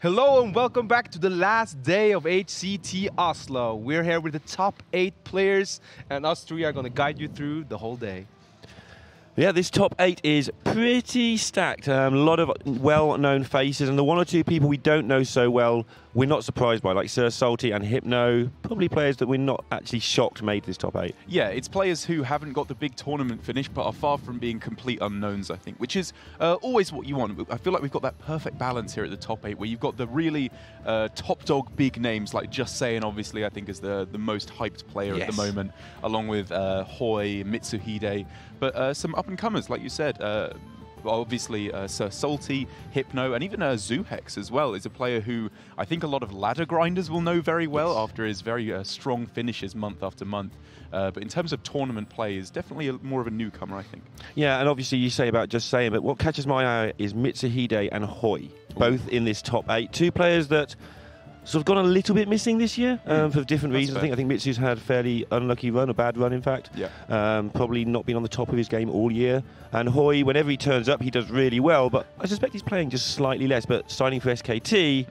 Hello and welcome back to the last day of HCT Oslo. We're here with the top 8 players and us three are going to guide you through the whole day. Yeah, this top 8 is pretty stacked. A lot of well-known faces, and the one or two people we don't know so well, we're not surprised by, like Sir Salty and Hypno, probably players that we're not actually shocked made this top 8. Yeah, it's players who haven't got the big tournament finish, but are far from being complete unknowns, I think, which is always what you want. I feel like we've got that perfect balance here at the top 8, where you've got the really top dog big names, like Just Saying, obviously, I think is the most hyped player at the moment, along with Hoi, Mitsuhide, but some up-and-comers, like you said. Obviously, Sir Salty, Hypno, and even Zuhex as well is a player who I think a lot of ladder grinders will know very well after his very strong finishes month after month. But in terms of tournament play, is definitely more of a newcomer, I think. Yeah, and obviously you say about Just Saying, but what catches my eye is Mitsuhide and Hoi, both in this top 8. Two players that sort of gone a little bit missing this year for different reasons. I think Mitsu's had a fairly unlucky run, a bad run in fact. Yeah. Probably not been on the top of his game all year. And Hoi, whenever he turns up, he does really well, but I suspect he's playing just slightly less. But signing for SKT,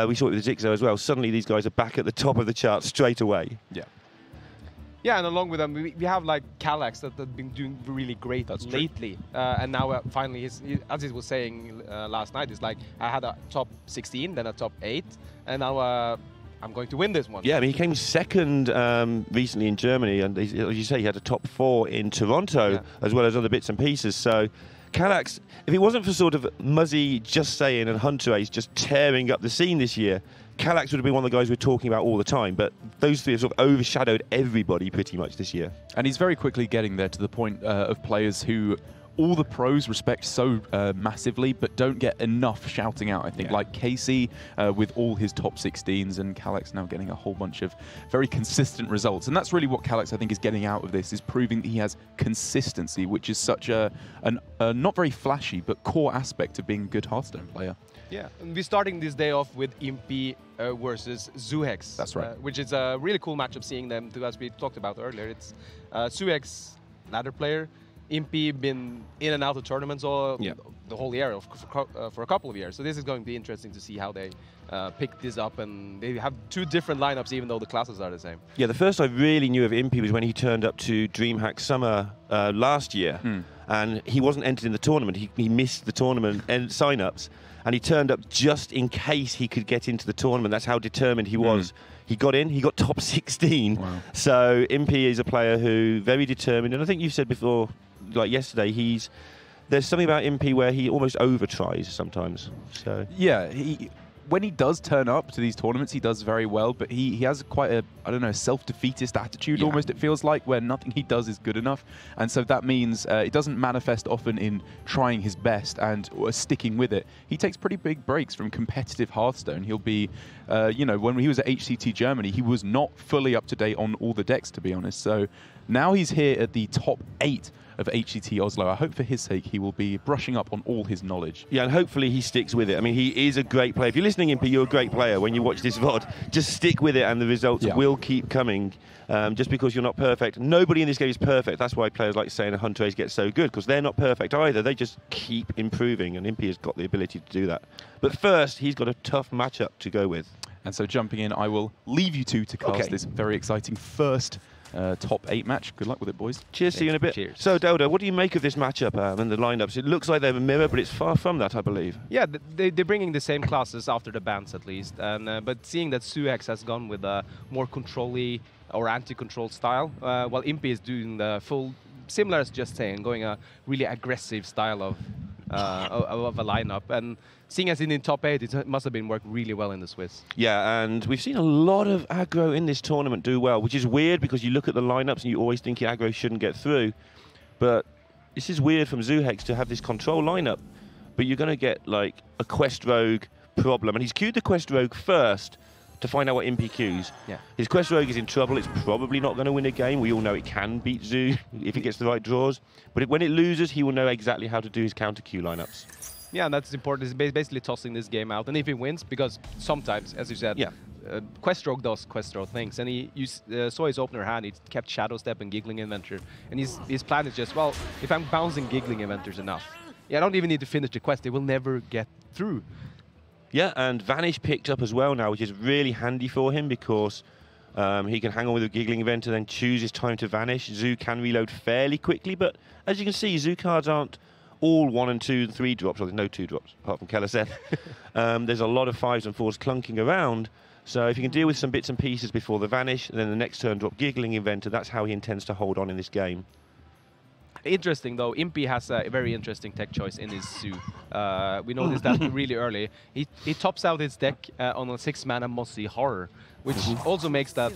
we saw it with Zixo as well. Suddenly these guys are back at the top of the chart straight away. Yeah. Yeah, and along with them, we have like Kallax that have been doing really great lately. And now finally, as he was saying last night, it's like I had a top 16, then a top 8, and now I'm going to win this one. Yeah, I mean, he came second recently in Germany, and as you say, he had a top 4 in Toronto, as well as other bits and pieces. So Kallax, if it wasn't for sort of Muzzy, Just Saying, and Hunter Ace just tearing up the scene this year, Kallax would have been one of the guys we're talking about all the time, but those three have sort of overshadowed everybody pretty much this year. And he's very quickly getting there to the point of players who all the pros respect so massively, but don't get enough shouting out, I think. Like Casey with all his top 16s, and Kallax now getting a whole bunch of very consistent results. And that's really what Kallax, I think, is getting out of this, is proving that he has consistency, which is such a not very flashy, but core aspect of being a good Hearthstone player. Yeah, and we're starting this day off with Impy versus Zuhex. That's right. Which is a really cool matchup, seeing them two, as we talked about earlier. It's Zuhex, ladder player. Impy been in and out of tournaments the whole year for a couple of years. So this is going to be interesting to see how they pick this up. And they have two different lineups, even though the classes are the same. Yeah, the first I really knew of Impy was when he turned up to DreamHack Summer last year. And he wasn't entered in the tournament. He missed the tournament and sign-ups. And he turned up just in case he could get into the tournament. That's how determined he was. He got in, he got top 16. Wow. So Impy is a player who very determined. And I think you said before, like yesterday, there's something about Impy where he almost over-tries sometimes. So yeah, when he does turn up to these tournaments, he does very well, but he has quite a, I don't know, self-defeatist attitude almost, it feels like, where nothing he does is good enough. And so that means it doesn't manifest often in trying his best and sticking with it. He takes pretty big breaks from competitive Hearthstone. He'll be, you know, when he was at HCT Germany, he was not fully up to date on all the decks, to be honest. So now he's here at the top 8 of HCT Oslo. I hope for his sake he will be brushing up on all his knowledge. Yeah, and hopefully he sticks with it. I mean, he is a great player. If you're listening, Impy, you're a great player. When you watch this VOD, just stick with it and the results will keep coming. Just because you're not perfect. Nobody in this game is perfect. That's why players like Saying and Hunter Ace get so good, because they're not perfect either. They just keep improving, and Impy has got the ability to do that. But first, he's got a tough matchup to go with. And so jumping in, I will leave you two to cast this very exciting first top 8 match. Good luck with it, boys. Cheers, see you in a bit. Cheers. So, Delda, what do you make of this matchup and the lineups? It looks like they're a mirror, but it's far from that, I believe. Yeah, they're bringing the same classes after the bans, at least. And but seeing that Zuhex has gone with a more control-y or anti-control style, while Impy is doing the full, similar as Just Saying, going a really aggressive style of a lineup. And seeing as in top 8, it must have been worked really well in the Swiss. Yeah, and we've seen a lot of aggro in this tournament do well, which is weird because you look at the lineups and you always think aggro shouldn't get through. But this is weird from Zuhex to have this control lineup, but you're going to get like a Quest Rogue problem. And he's queued the Quest Rogue first to find out what Impy queues. Yeah. His Quest Rogue is in trouble. It's probably not going to win a game. We all know it can beat Zoo if it gets the right draws. But when it loses, he will know exactly how to do his counter queue lineups. Yeah, and that's important. It's basically tossing this game out. And if he wins, because sometimes, as you said, Quest Rogue does Quest Rogue things. And he saw his opener hand. He kept Shadow Step and Giggling Inventor. And his plan is just, well, if I'm bouncing Giggling Inventors enough, I don't even need to finish the quest. They will never get through. Yeah, and Vanish picked up as well now, which is really handy for him because he can hang on with a Giggling Event and then choose his time to vanish. Zoo can reload fairly quickly, but as you can see, Zoo cards aren't all 1 and 2 and 3 drops. Well, there's no 2 drops apart from Keleseth. There's a lot of 5s and 4s clunking around. So if you can deal with some bits and pieces before the vanish, and then the next turn drop Giggling Inventor, that's how he intends to hold on in this game. Interesting though, Impy has a very interesting tech choice in his Zoo. We noticed that really early. He tops out his deck on a 6-mana Mossy Horror, which also makes that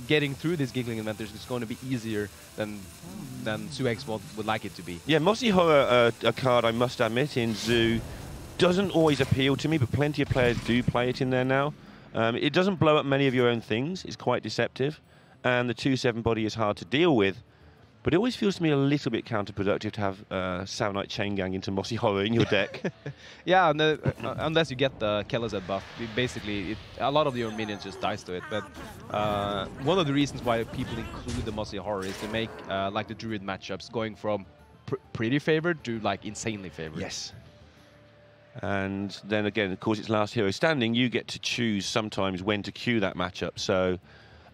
getting through these Giggling Inventors is going to be easier than Zoo-X would like it to be. Yeah, Mossy Horror, a card I must admit in Zoo, doesn't always appeal to me, but plenty of players do play it in there now. It doesn't blow up many of your own things, it's quite deceptive, and the 2/7 body is hard to deal with. But it always feels to me a little bit counterproductive to have Savanite Chain Gang into Mossy Horror in your deck. Yeah, and unless you get the Keleseth buff, basically a lot of your minions just dies to it. But one of the reasons why people include the Mossy Horror is to make like the Druid matchups going from pretty favored to like insanely favored. Yes. And then again, of course, it's last hero standing. You get to choose sometimes when to queue that matchup. So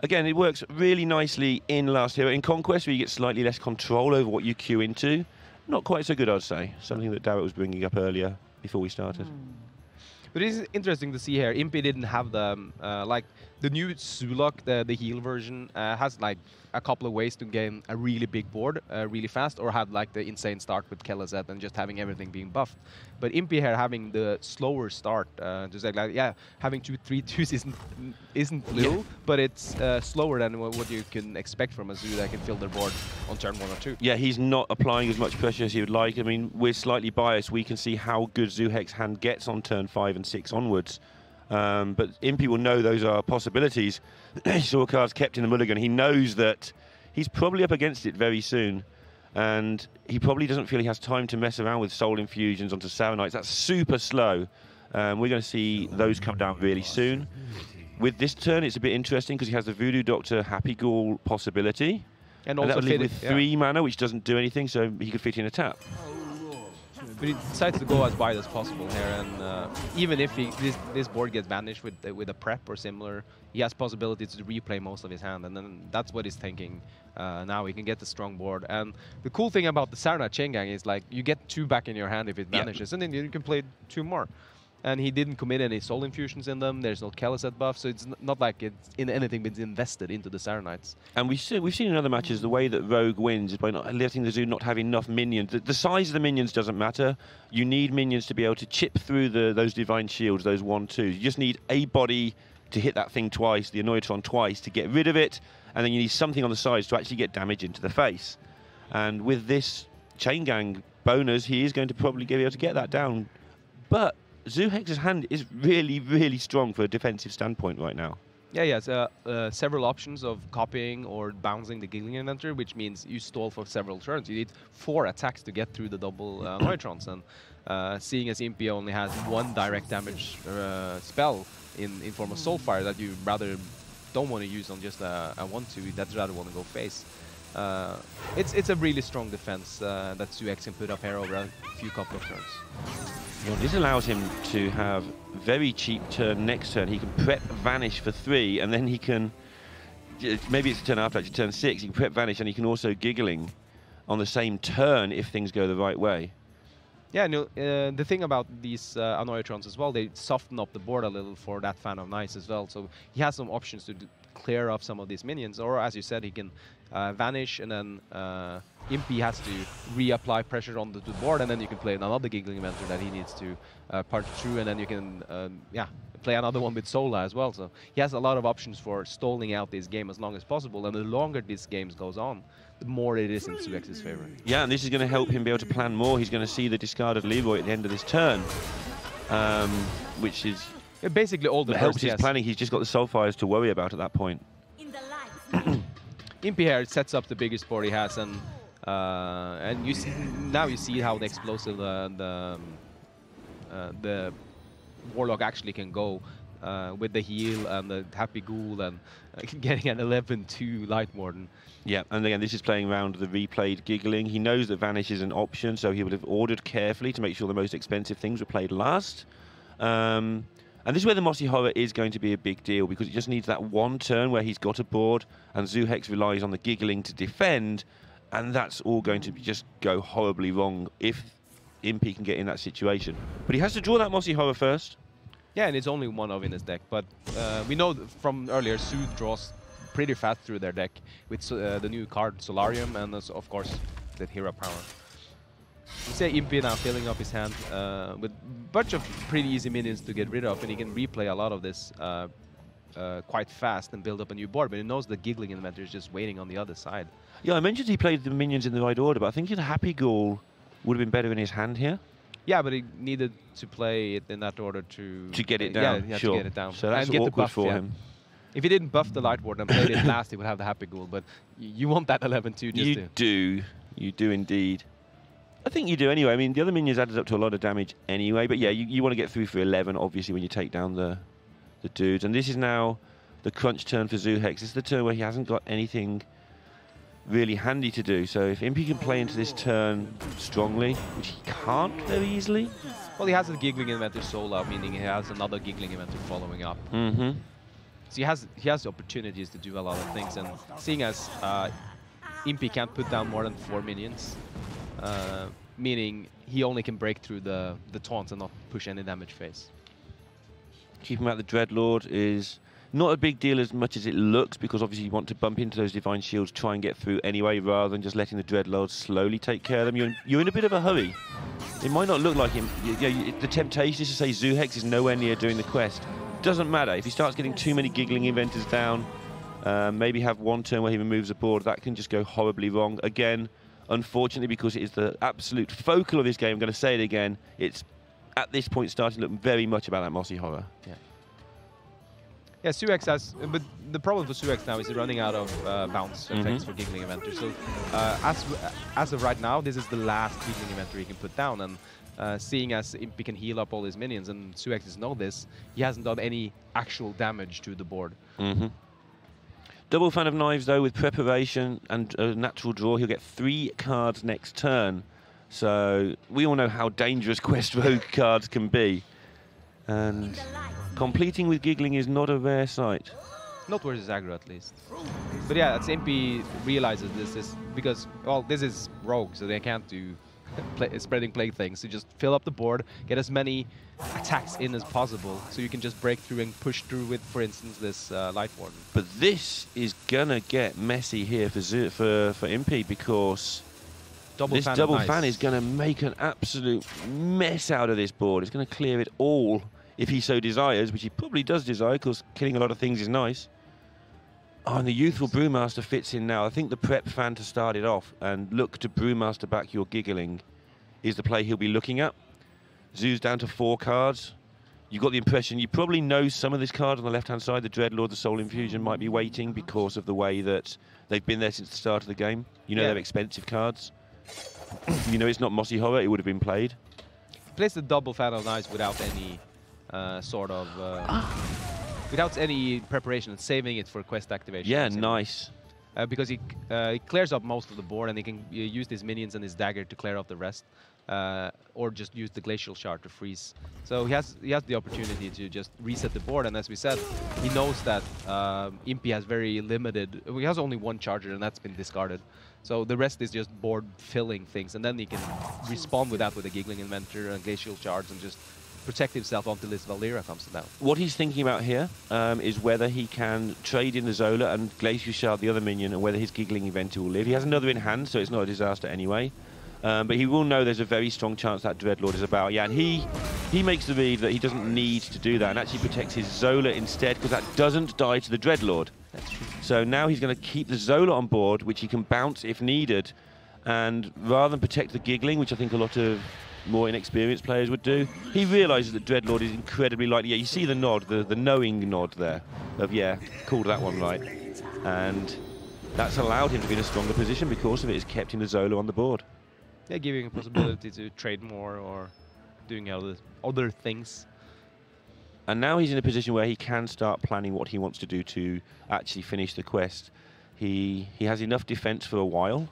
again, it works really nicely in Last Hero. In Conquest, where you get slightly less control over what you queue into, not quite so good, I'd say. Something that Darrett was bringing up earlier before we started. But it's interesting to see here. Impy didn't have the like the new Sulak, the heal version, has like a couple of ways to gain a really big board really fast, or have like the insane start with Keleseth and just having everything being buffed. But Impy here having the slower start, just like yeah, having 2/3/2s isn't little, but it's slower than what you can expect from a Zoo that can fill their board on turn 1 or 2. Yeah, he's not applying as much pressure as he would like. I mean, we're slightly biased. We can see how good Zoo-Hex hand gets on turn 5 and 6 onwards. But Impy will know those are possibilities. He saw cards kept in the mulligan. He knows that he's probably up against it very soon. And he probably doesn't feel he has time to mess around with Soul Infusions onto Savanites. That's super slow. We're going to see those come down really soon. With this turn, it's a bit interesting because he has the Voodoo Doctor Happy Ghoul possibility. And also that would leave with 3 mana, which doesn't do anything, so he could fit in a tap. But he decides to go as wide as possible here, and even if this board gets banished with a prep or similar, he has possibilities to replay most of his hand, and then that's what he's thinking. Now he can get the strong board, and the cool thing about the Sarna Chain Gang is like you get 2 back in your hand if it vanishes, and then you can play 2 more. And he didn't commit any Soul Infusions in them. There's no Keleseth buff, so it's not like it's in anything been invested into the Saranites. And we've seen in other matches the way that Rogue wins is by not letting the Zoo not have enough minions. The size of the minions doesn't matter. You need minions to be able to chip through those Divine Shields, those 1/2s. You just need a body to hit that thing twice, the Annoytron twice, to get rid of it, and then you need something on the sides to actually get damage into the face. And with this Chain Gang bonus, he is going to probably be able to get that down. But Zoo-Hex's hand is really, really strong for a defensive standpoint right now. Yeah, he has several options of copying or bouncing the Giggling Inventor, which means you stall for several turns. You need 4 attacks to get through the double Neutrons. And seeing as Impy only has 1 direct damage spell in form of Soulfire that you rather don't want to use on just a 1/2, that's rather want to go face. It's a really strong defense that Zoo-Hex can put up here over a few couple of turns. Well, this allows him to have very cheap turn next turn. He can prep Vanish for 3, and then he can, maybe it's a turn after, actually turn 6, he can prep Vanish, and he can also Giggling on the same turn if things go the right way. Yeah, no, the thing about these Annoyatrons as well, they soften up the board a little for that Fan of Nice as well. So he has some options to clear off some of these minions, or as you said, he can vanish, and then Impy has to reapply pressure on the board, and then you can play another Giggling Inventor that he needs to punch through, and then you can play another one with Sola as well. So he has a lot of options for stalling out this game as long as possible, and the longer this game goes on, the more it is in Zoo-Hex's favor. Yeah, and this is going to help him be able to plan more. He's going to see the discarded Leroy at the end of this turn, which is basically all the helps his planning. He's just got the Soulfires to worry about at that point. Impy here sets up the biggest board he has, and you see, now you see how the explosive the Warlock actually can go with the heal and the Happy Ghoul and getting an 11/2 Light Warden. Yeah, and again, this is playing around the replayed Giggling. He knows that Vanish is an option, so he would have ordered carefully to make sure the most expensive things were played last. And this is where the Mossy Horror is going to be a big deal, because it just needs that one turn where he's got a board and Zuhex relies on the giggling to defend, and that's all going to just go horribly wrong if Impy can get in that situation. But he has to draw that Mossy Horror first. Yeah, and it's only one of in his deck, but we know from earlier, Su draws pretty fast through their deck with the new card Solarium and of course the Hero Power. You say Impy now filling up his hand with a bunch of pretty easy minions to get rid of, and he can replay a lot of this quite fast and build up a new board, but he knows the Giggling inventor is just waiting on the other side. Yeah, I mentioned he played the minions in the right order, but I think the Happy Ghoul would have been better in his hand here. Yeah, but he needed to play it in that order to get it down. Yeah, sure. to get it down. So that's and get awkward the buff, for yeah. him. If he didn't buff the Light Ward and played it last, he would have the Happy Ghoul, but you want that 11-2 just You do indeed. I think you do anyway. I mean, the other minions added up to a lot of damage anyway, but yeah, you want to get through for 11, obviously, when you take down the dudes. And this is now the crunch turn for Zuhex. This is the turn where he hasn't got anything really handy to do. So if Impy can play into this turn strongly, which he can't very easily. Well, he has a Giggling Inventor solo, meaning he has another Giggling Inventor following up. Mm-hmm. So he has opportunities to do a lot of things, and seeing as Impy can't put down more than 4 minions, meaning he only can break through the taunts and not push any damage phase. Keeping out the Dreadlord is not a big deal as much as it looks, because obviously you want to bump into those Divine Shields, try and get through anyway, rather than just letting the Dreadlord slowly take care of them. You're in a bit of a hurry. It might not look like him. The temptation is to say Zuhex is nowhere near doing the quest. Doesn't matter. If he starts getting too many Giggling Inventors down, maybe have one turn where he removes a board, that can just go horribly wrong. Again, unfortunately, because it is the absolute focal of this game, I'm going to say it again, it's at this point starting to look very much about that Mossy Horror. Yeah. Yeah, Zuhex has, but the problem for Zuhex now is he's running out of bounce effects for Giggling Inventor. So as of right now, this is the last Giggling Inventor he can put down, and seeing as Impy can heal up all his minions, and Zuhex know this, he hasn't done any actual damage to the board. Mm-hmm. Double Fan of Knives, though, with preparation and a natural draw, he'll get 3 cards next turn. So we all know how dangerous Quest Rogue cards can be. And completing with Giggling is not a rare sight. Not versus aggro, at least. But yeah, as Impy realizes this is because, well, this is Rogue, so they can't do spreading plague things. So just fill up the board, get as many attacks in as possible, so you can just break through and push through with, for instance, this Light Warden. But this is gonna get messy here for Impy, because this double fan is going to make an absolute mess out of this board. It's going to clear it all if he so desires, which he probably does desire, because killing a lot of things is nice. Oh, and the Youthful Brewmaster fits in now. I think the prep fan to start it off and look to Brewmaster back your Giggling is the play he'll be looking at. Zoo's down to 4 cards. You've got the impression, you probably know some of this card on the left-hand side. The Dreadlord, the Soul Infusion might be waiting because of the way that they've been there since the start of the game. You know they're expensive cards. You know it's not Mossy Horror, it would have been played. He plays the double Fan of Knives without any without any preparation and saving it for quest activation. Yeah, nice. Because he clears up most of the board, and he can use his minions and his dagger to clear off the rest, or just use the Glacial Shard to freeze. So he has the opportunity to just reset the board, and as we said, he knows that Impy has very limited. He has only 1 charger, and that's been discarded. So the rest is just board filling things, and then he can respond with that with a Giggling Inventor and Glacial Shards and just protect himself until his Valera comes down. What he's thinking about here is whether he can trade in the Zola and Glacial Shard the other minion, and whether his Giggling Inventor will live. He has another in hand, so it's not a disaster anyway. But he will know there's a very strong chance that Dreadlord is about. Yeah, and he makes the read that he doesn't need to do that, and actually protects his Zola instead, because that doesn't die to the Dreadlord. That's true. So now he's going to keep the Zola on board, which he can bounce if needed. And rather than protect the Giggling, which I think a lot of more inexperienced players would do, he realises that Dreadlord is incredibly likely. Yeah, you see the nod, the knowing nod there of, yeah, called that one right. And that's allowed him to be in a stronger position because of it. It's kept him the Zola on the board. Yeah, giving a possibility to trade more or doing other things. And now he's in a position where he can start planning what he wants to do to actually finish the quest. He has enough defense for a while.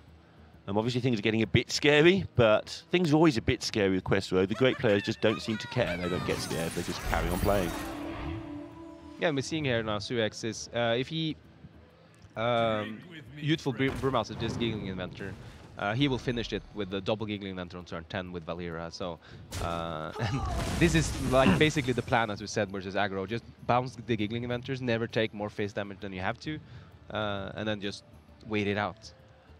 Obviously, things are getting a bit scary, but things are always a bit scary with Quest Road. The great players just don't seem to care. They don't get scared. They just carry on playing. Yeah, and we're seeing here now, Suex is, if he, Youthful Brewmaster, just Giggling Inventor, he will finish it with the double Giggling Inventor on turn 10 with Valera. So, and this is like basically the plan, as we said, versus aggro. Just bounce the Giggling Inventors, never take more face damage than you have to, and then just wait it out.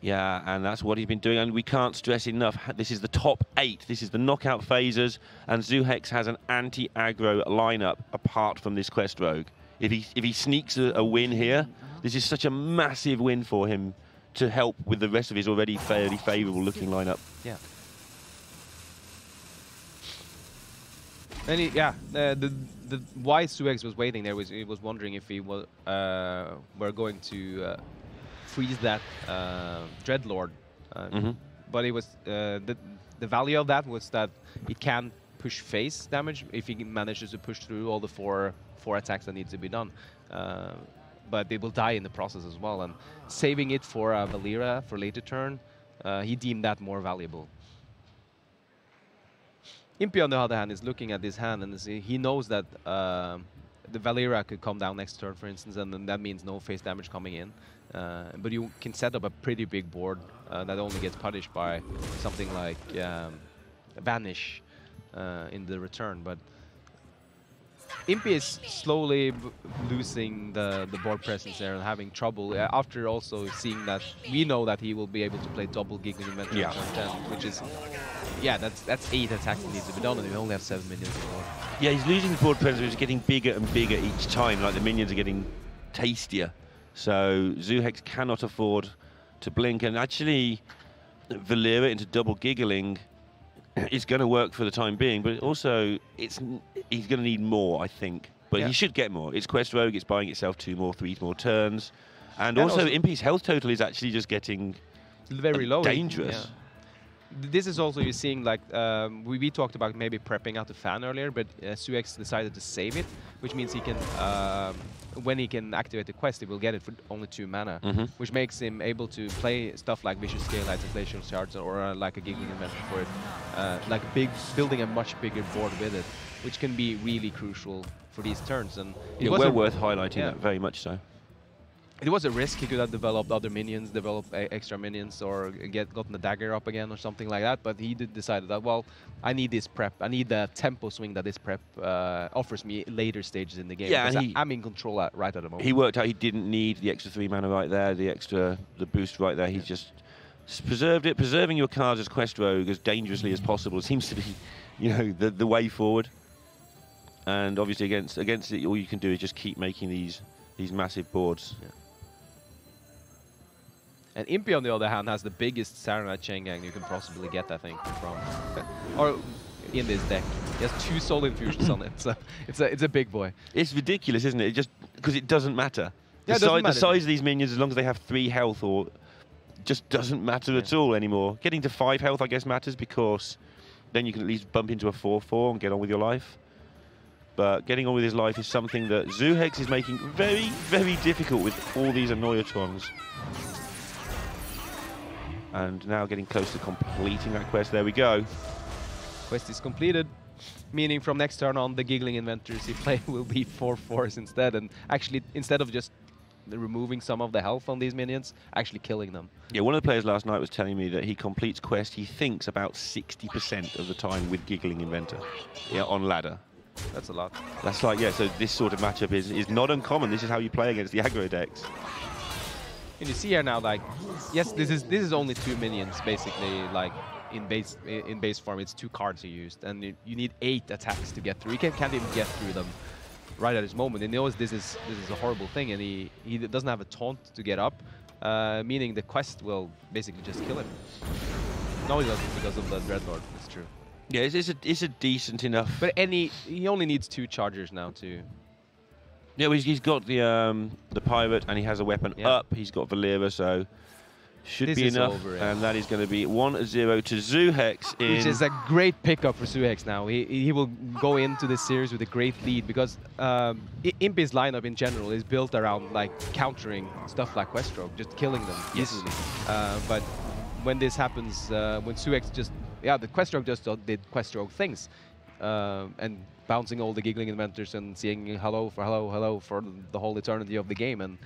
Yeah, and that's what he's been doing, and we can't stress enough, this is the top 8, this is the knockout phases, and zoohex has an anti-aggro lineup apart from this Quest Rogue. If he sneaks a win here, this is such a massive win for him to help with the rest of his already fairly favourable looking lineup. Yeah. And the why Suex was waiting there was he was wondering if he was were going to freeze that Dreadlord, but it was the value of that was that it can push face damage if he manages to push through all the four attacks that needs to be done. But they will die in the process as well, and saving it for Valera for later turn, he deemed that more valuable. Impy, on the other hand, is looking at this hand, and he knows that the Valera could come down next turn, for instance, and then that means no face damage coming in. But you can set up a pretty big board that only gets punished by something like Vanish in the return. But Impy is slowly losing the board presence there and having trouble after also seeing that we know that he will be able to play double Giggling Inventor on turn 10, which is, yeah, that's 8 attacks that needs to be done, and we only have 7 minions anymore. Yeah, he's losing board presence, it's getting bigger and bigger each time, like the minions are getting tastier. So zoohex cannot afford to blink, and actually Valera into double Giggling is going to work for the time being, but also he's going to need more, I think. But he should get more. It's Quest Rogue, it's buying itself 2 more, 3 more turns. And also Impy's health total is actually just getting very low. Dangerous. Yeah. This is also, you're seeing, like, we talked about maybe prepping out the fan earlier, but Suex decided to save it, which means he can, when he can activate the quest, he will get it for only 2 mana, which makes him able to play stuff like Vicious Scale Lights, Inflation Shards, or like a Giggling Inventor for it, like building a much bigger board with it, which can be really crucial for these turns. And it was well worth highlighting that, very much so. It was a risk. He could have developed other minions, developed extra minions, or gotten the dagger up again or something like that. But he decided that, well, I need this prep. I need the tempo swing that this prep offers me later stages in the game. Yeah, and I'm in control right at the moment. He worked out he didn't need the extra 3 mana right there, the boost right there. He's just preserved it. Preserving your cards as Quest Rogue as dangerously as possible seems to be, you know, the way forward. And obviously against it, all you can do is just keep making these massive boards. Yeah. And Impy, on the other hand, has the biggest Saranite Chain Gang you can possibly get, I think, from or in this deck. He has 2 Soul Infusions on it, so it's a big boy. It's ridiculous, isn't it? It just because it doesn't matter. Yeah, the size of these minions, as long as they have 3 health, or just doesn't matter at all anymore. Getting to 5 health, I guess, matters because then you can at least bump into a 4/4 and get on with your life. But getting on with his life is something that zoohex is making very, very difficult with all these Annoyatrons. And now getting close to completing that quest. There we go. Quest is completed, meaning from next turn on, the Giggling Inventors he play will be 4/4s instead, and actually, instead of just removing some of the health on these minions, actually killing them. Yeah, one of the players last night was telling me that he completes quest, he thinks, about 60% of the time with Giggling Inventor on ladder. That's a lot. That's like, yeah, so this sort of matchup is not uncommon. This is how you play against the aggro decks. And you see here now, like, yes, this is only 2 minions basically, like in base form. It's 2 cards you used, and you need 8 attacks to get through. He can't even get through them right at this moment. And he knows this is a horrible thing, and he doesn't have a taunt to get up, meaning the quest will basically just kill him. No, he doesn't because of the Dreadlord. It's true. Yeah, it's a decent enough. But he only needs 2 chargers now to. Yeah, well, he's got the pirate, and he has a weapon up. He's got Valera, so should be enough. And that is going to be 1-0 to zoohex. Which is a great pickup for zoohex now. He will go into this series with a great lead because Impy's lineup in general is built around like countering stuff like Quest Rogue, just killing them easily. But when this happens, when Suex just, the Quest Rogue just did Quest Rogue things, and bouncing all the giggling inventors and saying hello for the whole eternity of the game, and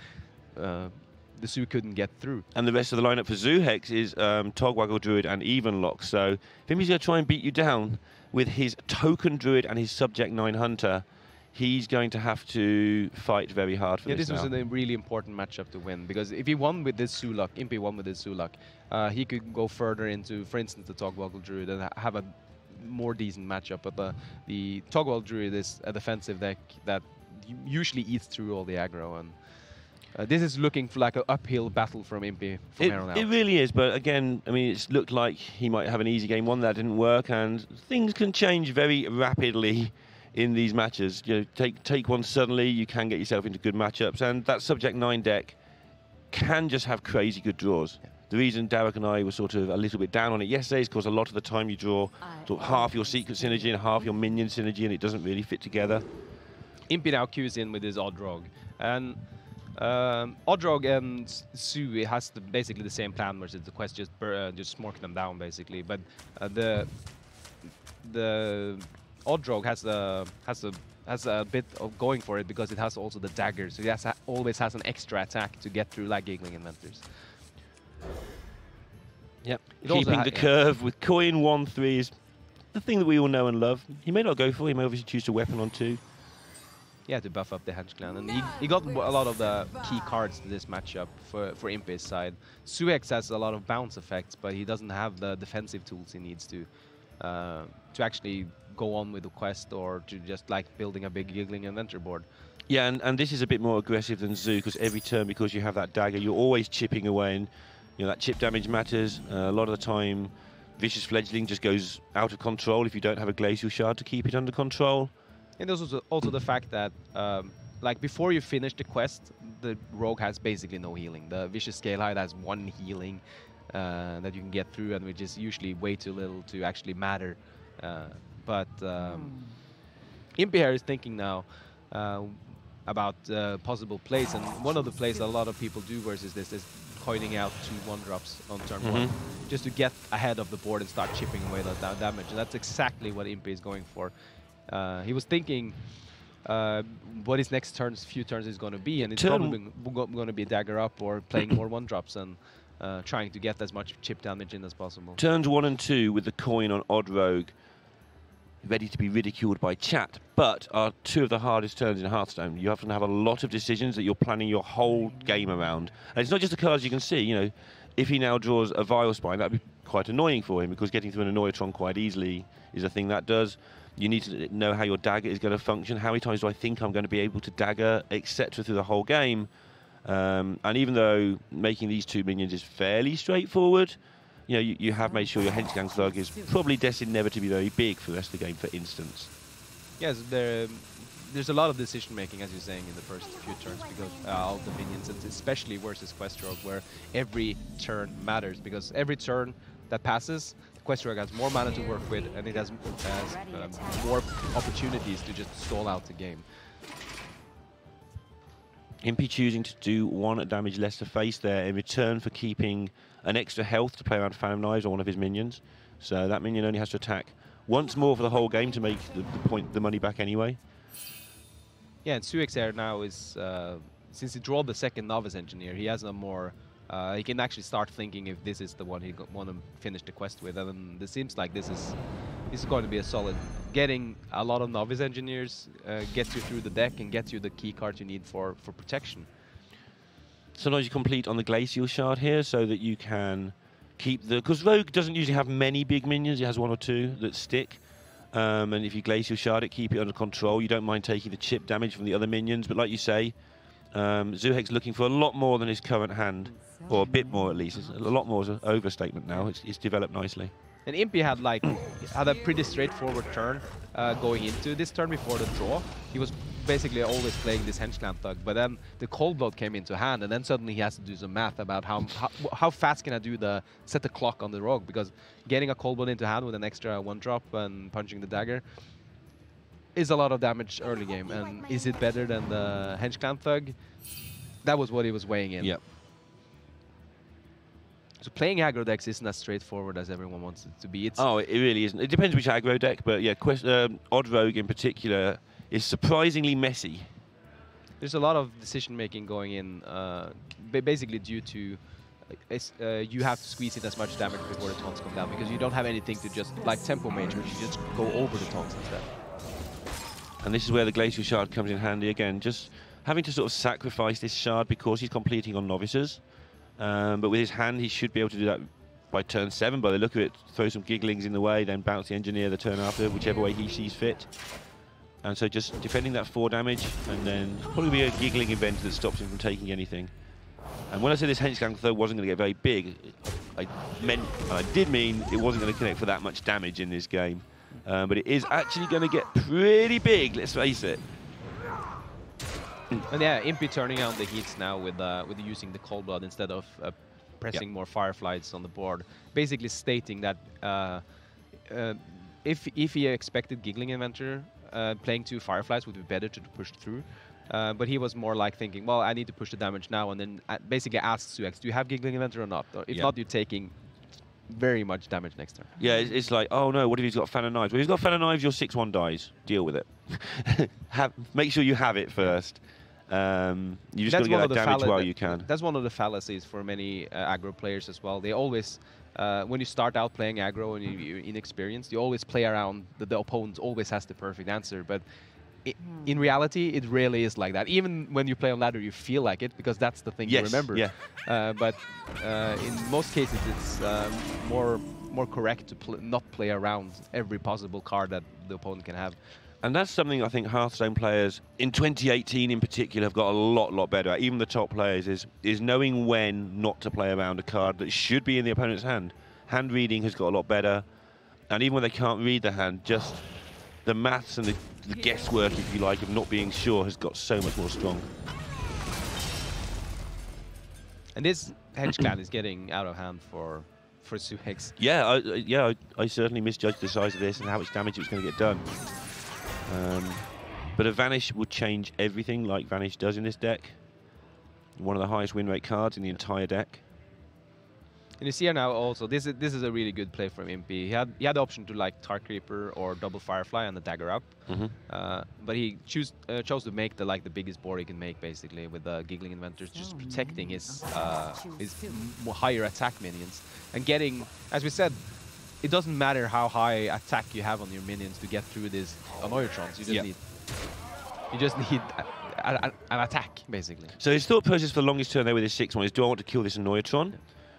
the Su couldn't get through. And the rest of the lineup for Zoohex is Togwaggle Druid and Evenlock. So if Impy's going to try and beat you down with his Token Druid and his Subject 9 Hunter, he's going to have to fight very hard for this. This was a really important matchup to win, because if he won with this Sulak, Impy won with this Sulak, he could go further into, for instance, the Togwaggle Druid and have a more decent matchup. But the Togwaggle Druid is a defensive deck that usually eats through all the aggro, and this is looking for like an uphill battle from Impy from here on out. It really is, but again, I mean, it's looked like he might have an easy game one that didn't work, and things can change very rapidly in these matches. You know, take one suddenly, you can get yourself into good matchups, and that Subject 9 deck can just have crazy good draws. Yeah. The reason Derek and I were sort of a little bit down on it yesterday is because a lot of the time you draw sort of half your secret synergy and half your minion synergy, and it doesn't really fit together. Impy now queues in with his Odrog, and Odrog and Su has basically the same plan, versus the Quest just smork them down basically. But the Odrog has a bit of going for it, because it has also the dagger, so it always has an extra attack to get through like giggling inventors. Yep. Keeping the curve with coin 1/3 is the thing that we all know and love. He may not go for it, he may obviously choose to weapon on 2. Yeah, to buff up the Henge Clan, and he got a lot of the key cards to this matchup for Impy's side. Suex has a lot of bounce effects, but he doesn't have the defensive tools he needs to actually go on with the quest, or to just like building a big giggling inventor board. Yeah, and this is a bit more aggressive than Zoo, because every turn, because you have that dagger, you're always chipping away, and you know that chip damage matters. A lot of the time, Vicious Fledgling just goes out of control if you don't have a Glacial Shard to keep it under control. And there's also the fact that, like, before you finish the quest, the Rogue has basically no healing. The Vicious Scalehide has 1 healing that you can get through, and which is usually way too little to actually matter. But Impy here is thinking now about possible plays, and one of the plays a lot of people do versus this is coining out 2 1-drops on turn 1, just to get ahead of the board and start chipping away that damage. And that's exactly what Impy is going for. He was thinking what his next few turns is going to be, and it's probably going to be a dagger up or playing more 1-drops and trying to get as much chip damage in as possible. Turns 1 and 2 with the coin on Odd Rogue, ready to be ridiculed by chat, but are 2 of the hardest turns in Hearthstone. You often have a lot of decisions that you're planning your whole game around. And it's not just the cards you can see, you know, if he now draws a Vile Spine, that'd be quite annoying for him, because getting through an Annoyatron quite easily is a thing that does. You need to know how your dagger is going to function. How many times do I think I'm going to be able to dagger, etc., through the whole game? And even though making these 2 minions is fairly straightforward, you know, you have made sure your Henchgang Thug is probably destined never to be very big for the rest of the game, for instance. Yes, there's a lot of decision making, as you're saying, in the first few turns, because of the minions, and especially versus Quest Rogue, where every turn matters, because every turn that passes, Quest Rogue has more mana to work with, and it has more opportunities to just stall out the game. Impy choosing to do 1 damage less to face there in return for keeping an extra health to play around Phantom Knives on one of his minions. So that minion only has to attack once more for the whole game to make the money back anyway. Yeah, and Suex here now is, since he drew the 2nd Novice Engineer, he has a more, he can actually start thinking if this is the one he want to finish the quest with, and it seems like this is going to be a solid. Getting a lot of Novice Engineers gets you through the deck and gets you the key cards you need for protection. Sometimes you complete on the Glacial Shard here so that you can keep the... Because Rogue doesn't usually have many big minions, it has 1 or 2 that stick. And if you Glacial Shard it, keep it under control. You don't mind taking the chip damage from the other minions, but like you say, Zoohex looking for a lot more than his current hand, or a bit more at least. A lot more is an overstatement now. It's developed nicely. And Impy had a pretty straightforward turn going into this turn before the draw. He was basically always playing this Henge Clan Thug, but then the Cold Blood came into hand, and then suddenly he has to do some math about how fast can I set the clock on the Rogue, because getting a Cold Blood into hand with an extra 1-drop and punching the dagger is a lot of damage early game. And is it better than the Henge Clan Thug? That was what he was weighing in. Yep. So playing aggro decks isn't as straightforward as everyone wants it to be. It's Oh, it really isn't. It depends which aggro deck, but yeah, Odd Rogue in particular is surprisingly messy. there's a lot of decision making going in, basically due to you have to squeeze in as much damage before the taunts come down because you don't have anything to just like tempo mage, which you just go over the taunts instead. And this is where the Glacial Shard comes in handy again. Just having to sort of sacrifice this shard because he's completing on novices. But with his hand, he should be able to do that by turn 7. By the look of it, throw some Gigglings in the way, then bounce the Engineer the turn after, whichever way he sees fit. And so just defending that 4 damage, and then probably be a Giggling event that stops him from taking anything. And when I said this Hench Gang though wasn't going to get very big, I did mean it wasn't going to connect for that much damage in this game. But it is actually going to get pretty big, let's face it. And yeah, Impy turning on the heats now with using the Cold Blood instead of pressing more Fireflies on the board. Basically stating that if he expected Giggling Inventor, playing 2 Fireflies would be better to push through. But he was more like thinking, well, I need to push the damage now, and then basically asks Suex, do you have Giggling Inventor or not? Or if not, you're taking very much damage next turn. Yeah, it's like, oh no, what if he's got Fan of Knives? Well, if he's got Fan of Knives, your 6/1 dies. Deal with it. Make sure you have it first. You just got to get that damage while you can. That's one of the fallacies for many aggro players as well. They always, when you start out playing aggro and you're inexperienced, you always play around the opponent always has the perfect answer. But in reality, it rarely is like that. Even when you play on ladder, you feel like it because that's the thing you remember. Yeah. But in most cases, it's more correct to not play around every possible card that the opponent can have. And that's something I think Hearthstone players, in 2018 in particular, have got a lot better at. Even the top players is knowing when not to play around a card that should be in the opponent's hand. Hand reading has got a lot better. And even when they can't read the hand, just the maths and the guesswork, if you like, of not being sure has got so much more strong. And this Hedge Clan is getting out of hand for Suex. Yeah, I certainly misjudged the size of this and how much damage it was going to get done. But a Vanish would change everything like Vanish does in this deck. One of the highest win rate cards in the entire deck. And you see here now also, this is a really good play from Impy. He had the option to like Tar Creeper or double Firefly and the dagger up, but he chose to make the biggest board he can make basically with the Giggling Inventors, just protecting his higher attack minions and getting, as we said, it doesn't matter how high attack you have on your minions to get through these Annoyatrons. You just need an attack basically. So his thought process for the longest turn there with his 6/1 is, do I want to kill this Annoyatron?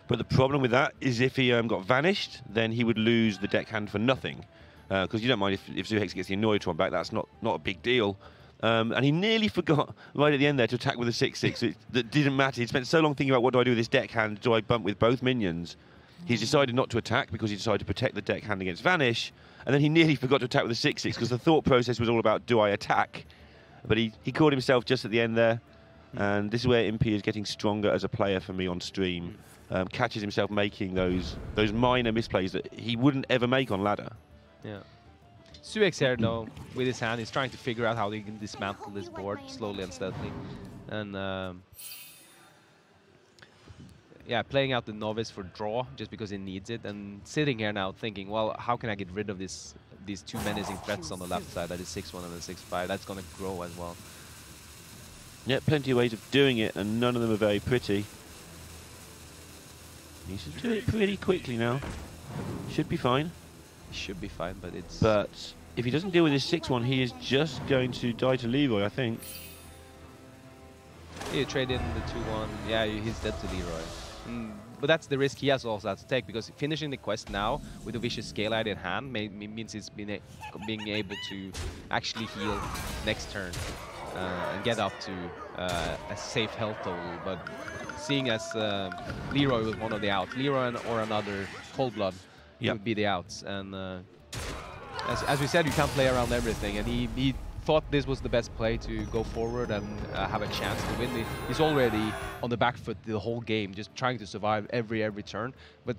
But the problem with that is if he got vanished, then he would lose the deck hand for nothing. Because you don't mind if Zuhex gets the Annoyatron back, that's not a big deal. And he nearly forgot right at the end there to attack with a 6/6. That didn't matter. He spent so long thinking about what do I do with this deck hand? Do I bump with both minions? He's decided not to attack because he decided to protect the deck hand against Vanish. And then he nearly forgot to attack with a 6/6 because the thought process was all about, do I attack? But he caught himself just at the end there. And this is where Impy is getting stronger as a player for me on stream. Catches himself making those minor misplays that he wouldn't ever make on ladder. Yeah. Suex here, though, with his hand, he's trying to figure out how he can dismantle this board slowly and steadily. And yeah, playing out the Novice for draw just because he needs it, and sitting here now thinking, well, how can I get rid of these 2 menacing threats on the left side? That is 6/1 and the 6/5. That's going to grow as well. Yeah, plenty of ways of doing it, and none of them are very pretty. He should do it pretty quickly now. Should be fine. Should be fine, but it's... But if he doesn't deal with his 6/1, he is just going to die to Leroy, I think. You trade in the 2/1. Yeah, he's dead to Leroy. But that's the risk he has also had to take, because finishing the quest now with a Vicious Scale-Eyed in hand means he's being able to actually heal next turn and get up to a safe health total. But seeing as Leroy was one of the outs, Leroy or another Cold Blood would be the outs. And as we said, you can't play around everything, and he thought this was the best play to go forward and have a chance to win. He's already on the back foot the whole game, just trying to survive every turn. But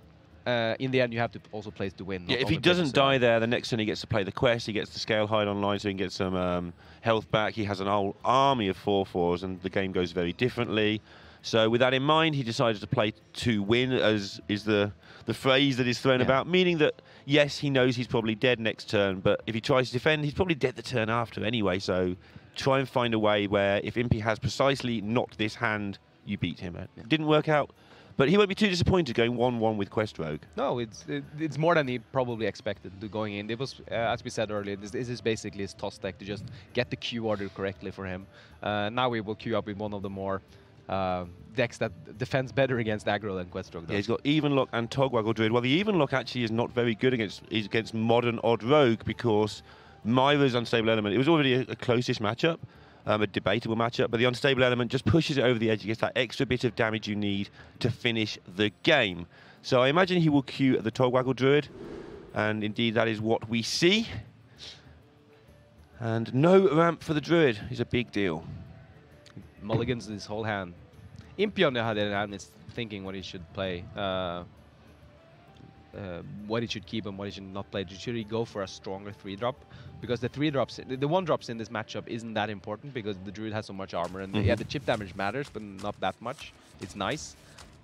in the end, you have to also place to win. Yeah, if he doesn't die there, the next turn he gets to play the quest, he gets the Scale Hide online so he can get some health back. He has an whole army of 4/4s, and the game goes very differently. So with that in mind, he decided to play to win, as is the phrase that is thrown about, meaning that, yes, he knows he's probably dead next turn, but if he tries to defend, he's probably dead the turn after anyway, so try and find a way where if Impy has precisely not this hand, you beat him. It didn't work out, but he won't be too disappointed going 1-1 with Quest Rogue. No, it's more than he probably expected going in. It was, as we said earlier, this is basically his toss deck to just get the Q order correctly for him. Now we will queue up with one of the more decks that defends better against aggro than Quest Rogue does. Yeah, he's got Evenlock and Togwaggle Druid. Well, the Evenlock actually is not very good against modern Odd Rogue, because Myra's Unstable Element, it was already a closest matchup, a debatable matchup, but the Unstable Element just pushes it over the edge. It gets that extra bit of damage you need to finish the game. So I imagine he will queue the Togwaggle Druid, and indeed that is what we see. And no ramp for the Druid is a big deal. Mulligans his whole hand. Impy on the other hand is thinking what he should play, what he should keep and what he should not play. Should he go for a stronger 3-drop? Because the 3-drops, the 1-drops in this matchup isn't that important because the Druid has so much armor, and the chip damage matters, but not that much. It's nice,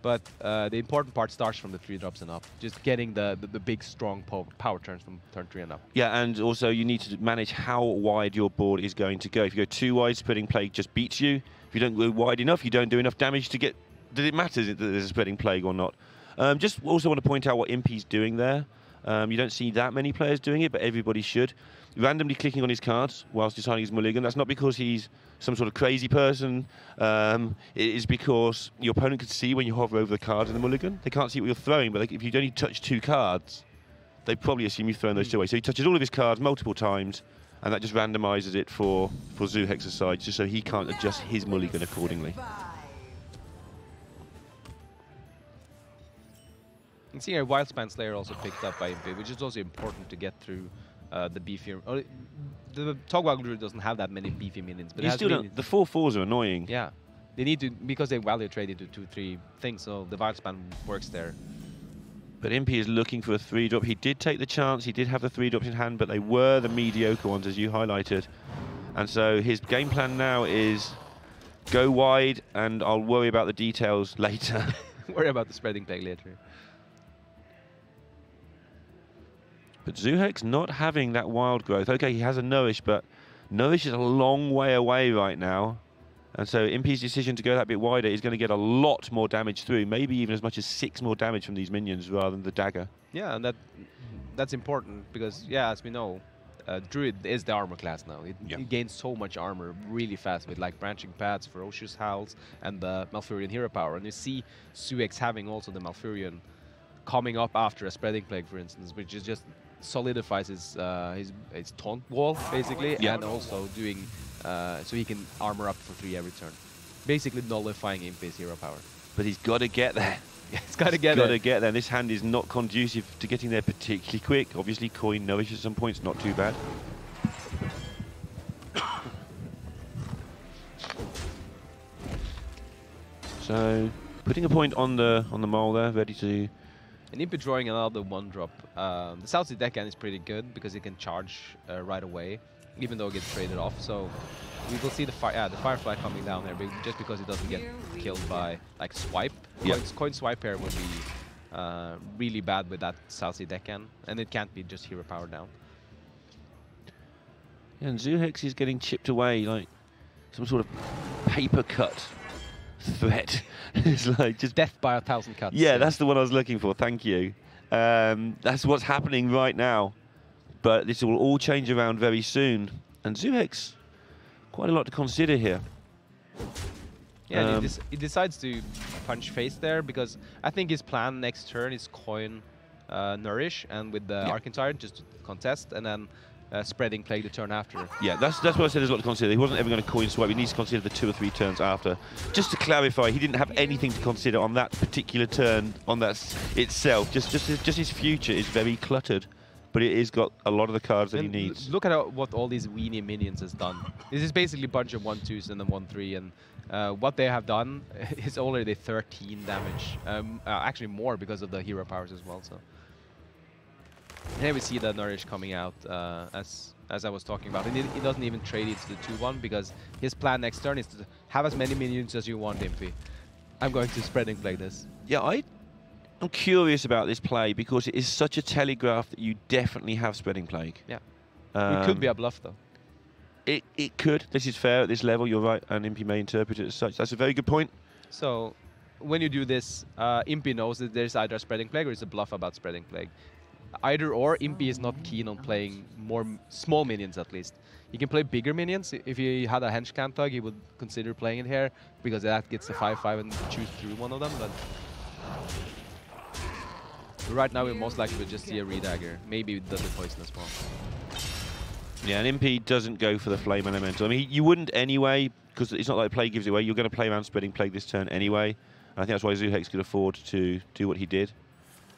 but the important part starts from the 3-drops and up. Just getting the big, strong power turns from turn 3 and up. Yeah, and also you need to manage how wide your board is going to go. If you go too wide, Spreading Plague just beats you. If you don't go wide enough, you don't do enough damage to get... Does it matter that there's a Spreading Plague or not? Just also want to point out what Impy's doing there. You don't see that many players doing it, but everybody should. Randomly clicking on his cards whilst deciding his mulligan. That's not because he's some sort of crazy person. It is because your opponent can see when you hover over the card in the mulligan. They can't see what you're throwing, but if you only touch 2 cards, they probably assume you've thrown those 2 away. So he touches all of his cards multiple times, and that just randomizes it for Zoohex's side, just so he can't adjust his mulligan accordingly. You can see here Wildspan Slayer also picked up by Impy, which is also important to get through the beefier. The Togwaggle Druid doesn't have that many beefy minions, but you still don't. The 4/4s are annoying. Yeah, they need to, because they value trade into 2-3 things, so the Wildspan works there. But Impy is looking for a 3-drop. He did take the chance. He did have the 3-drops in hand, but they were the mediocre ones, as you highlighted. And so his game plan now is go wide, and I'll worry about the details later. Worry about the Spreading Plague later. But Zoohex not having that wild growth. Okay, he has a Nourish, but Nourish is a long way away right now. And so Impy's decision to go that bit wider is going to get a lot more damage through, maybe even as much as 6 more damage from these minions rather than the dagger. Yeah, and that's important because, yeah, as we know, Druid is the armor class now. It gains so much armor really fast with like Branching Paths, Ferocious Howls, and the Malfurion Hero Power. And you see Zoohex having also the Malfurion coming up after a Spreading Plague, for instance, which is just solidifies his taunt wall, basically, and also doing so he can armor up for 3 every turn. Basically nullifying Impy's hero power. But he's got to get there. He's got to get there. Got to get there. This hand is not conducive to getting there particularly quick. Obviously, coin Nourish at some points, not too bad. So, putting a point on the mole there, ready to... And Impy drawing another 1-drop. The South Sea deckhand is pretty good because it can charge right away, even though it gets traded off. So we will see the Firefly coming down there, just because it doesn't get killed by like swipe. Coin swipe here would be really bad with that South Sea deckhand, and it can't be just hero power down. Yeah, and Zoohex is getting chipped away like some sort of paper cut threat. It's like just death by 1,000 cuts. Yeah, that's the one I was looking for. Thank you. That's what's happening right now. But this will all change around very soon. And Zoohex, quite a lot to consider here. Yeah, he decides to punch face there because I think his plan next turn is coin Nourish, and with the Arcane Tyrant just to contest, and then Spreading Plague the turn after. Yeah, that's what I said there's a lot to consider. He wasn't ever going to coin swipe. He needs to consider the 2 or 3 turns after. Just to clarify, he didn't have anything to consider on that particular turn, on that itself. Just his future is very cluttered, but it has got a lot of the cards that he needs. Look at what all these weenie minions has done. This is basically a bunch of 1/2s and then 1/3, and what they have done is already 13 damage. Actually more because of the hero powers as well. So. And here we see the Nourish coming out, as I was talking about. And he doesn't even trade it to the 2-1 because his plan next turn is to have as many minions as you want, Impy. I'm going to spreading play this. Yeah, I'm curious about this play because it is such a telegraph that you definitely have spreading plague. Yeah. It could be a bluff, though. It could. This is fair at this level. You're right, and Impy may interpret it as such. That's a very good point. So when you do this, Impy knows that there's either a spreading plague or it's a bluff about spreading plague. Either or, Impy is not keen on playing more small minions at least. He can play bigger minions. If he had a hench can thug, he would consider playing it here because that gets the 5/5 and choose through one of them. But right now, we most likely would just see a redagger, maybe with the poison as well. Yeah, and Impy doesn't go for the flame elemental. I mean, you wouldn't anyway, because it's not like plague gives it away. You're going to play around spreading plague this turn anyway. And I think that's why Zuhex could afford to do what he did.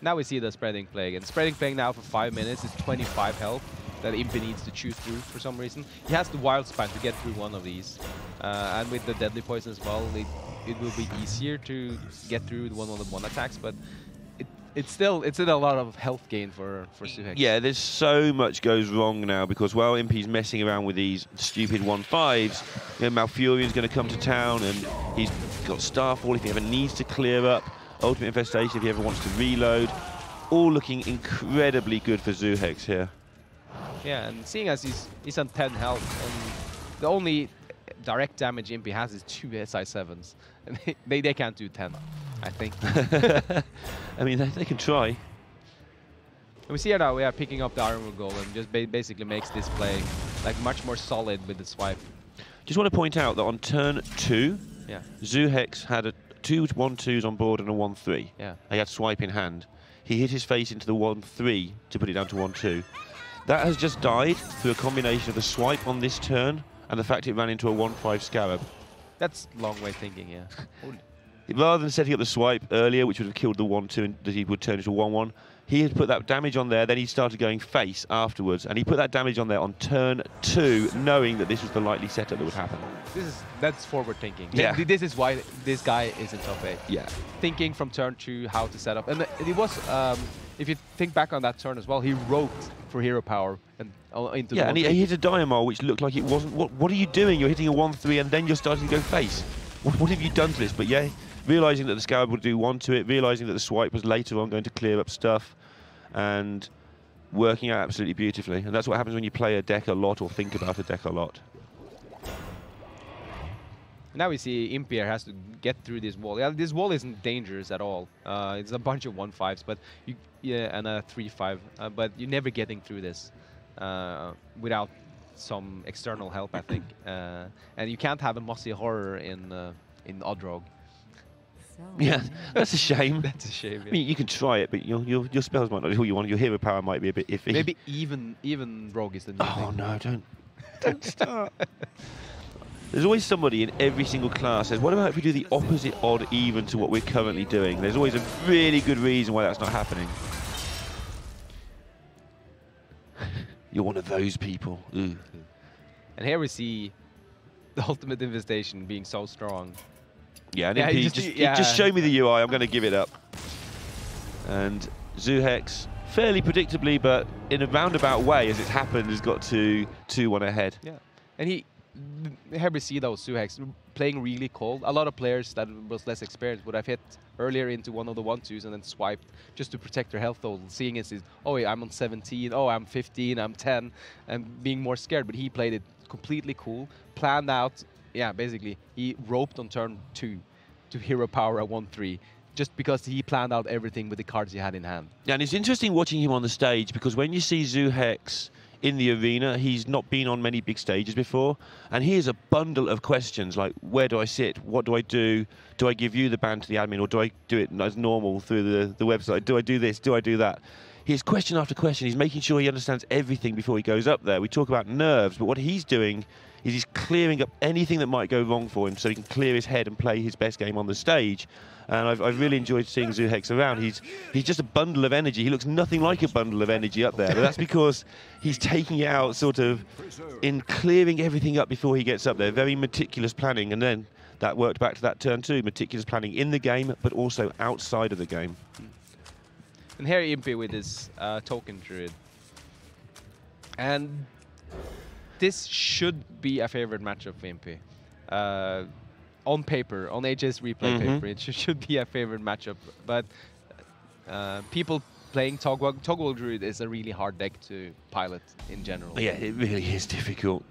Now we see the spreading plague, and spreading plague now for 5 minutes is 25 health that Impy needs to chew through for some reason. He has the wild span to get through one of these, and with the deadly poison as well, it will be easier to get through the one-on-one attacks, but it's still a lot of health gain for Zuhex. Yeah, there's so much goes wrong now because, well, Impy's messing around with these stupid 1/5s. You know, Malfurion's going to come to town, and he's got Starfall if he ever needs to clear up. Ultimate Infestation if he ever wants to reload. All looking incredibly good for Zuhex here. Yeah, and seeing as he's on 10 health, and the only direct damage Impy has is 2 SI7s. And they can't do 10, I think. I mean, they can try. And we see here now we are picking up the Armor Golem, just basically makes this play like much more solid with the swipe. Just want to point out that on turn 2, yeah, Zuhex had 2 1/2s on board and a 1/3. Yeah. He had swipe in hand. He hit his face into the 1/3 to put it down to 1/2. That has just died through a combination of the swipe on this turn and the fact it ran into a 1/5 Scarab. That's long way thinking, yeah. Rather than setting up the swipe earlier, which would have killed the 1/2 and that he would turn into a 1/1, he had put that damage on there, then he started going face afterwards, and he put that damage on there on turn 2, knowing that this was the likely setup that would happen. That's forward thinking. Yeah. This is why this guy is in top 8. Yeah. Thinking from turn 2 how to set up. And it was, if you think back on that turn as well, he roped for hero power and into yeah, the and he hit a Diamol, which looked like it wasn't. What are you doing? You're hitting a 1/3 and then you're starting to go face. What have you done to this? But yeah, realising that the Scarab would do 1 to it, realising that the swipe was later on going to clear up stuff, and working out absolutely beautifully. And that's what happens when you play a deck a lot or think about a deck a lot. Now we see Impy has to get through this wall. Yeah, this wall isn't dangerous at all. It's a bunch of 1/5s, but and a 3/5. But you're never getting through this without some external help, I think. And you can't have a Mossy Horror in Odrog. Yeah, that's a shame. That's a shame. Yeah. I mean, you can try it, but your spells might not do what you want. Your hero power might be a bit iffy. Maybe even Rogue is the new Oh thing. no, don't start. There's always somebody in every single class says, what about if we do the opposite odd even to what we're currently doing? There's always a really good reason why that's not happening. You're one of those people. Ooh. And here we see the Ultimate Infestation being so strong. Yeah, and Yeah, Impy, yeah. just show me the UI, I'm going to give it up. And Zuhex, fairly predictably, but in a roundabout way, as it's happened, has got to 2-1 ahead. Yeah, and here we see those Zuhex playing really cold. A lot of players that was less experienced would have hit earlier into one of the 1/2s and then swiped just to protect their health total, seeing it as, oh, yeah, I'm on 17, oh, I'm 15, I'm 10, and being more scared. But he played it completely cool, planned out. Yeah, basically, he roped on turn 2 to hero power at 1/3, just because he planned out everything with the cards he had in hand. Yeah, and it's interesting watching him on the stage, because when you see Zuhex in the arena, he's not been on many big stages before, and he has a bundle of questions like, where do I sit? What do I do? Do I give you the ban to the admin, or do I do it as normal through the website? Do I do this? Do I do that? He has question after question. He's making sure he understands everything before he goes up there. We talk about nerves, but what he's doing is he's clearing up anything that might go wrong for him so he can clear his head and play his best game on the stage. And I've really enjoyed seeing Zuhex around. He's just a bundle of energy. He looks nothing like a bundle of energy up there, but that's because he's taking it out sort of in clearing everything up before he gets up there. Very meticulous planning, and then that worked back to that turn 2. Meticulous planning in the game, but also outside of the game. And here Impy with his token druid. And this should be a favorite matchup for Impy. on paper, on HS replay paper, it should be a favorite matchup. But people playing Togwell Druid is a really hard deck to pilot in general. Yeah, it really is difficult.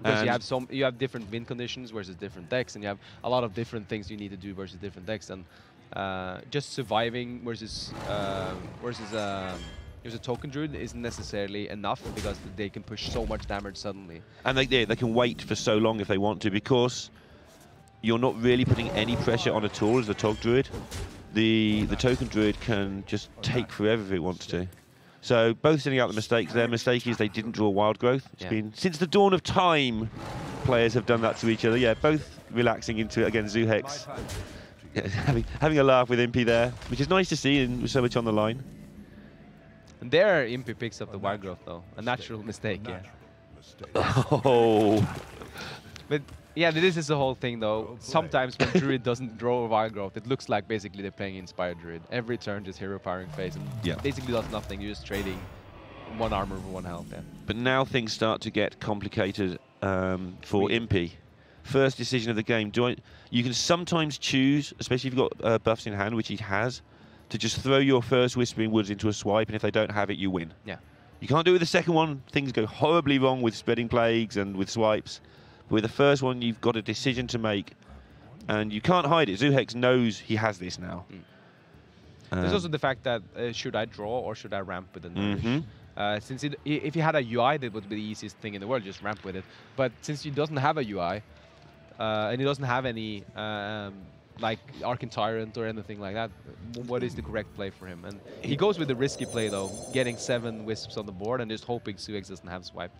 Because you have different win conditions versus different decks, and you have a lot of different things you need to do versus different decks, and just surviving versus a token druid isn't necessarily enough because they can push so much damage suddenly. And they can wait for so long if they want to, because you're not really putting any pressure on at all as a Tog Druid. The token druid can just take forever if it wants to. So both sending out the mistakes. Their mistake is they didn't draw wild growth. It's been since the dawn of time, players have done that to each other. Yeah, both relaxing into it. Again, Zuhex having a laugh with Impy there, which is nice to see and with so much on the line. And there, Impy picks up the wild growth though. A natural mistake, yeah. Oh. But yeah, this is the whole thing though. Sometimes when Druid doesn't draw a wild growth, it looks like basically they're playing Inspired Druid. Every turn just hero powering phase and basically does nothing. You're just trading one armor for one health. Yeah. But now things start to get complicated for Impy. First decision of the game. You can sometimes choose, especially if you've got buffs in hand, which he has, to just throw your first Whispering Woods into a swipe, and if they don't have it, you win. Yeah. You can't do it with the second one. Things go horribly wrong with Spreading Plagues and with swipes. But with the first one, you've got a decision to make, and you can't hide it. Zuhex knows he has this now. There's also the fact that should I draw or should I ramp with the Nourish? Since if you had a UI, that would be the easiest thing in the world, just ramp with it. But since he doesn't have a UI, and he doesn't have any like Arcane Tyrant or anything like that, what is the correct play for him? And he goes with the risky play though, getting 7 Wisps on the board and just hoping Zuhex doesn't have swipe.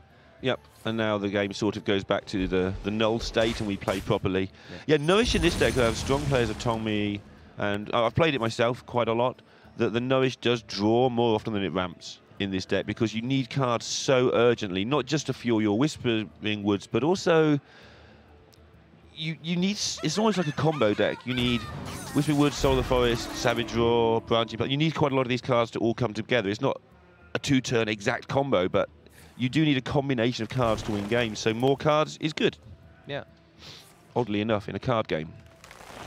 Yep, and now the game sort of goes back to the null state and we play properly. Yeah, Nourish in this deck, strong players have told me, and I've played it myself quite a lot, that the Nourish does draw more often than it ramps in this deck because you need cards so urgently, not just to fuel your Whispering Woods, but also you need, it's almost like a combo deck. You need Whispering Woods, Soul of the Forest, Savage Draw, Branching, but you need quite a lot of these cards to all come together. It's not a 2-turn exact combo, but you do need a combination of cards to win games, so more cards is good. Yeah. Oddly enough, in a card game.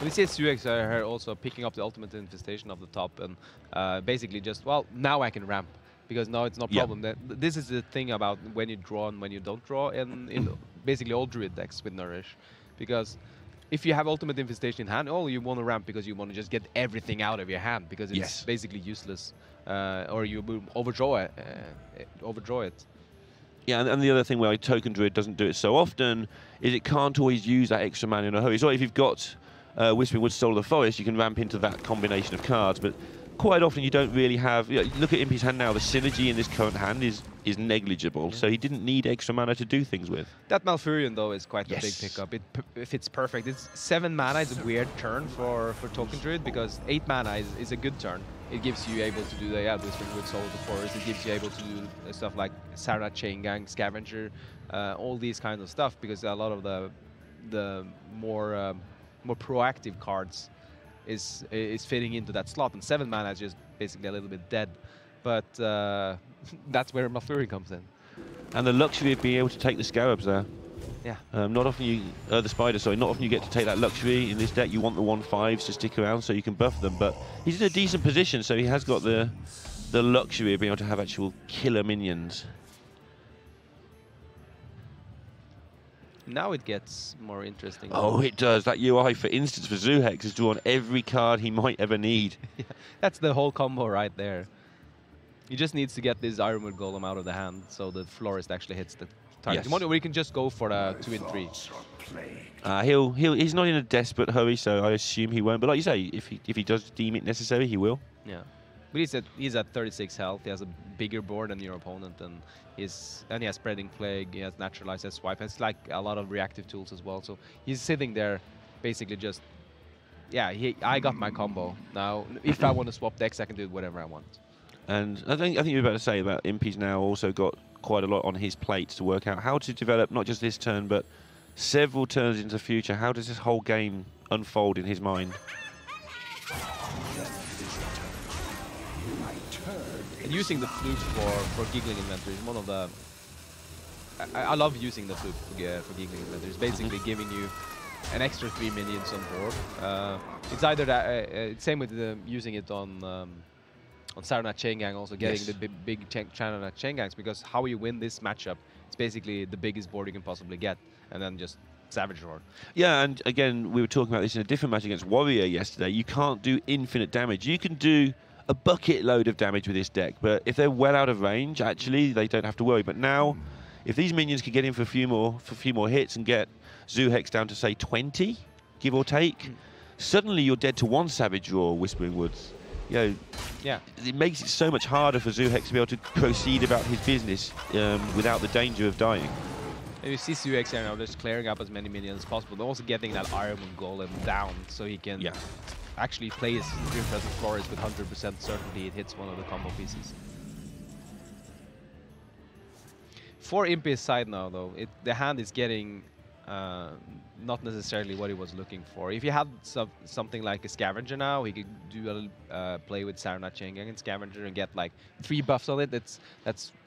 We see Zuhex also picking up the Ultimate Infestation off the top and basically just, well, now I can ramp because now it's no problem. This is the thing about when you draw and when you don't draw in basically all Druid decks with Nourish. Because if you have Ultimate Infestation in hand, you want to ramp because you want to just get everything out of your hand because it's basically useless. Or you overdraw it. Yeah, and the other thing where Token Druid doesn't do it so often is it can't always use that extra mana in a hurry. So if you've got Whispering Woods, Soul of the Forest, you can ramp into that combination of cards, but quite often you don't really have... look at Impy's hand now, the synergy in this current hand is negligible, so he didn't need extra mana to do things with. That Malfurion, though, is quite a big pickup. It fits perfect. It's 7 mana is a weird turn for Token Druid, because 8 mana is a good turn. It gives you able to do the Whispering Woods, Soul of the Forest. It gives you able to do stuff like Sarah, Chain Gang, Scavenger, all these kinds of stuff, because a lot of the more proactive cards is fitting into that slot, and 7 mana is just basically a little bit dead. But that's where Malfurion comes in. And the luxury of being able to take the Scarabs there. Yeah. Not often you, the Spider, sorry, not often you get to take that luxury in this deck. You want the 1/5s to stick around so you can buff them, but he's in a decent position, so he has got the luxury of being able to have actual killer minions. Now it gets more interesting. Oh, it does. That UI, for instance, for Zuhex has drawn every card he might ever need. Yeah, that's the whole combo right there. He just needs to get this Ironwood Golem out of the hand so the Florist actually hits the target. Or he can just go for the 2 and 3. He's not in a desperate hurry, so I assume he won't. But like you say, if he does deem it necessary, he will. Yeah. But he's at 36 health. He has a bigger board than your opponent, and he has Spreading Plague. He has Naturalize, he has Swipe. It's like a lot of reactive tools as well. So he's sitting there, basically just, I got my combo. Now, if I want to swap decks, I can do whatever I want. And I think you were about to say about Impy's now also got quite a lot on his plate to work out how to develop not just this turn, but several turns into the future. How does this whole game unfold in his mind? And using the flute for Giggling Inventory is one of the... I love using the flute for Giggling Inventory. It's basically giving you an extra 3 minions on board. It's either that, same with using it on Saronat Chain Gang, also getting the big Saronat Chain Gangs, because how you win this matchup, it's basically the biggest board you can possibly get, and then just Savage Roar. Yeah, and again, we were talking about this in a different match against Warrior yesterday. You can't do infinite damage. You can do a bucket load of damage with this deck, but if they're well out of range, actually, they don't have to worry. But now, if these minions can get in for a few more hits and get Zoohex down to, say, 20, give or take, suddenly you're dead to 1 Savage Roar, Whispering Woods. You know, yeah, it makes it so much harder for Zoohex to be able to proceed about his business without the danger of dying. And you see Zoohex here now just clearing up as many minions as possible. They're also getting that Iron Golem down so he can actually play his Dream Present Flores with 100% certainty it hits one of the combo pieces. For Impy's side now, though, the hand is getting not necessarily what he was looking for. If he had something like a Scavenger now, he could do a play with Saronat Chain Gang and Scavenger and get like 3 buffs on it. That's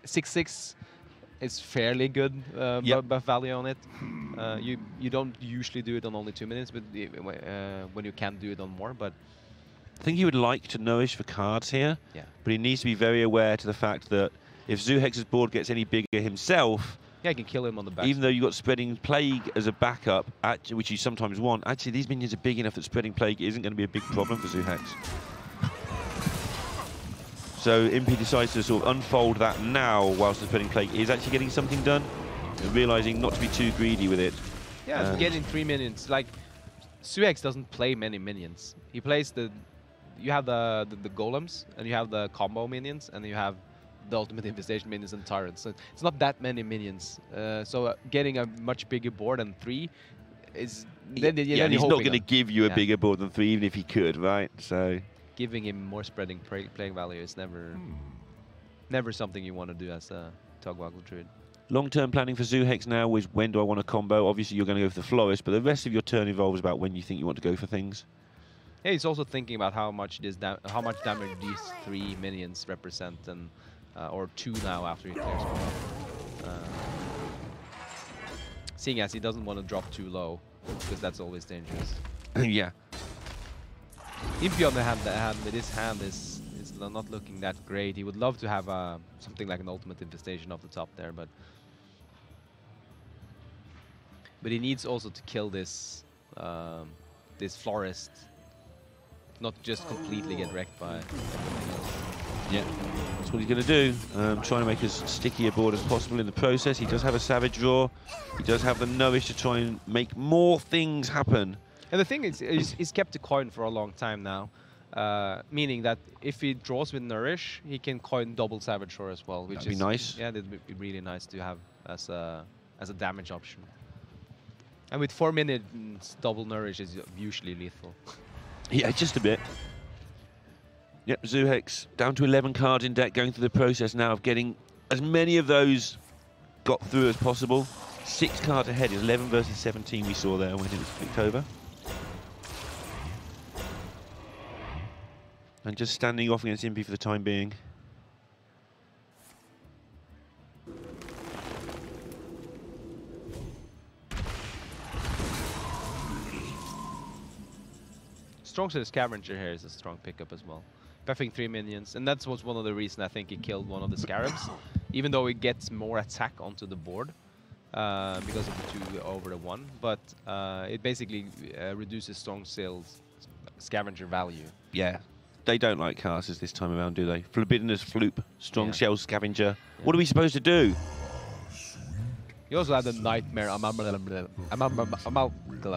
6/6. It's fairly good buff value on it. You don't usually do it on only 2 minutes, but when you can do it on more. But I think he would like to nourish for cards here, but he needs to be very aware to the fact that if Zoohex's board gets any bigger himself, he can kill him on the back. Even though you've got Spreading Plague as a backup, which you sometimes want, actually these minions are big enough that Spreading Plague isn't going to be a big problem for Zoohex. So Impy decides to sort of unfold that now whilst the Spreading Plague is actually getting something done, and realising not to be too greedy with it. Yeah, it's getting 3 minions. Like, Zoohex doesn't play many minions. He plays you have the golems, and you have the combo minions, and you have the ultimate infestation minions and tyrants. So it's not that many minions. So getting a much bigger board than 3 is... and he's not going to give you a bigger board than 3, even if he could, right? So giving him more Spreading Plague value is never something you want to do as a Togwaggle Druid. Long-term planning for Zoohex now is when do I want to combo? Obviously, you're going to go for the Florist, but the rest of your turn involves about when you think you want to go for things. Yeah, he's also thinking about how much damage these 3 minions represent, and or 2 now after he clears one. Seeing as he doesn't want to drop too low, because that's always dangerous. Yeah. Impy on the hand with his hand is not looking that great. He would love to have something like an ultimate infestation off the top there, but he needs also to kill this this Florist, not just completely get wrecked by everything else. Yeah, that's what he's going to do. Trying to make as sticky a board as possible in the process. He does have a Savage Roar. He does have the Nourish to try and make more things happen. And the thing is, he's kept the coin for a long time now, meaning that if he draws with Nourish, he can coin double Savage Roar as well, which That'd be nice. Yeah, that'd be really nice to have as a damage option. And with 4 minutes, double Nourish is usually lethal. Yeah, just a bit. Yep, Zoohex down to 11 cards in deck, going through the process now of getting as many of those got through as possible. 6 cards ahead, 11 versus 17 we saw there when it was flicked over. And just standing off against Impy for the time being. Strong Set Scavenger here is a strong pickup as well. Buffing 3 minions, and that was one of the reasons I think he killed one of the Scarabs, even though he gets more attack onto the board because of the 2 over the 1, but it basically reduces Strong Set's Scavenger value. Yeah, they don't like casters this time around, do they? Forbiddeness, Floop, Strong Shell, Scavenger. Yeah. What are we supposed to do? You also had the Nightmare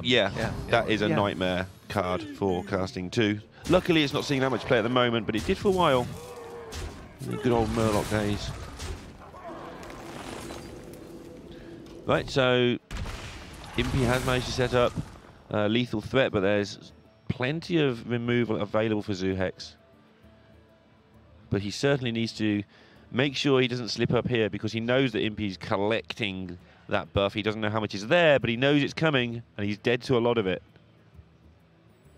Yeah, that is a nightmare card for casting too. Luckily, it's not seeing that much play at the moment, but it did for a while. The good old Murloc days. Right, so Impy has managed to set up lethal threat, but there's plenty of removal available for Zoohex. But he certainly needs to make sure he doesn't slip up here, because he knows that Impy's collecting that buff. He doesn't know how much is there, but he knows it's coming, and he's dead to a lot of it.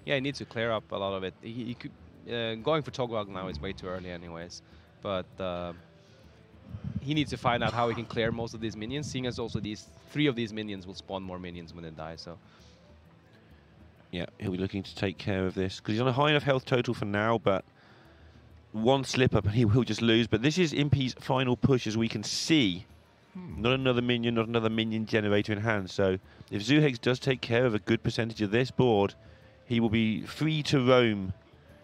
Yeah, he needs to clear up a lot of it. He could going for Togwaggle now is way too early anyways, but he needs to find out how he can clear most of these minions, seeing as also these 3 of these minions will spawn more minions when they die. So Yeah, he'll be looking to take care of this because he's on a high enough health total for now, but one slip up and he will just lose. But this is Impy's final push, as we can see. Not another minion generator in hand. So if Zuhex does take care of a good percentage of this board, he will be free to roam.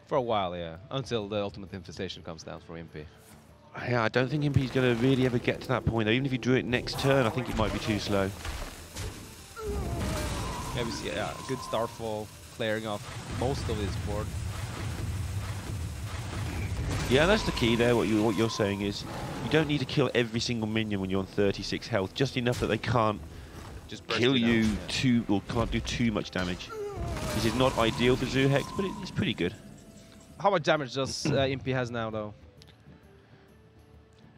For a while, yeah. Until the ultimate infestation comes down for Impy. Yeah, I don't think Impy's going to really ever get to that point, though. Even if he drew it next turn, I think it might be too slow. Yeah, we see a good Starfall clearing off most of his board. Yeah, that's the key there. What you're saying is you don't need to kill every single minion when you're on 36 health, just enough that they can't Just kill you or can't do too much damage. This is not ideal for Zuhex, but it's pretty good. How much damage does Impy has now, though?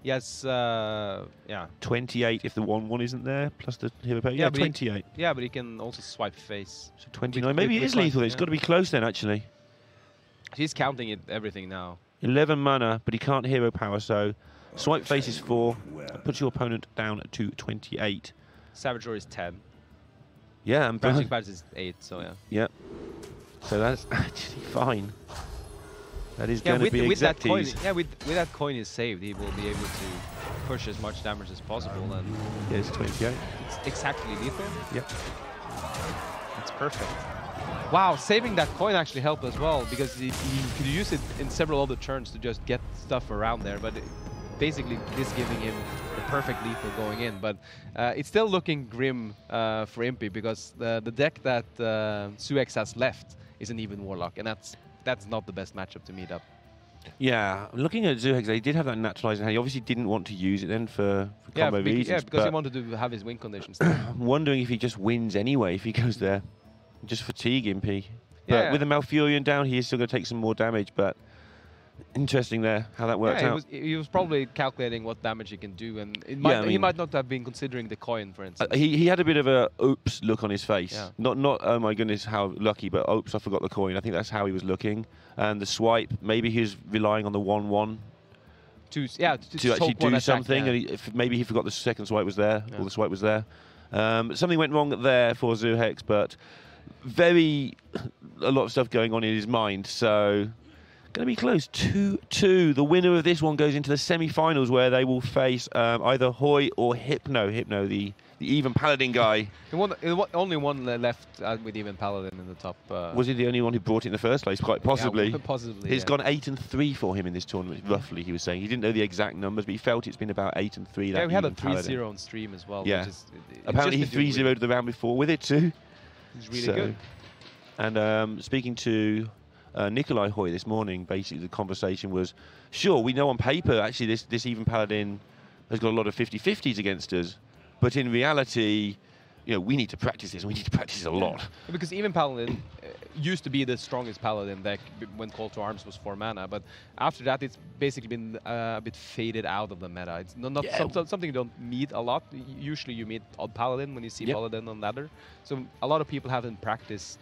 Yes, yeah. 28 if the 1/1 isn't there, plus the hero power. Yeah, 28. Yeah, but he can also swipe face. So 29. Maybe it is lethal. It's got to be close then, actually. He's counting everything now. 11 mana, but he can't hero power, so swipe face is 4. Puts your opponent down to 28. Savage Roar is 10. Yeah, and Branching Patch is 8, so yeah. Yep. So that's actually fine. That is going to be with that coin. exacties. Yeah, with that coin is saved, he will be able to push as much damage as possible, and Yeah, it's 28. it's exactly lethal. Yep. It's perfect. Wow, saving that coin actually helped as well, because he could use it in several other turns to just get stuff around there, but basically this giving him the perfect lethal going in. But it's still looking grim for Impy, because the deck that Suex has left is an even Warlock, and that's not the best matchup to meet up. Yeah, looking at Zuhex, they did have that naturalizing hand. He obviously didn't want to use it then for combo reasons. Yeah, because he wanted to have his win conditions. I'm wondering if he just wins anyway, if he goes there. Just fatigue Impy. But Yeah. with the Malfurion down, he is still going to take some more damage, but interesting there, how that worked out. He was probably calculating what damage he can do, and he might not have been considering the coin, for instance. He had a bit of a oops look on his face. Yeah. Not oh my goodness how lucky, but oops, I forgot the coin. I think that's how he was looking. And the swipe, maybe he was relying on the 1/1 to actually do something. Yeah. And maybe he forgot the second swipe was there, or the swipe was there. Something went wrong there for Zuhex, but a lot of stuff going on in his mind. So going to be close. 2-2. The winner of this one goes into the semi-finals, where they will face either Hoy or Hypno. Hypno, the even Paladin guy. Only one left with even Paladin in the top. Was he the only one who brought it in the first place? Quite possibly. Yeah, possibly. It's gone 8-3 for him in this tournament, roughly, he was saying. He didn't know the exact numbers, but he felt it's been about 8-3. Yeah, we had a 3-0 on stream as well. Yeah. Which is, apparently he 3-0'd the round before with it too. It's really good. And speaking to Nikolai Hoy this morning, basically the conversation was, sure, we know on paper actually this even Paladin has got a lot of 50-50s against us, but in reality, you know, we need to practice this, and we need to practice it a lot. Because even Paladin used to be the strongest Paladin deck when Call to Arms was 4 mana, but after that it's basically been a bit faded out of the meta. It's not something you don't meet a lot. Usually you meet Odd Paladin when you see Paladin on ladder. So a lot of people haven't practiced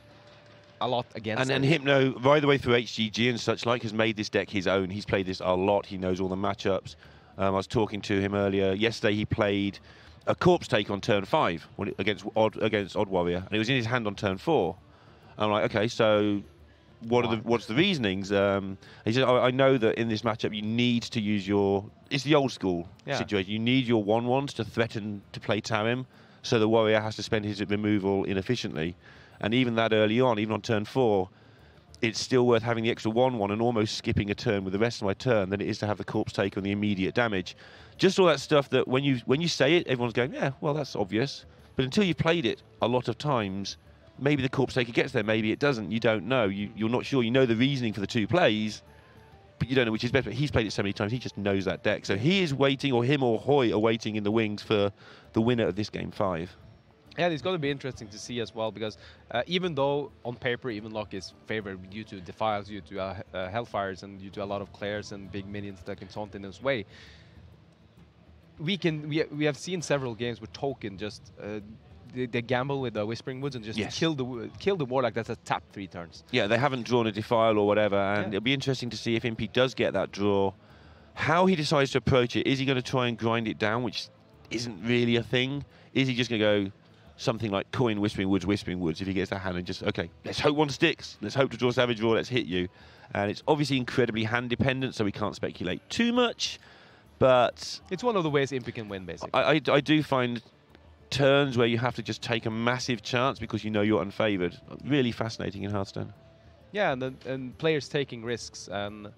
a lot against and Hypno, by the way, through HGG and such like, has made this deck his own. He's played this a lot. He knows all the matchups. I was talking to him earlier. Yesterday he played a Corpse Take on turn 5 against Odd Warrior, and it was in his hand on turn 4. I'm like, okay, so what's the reasonings? He said, I know that in this matchup you need to use it's the old school situation. You need your 1/1s to threaten to play Tarim, so the Warrior has to spend his removal inefficiently. And even that early on, even on turn 4, it's still worth having the extra 1/1 and almost skipping a turn with the rest of my turn than it is to have the Corpse Take on the immediate damage. Just all that stuff that when you say it, everyone's going, yeah, well, that's obvious. But until you've played it a lot of times, maybe the Corpse Taker gets there, maybe it doesn't. You don't know. You're not sure. You know the reasoning for the 2 plays, but you don't know which is better. But he's played it so many times, he just knows that deck. So he is waiting, or him or Hoy are waiting in the wings for the winner of this game 5. Yeah, it's going to be interesting to see as well, because even though on paper Evenlock is favored due to Defiles, due to Hellfires, and due to a lot of Clairs and big minions that can taunt in his way, we have seen several games where Token just they gamble with the Whispering Woods and just kill the Warlock that's a tap 3 turns. Yeah, they haven't drawn a Defile or whatever, and it'll be interesting to see if Impy does get that draw, how he decides to approach it. Is he going to try and grind it down, which isn't really a thing? Is he just going to go, something like coin Whispering Woods, if he gets that hand and just, okay, let's hope one sticks. Let's hope to draw Savage Draw, let's hit you. And it's obviously incredibly hand dependent, so we can't speculate too much. But it's one of the ways Impy can win, basically. I do find turns where you have to just take a massive chance because you know you're unfavoured. Really fascinating in Hearthstone. Yeah, and players taking risks and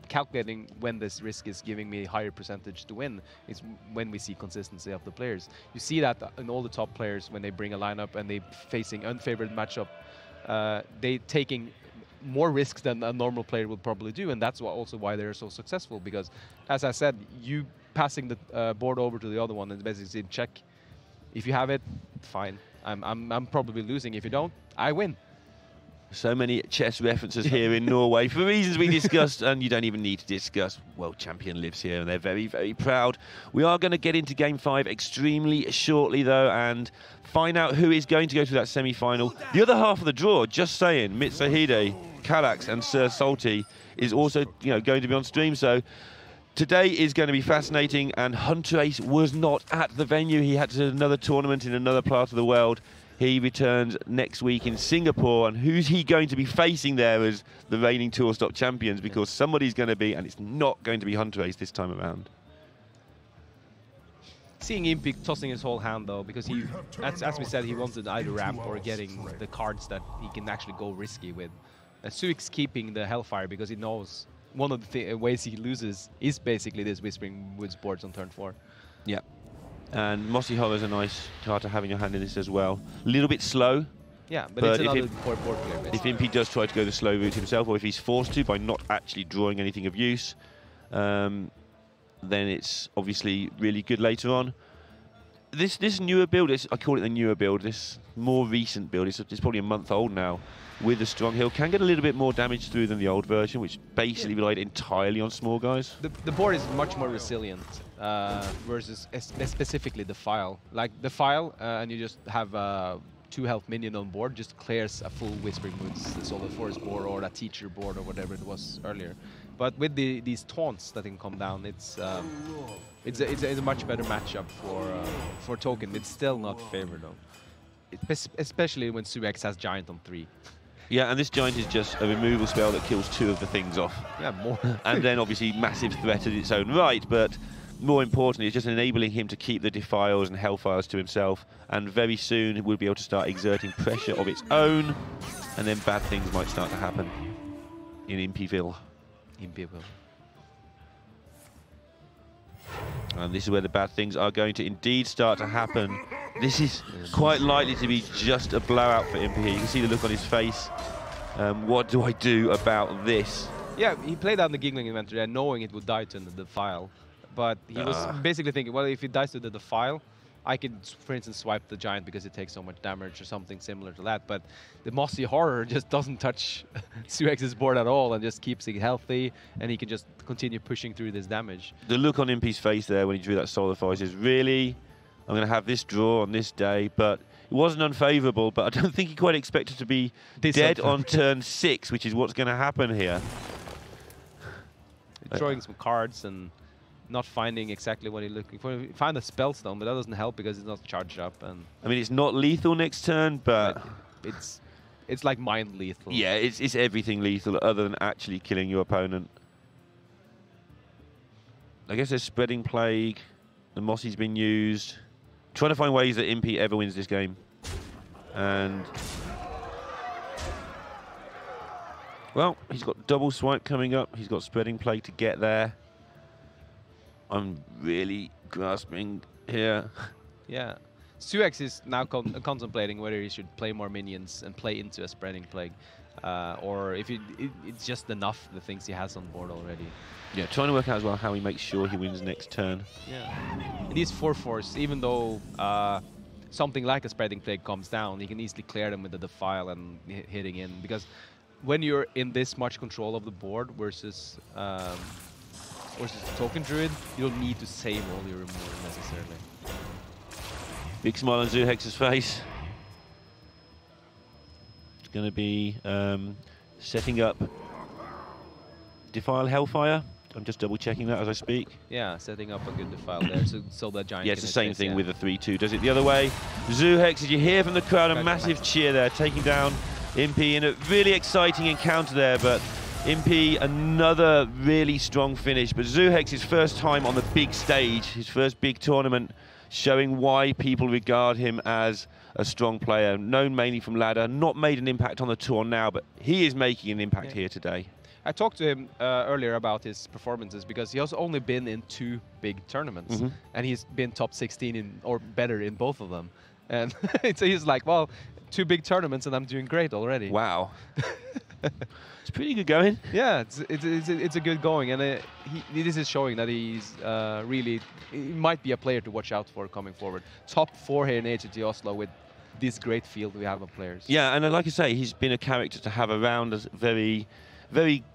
calculating when this risk is giving me higher percentage to win is when we see consistency of the players. You see that in all the top players when they bring a lineup and they facing unfavored matchup, they taking more risks than a normal player would probably do, and that's also why they're so successful. Because, as I said, you passing the board over to the other one and basically check. If you have it, fine. I'm probably losing. If you don't, I win. So many chess references here in Norway for reasons we discussed, and you don't even need to discuss. World champion lives here, and they're very, very proud. We are going to get into Game 5 extremely shortly, though, and find out who is going to go through that semi-final. The other half of the draw, just saying, Mitsuhide, Kallax, and Sir Salty is also, going to be on stream. So today is going to be fascinating, and Hunter Ace was not at the venue. He had to do another tournament in another part of the world. He returns next week in Singapore, and who's he going to be facing there as the reigning Tour Stop champions? Because somebody's going to be, and it's not going to be Hunter Ace this time around. Seeing Impy tossing his whole hand, though, because he, as we said, he wanted either ramp or getting the cards that he can actually go risky with. Suik's keeping the Hellfire because he knows one of the ways he loses is basically this Whispering Woods boards on turn 4. Yeah. And Mossy Horror's a nice card to have in your hand in this as well. A little bit slow. Yeah, but it's another poor board player. If Impy does try to go the slow route himself, or if he's forced to by not actually drawing anything of use, then it's obviously really good later on. This newer build, I call it the newer build, this more recent build, it's probably a month old now, with the strong hill, can get a little bit more damage through than the old version, which basically relied entirely on small guys. The board is much more resilient versus specifically the file. Like the file, and you just have 2 health minion on board, just clears a full Whispering Woods, the Solid Forest board or that teacher board or whatever it was earlier. But with these taunts that can come down, it's a much better matchup for Token. It's still not favored though, especially when Suex has Giant on 3. Yeah, and this Giant is just a removal spell that kills 2 of the things off. Yeah, more. And then obviously massive threat in its own right, but more importantly, it's just enabling him to keep the Defiles and Hellfires to himself, and very soon we'll be able to start exerting pressure of its own, and then bad things might start to happen in Impyville. And this is where the bad things are going to indeed start to happen. This is quite likely to be just a blowout for Impy here. You can see the look on his face. What do I do about this? Yeah, he played down the Giggling Inventory and knowing it would die to the Defile. But he was basically thinking, well, if it dies to the Defile, I could, for instance, swipe the Giant because it takes so much damage or something similar to that. But the Mossy Horror just doesn't touch Suex's board at all and just keeps it healthy, and he can just continue pushing through this damage. The look on Impy's face there when he drew that Solar Force is really, I'm going to have this draw on this day, but it wasn't unfavourable, but I don't think he quite expected to be dead on turn 6, which is what's going to happen here. Drawing some cards and not finding exactly what he's looking for. He found a Spellstone, but that doesn't help because it's not charged up. And I mean, it's not lethal next turn, but it's like mind lethal. Yeah, it's everything lethal other than actually killing your opponent. I guess there's Spreading Plague. The Mossy's been used. Trying to find ways that Impy ever wins this game. And well, he's got double swipe coming up. He's got Spreading Plague to get there. I'm really grasping here. Yeah. Suex is now contemplating whether he should play more minions and play into a Spreading Plague, or if it's just enough the things he has on board already. Yeah, trying to work out as well how he makes sure he wins next turn. Yeah. And these 4/4s, even though something like a Spreading Plague comes down, he can easily clear them with the Defile and hitting in, because when you're in this much control of the board versus the Token Druid, you don't need to save all your removal necessarily. Big smile on Zuhex's face. It's going to be setting up Defile Hellfire I'm just double checking that as I speak. Yeah, setting up a good defile there so the Giant Yeah, it's can the same assist, thing yeah. with the 3-2. Does it the other way. Zuhex, as you hear from the crowd, a Right, massive right. cheer there, taking down Impy in a really exciting encounter there, but Impy, another really strong finish. But Zuhex, his first time on the big stage, his first big tournament, showing why people regard him as a strong player. Known mainly from ladder, not made an impact on the tour now, but he is making an impact here today. I talked to him earlier about his performances because he has only been in 2 big tournaments, and he's been top 16 in or better in both of them. And so he's like, well, 2 big tournaments and I'm doing great already. Wow. It's pretty good going. Yeah, it's a good going, and this is showing that he's really, he might be a player to watch out for coming forward. Top 4 here in HCT Oslo with this great field we have of players. Yeah, and like I say, he's been a character to have around us, very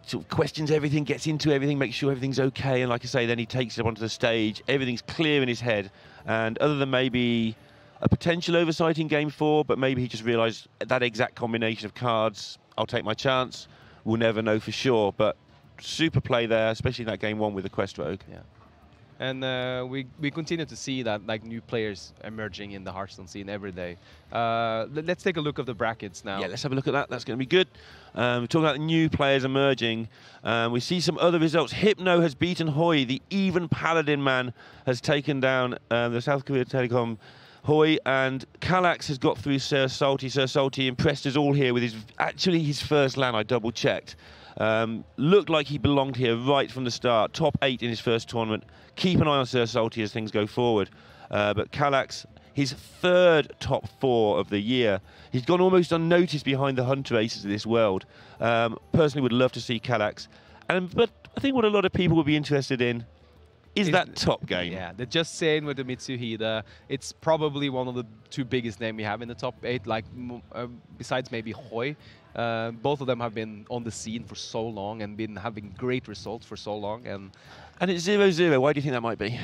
sort of questions everything, gets into everything, makes sure everything's okay, and like I say, then he takes it onto the stage, everything's clear in his head, and other than maybe a potential oversight in Game 4, but maybe he just realised that exact combination of cards, I'll take my chance, we'll never know for sure, but super play there, especially in that Game 1 with the Quest Rogue. Yeah. And we continue to see that like new players emerging in the Hearthstone scene every day. Let's take a look at the brackets now. Yeah, let's have a look at that. That's going to be good. We're talking about the new players emerging. We see some other results. Hypno has beaten Hoi. The even Paladin man has taken down the South Korea Telecom Hoi, and Kallax has got through Sir Salty. Sir Salty impressed us all here with his first LAN. I double checked. Looked like he belonged here right from the start. Top 8 in his first tournament. Keep an eye on Sir Salty as things go forward. But Kallax, his 3rd top 4 of the year. He's gone almost unnoticed behind the Hunter Aces of this world. Personally would love to see Kallax. But I think what a lot of people would be interested in is that top game. Yeah, they're just saying with the Mitsuhide, it's probably one of the 2 biggest names we have in the top 8, like besides maybe Hoi. Both of them have been on the scene for so long and been having great results for so long. And it's 0-0. Why do you think that might be?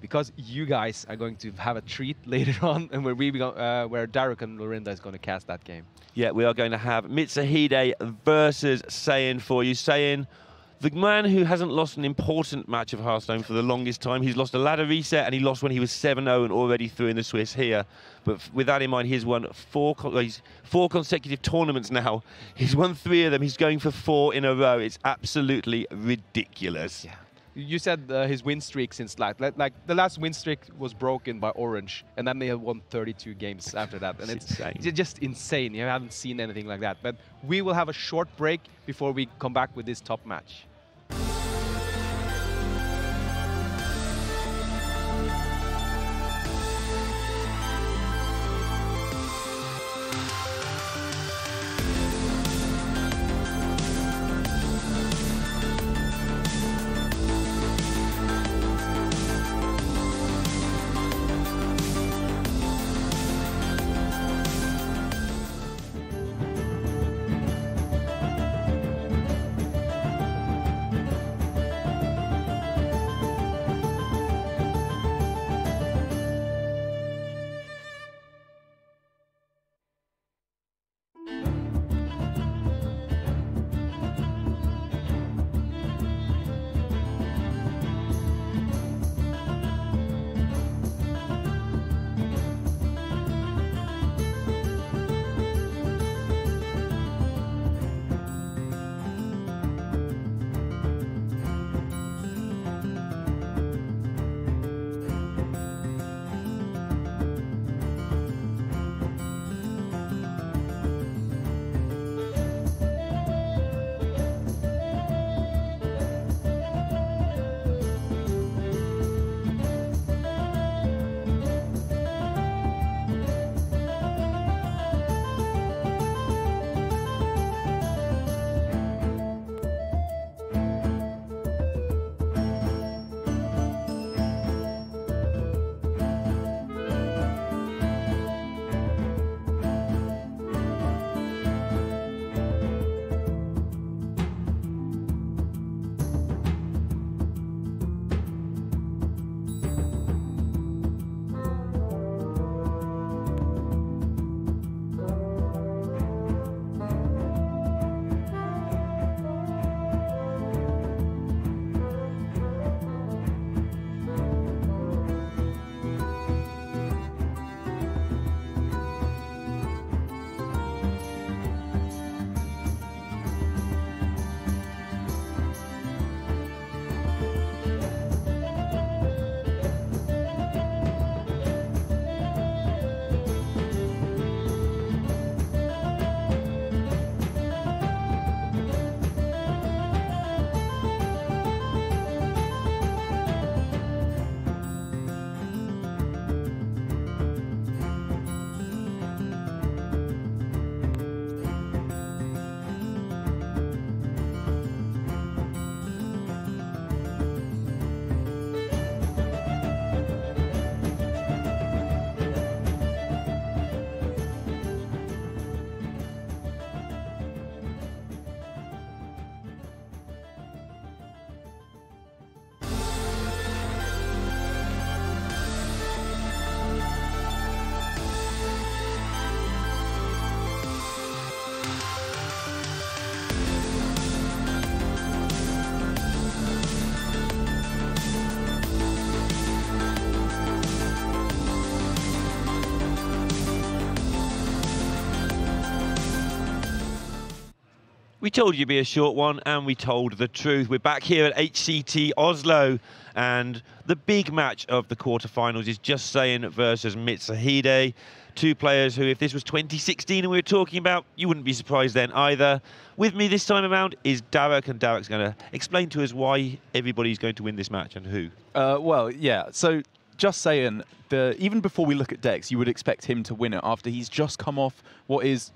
Because you guys are going to have a treat later on, and where Daruk and Lorinda is going to cast that game. Yeah, we are going to have Mitsuhide versus Saiyan for you. Saiyan, the man who hasn't lost an important match of Hearthstone for the longest time. He's lost a ladder reset, and he lost when he was 7-0 and already through in the Swiss here. But with that in mind, he's won 4 consecutive tournaments now. He's won 3 of them. He's going for 4 in a row. It's absolutely ridiculous. Yeah. You said his win streak since like the last win streak was broken by Orange, and then they have won 32 games after that, and it's just insane. You haven't seen anything like that. But we will have a short break before we come back with this top match. We told you it'd be a short one, and we told the truth. We're back here at HCT Oslo, and the big match of the quarterfinals is Just Saying versus Mitsuhide. Two players who, if this was 2016 and we were talking about, you wouldn't be surprised then either. With me this time around is Derek, and Derek's going to explain to us why everybody's going to win this match and who. Well, yeah, so Just Saying, even before we look at decks, you would expect him to win it after he's just come off what is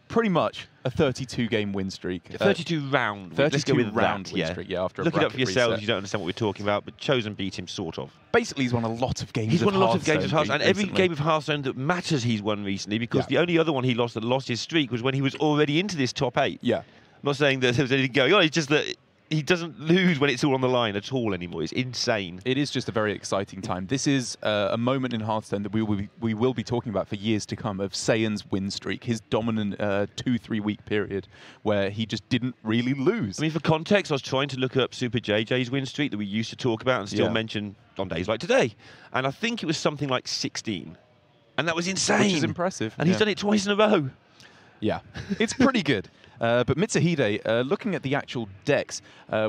pretty much a 32-game win streak. 32-round. 32-round win streak, yeah, after a Look it up for yourselves, reset. you don't understand what we're talking about, but Chosen beat him, sort of. Basically, he's won a lot of games. He's won a lot of games of Hearthstone, and every recently. game of Hearthstone that matters he's won recently, because the only other one he lost that lost his streak was when he was already into this top 8. Yeah. I'm not saying that there was anything going on, it's just that he doesn't lose when it's all on the line at all anymore. It's insane. It is just a very exciting time. This is a moment in Hearthstone that we will be talking about for years to come, of Sayan's win streak, his dominant 2-3 week period where he just didn't really lose. I mean, for context, I was trying to look up Super JJ's win streak that we used to talk about and still mention on days like today. And I think it was something like 16. And that was insane. Which is impressive. And he's done it twice in a row. Yeah, it's pretty good. But Mitsuhide, looking at the actual decks,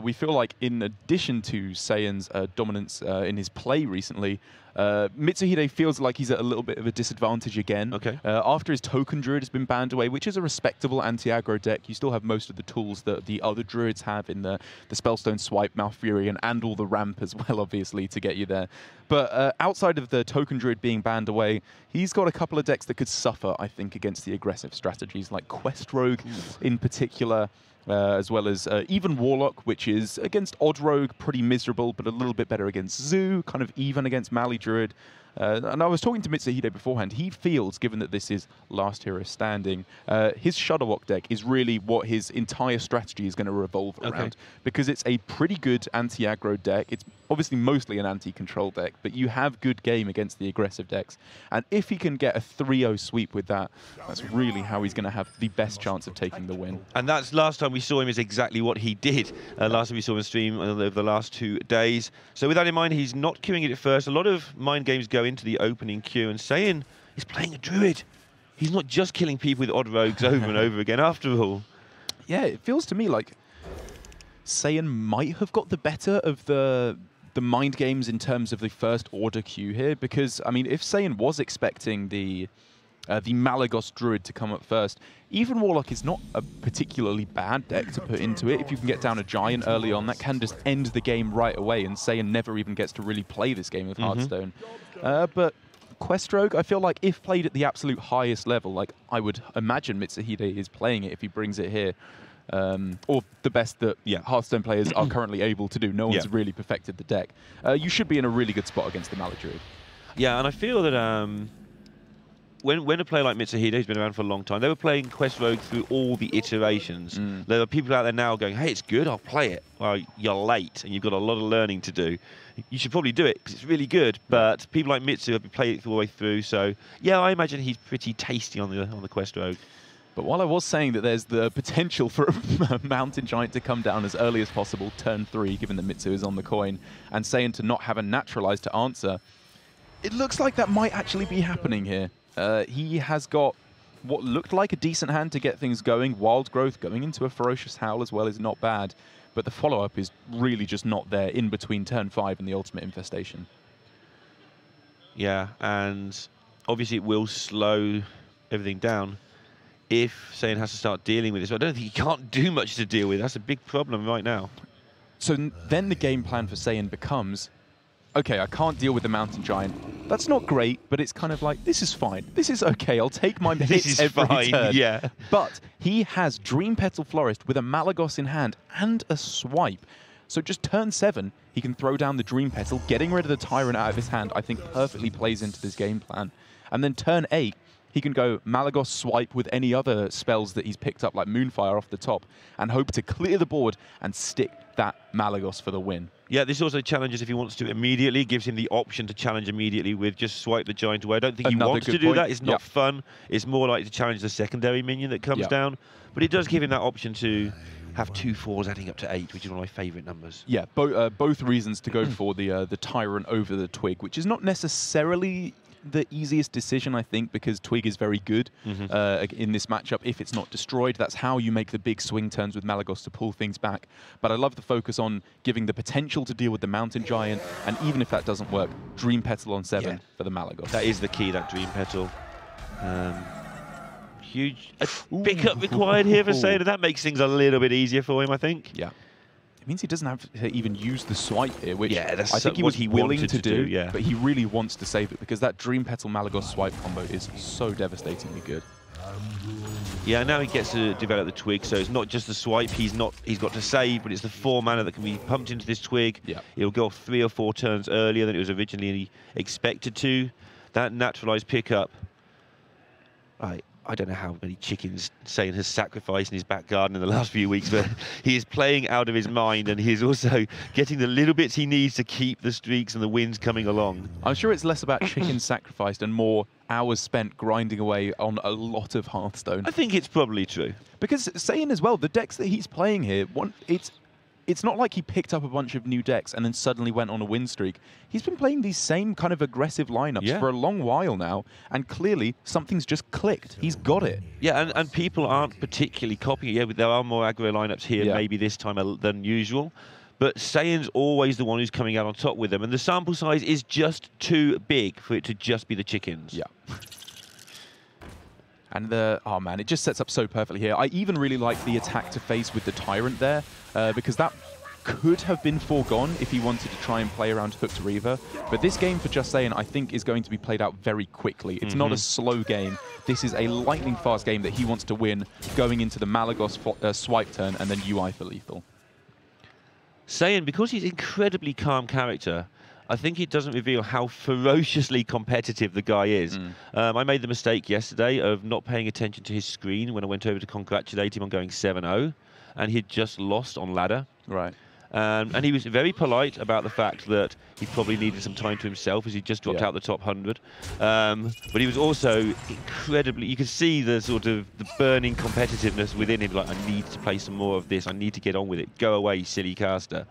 we feel like in addition to Sayan's dominance in his play recently, Mitsuhide feels like he's at a little bit of a disadvantage again. Okay. After his Token Druid has been banned away, which is a respectable anti-aggro deck, you still have most of the tools that the other Druids have in the Spellstone Swipe, Malfurion, and all the ramp as well, obviously, to get you there. But outside of the Token Druid being banned away, he's got a couple of decks that could suffer, I think, against the aggressive strategies, like Quest Rogue in particular, as well as even Warlock, which is against Odd Rogue pretty miserable, but a little bit better against Zoo, kind of even against Mali Druid. And I was talking to Mitsuhide beforehand. He feels, given that this is Last Hero Standing, his Shudderwock deck is really what his entire strategy is going to revolve around, because it's a pretty good anti-aggro deck. It's obviously mostly an anti-control deck, but you have good game against the aggressive decks. And if he can get a 3-0 sweep with that, that's really how he's going to have the best chance of taking the win. And that's last time we saw him is exactly what he did. Last time we saw him stream over the last 2 days. So with that in mind, he's not queuing it at first. A lot of mind games go into the opening queue, and Sayan is playing a Druid. He's not just killing people with Odd Rogues over and over again after all. Yeah, it feels to me like Sayan might have got the better of the mind games in terms of the first order queue here, because, I mean, if Sayan was expecting the Malagos Druid to come up first, even Warlock is not a particularly bad deck to put into it. If you can get down a Giant early on, that can just end the game right away, and Sayan never even gets to really play this game of Hearthstone. But Quest Rogue, I feel like if played at the absolute highest level, like I would imagine Mitsuhide is playing it if he brings it here, or the best that Hearthstone players are currently able to do. No one's really perfected the deck. You should be in a really good spot against the Mali Druid. Yeah, and I feel that when a player like Mitsuhide, who's been around for a long time, they were playing Quest Rogue through all the iterations. There are people out there now going, hey, it's good, I'll play it. Well, you're late, and you've got a lot of learning to do. You should probably do it, because it's really good, but people like Mitsu have played it all the way through, so yeah, I imagine he's pretty tasty on the Quest Rogue. But while I was saying that there's the potential for a Mountain Giant to come down as early as possible, turn 3, given that Mitsu is on the coin, and Sayan to not have a Naturalize to answer, it looks like that might actually be happening here. He has got what looked like a decent hand to get things going. Wild Growth going into a Ferocious Howl as well is not bad, but the follow-up is really just not there in between turn 5 and the Ultimate Infestation. Yeah, and obviously it will slow everything down if Sayan has to start dealing with this. But I don't think he can't do much to deal with. That's a big problem right now. So then the game plan for Sayan becomes, okay, I can't deal with the Mountain Giant. That's not great, but it's kind of like, this is fine. This is okay. I'll take my hits every turn. Yeah. But he has Dream Petal Florist with a Malagos in hand and a Swipe. So just turn 7, he can throw down the Dream Petal, getting rid of the Tyrant out of his hand, I think perfectly plays into this game plan. And then turn 8, he can go Malagos Swipe with any other spells that he's picked up, like Moonfire off the top, and hope to clear the board and stick that Malagos for the win. Yeah, this also challenges if he wants to immediately, gives him the option to challenge immediately with just Swipe the Giant away. I don't think he wants to do that. It's not fun. It's more likely to challenge the secondary minion that comes down. But it does give him that option to have 2 4s adding up to 8, which is one of my favourite numbers. Yeah, both reasons to go for the Tyrant over the Twig, which is not necessarily the easiest decision, I think, because Twig is very good in this matchup. If it's not destroyed, that's how you make the big swing turns with Malagos to pull things back. But I love the focus on giving the potential to deal with the Mountain Giant, and even if that doesn't work, Dream Petal on 7 for the Malagos. That is the key, that Dream Petal. Huge pickup required here for Saiyan. That makes things a little bit easier for him, I think. Yeah. It means he doesn't have to even use the swipe here, which that's I think he was willing to do, yeah. But he really wants to save it because that Dream Petal Malagos swipe combo is so devastatingly good. Yeah, now he gets to develop the Twig, so it's not just the swipe he's got to save, but it's the 4 mana that can be pumped into this Twig. Yeah. It'll go off 3 or 4 turns earlier than it was originally expected to. That naturalized pickup, I don't know how many chickens Saiyan has sacrificed in his back garden in the last few weeks, but he is playing out of his mind, and he's also getting the little bits he needs to keep the streaks and the wins coming along. I'm sure it's less about chickens sacrificed and more hours spent grinding away on a lot of Hearthstone. I think it's probably true. Because Saiyan as well, the decks that he's playing here, it's not like he picked up a bunch of new decks and then suddenly went on a win streak. He's been playing these same kind of aggressive lineups for a long while now, and clearly something's just clicked. He's got it. Yeah, and people aren't particularly copying it. Yeah, there are more aggro lineups here maybe this time than usual, but Saiyan's always the one who's coming out on top with them, and the sample size is just too big for it to just be the chickens. Yeah. And oh man, it just sets up so perfectly here. I even really like the attack to face with the Tyrant there, because that could have been foregone if he wanted to try and play around Hooked Reaver. But this game for Just Saiyan, I think, is going to be played out very quickly. It's not a slow game. This is a lightning fast game that he wants to win, going into the Malagos swipe turn and then UI for lethal. Saiyan, because he's an incredibly calm character, I think it doesn't reveal how ferociously competitive the guy is. I made the mistake yesterday of not paying attention to his screen when I went over to congratulate him on going 7-0, and he'd just lost on ladder. Right. And he was very polite about the fact that he probably needed some time to himself as he just dropped out the top 100. But he was also incredibly, you could see the sort of the burning competitiveness within him, like, I need to play some more of this, I need to get on with it, go away, silly caster.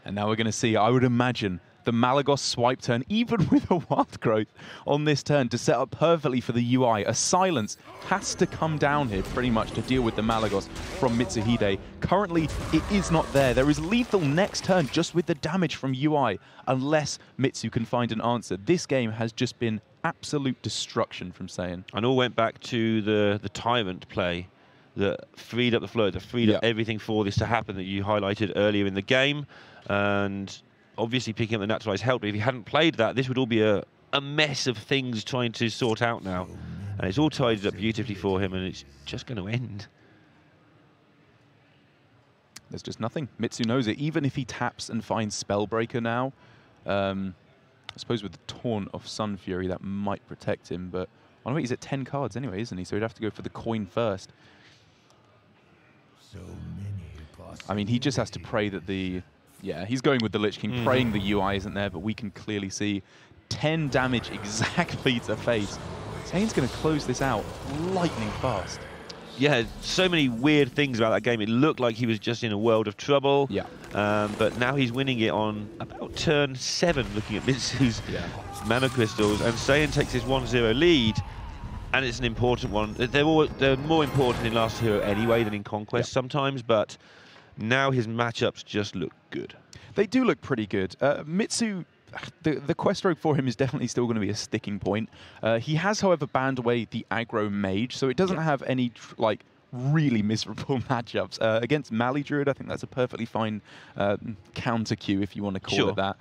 And now we're going to see, I would imagine, the Malagos swipe turn, even with a Wild Growth on this turn, to set up perfectly for the UI. A silence has to come down here pretty much to deal with the Malagos from Mitsuhide. Currently, it is not there. There is lethal next turn just with the damage from UI, unless Mitsu can find an answer. This game has just been absolute destruction from Saiyan. And all went back to the Tyrant play that freed up the flow, that freed up everything for this to happen that you highlighted earlier in the game. And obviously picking up the naturalized help, but if he hadn't played that, this would all be a mess of things trying to sort out now. And it's all tied up beautifully for him, and it's just going to end. There's just nothing. Mitsu knows it. Even if he taps and finds Spellbreaker now, I suppose with the Taunt of Sun Fury, that might protect him, but I don't know, he's at 10 cards anyway, isn't he? So he'd have to go for the coin first. I mean, he just has to pray that the... Yeah, he's going with the Lich King, praying the UI isn't there, but we can clearly see 10 damage exactly to face. Saiyan's going to close this out lightning fast. Yeah, so many weird things about that game. It looked like he was just in a world of trouble. Yeah. But now he's winning it on about turn 7, looking at Mitsu's mana crystals, and Saiyan takes his 1-0 lead. And it's an important one. They're more important in Last Hero anyway than in Conquest sometimes, but now his matchups just look good. They do look pretty good. Mitsu, the quest rogue for him is definitely still going to be a sticking point. He has, however, banned away the aggro mage, so it doesn't have any like really miserable matchups. Against Mali Druid, I think that's a perfectly fine counter queue, if you want to call it that.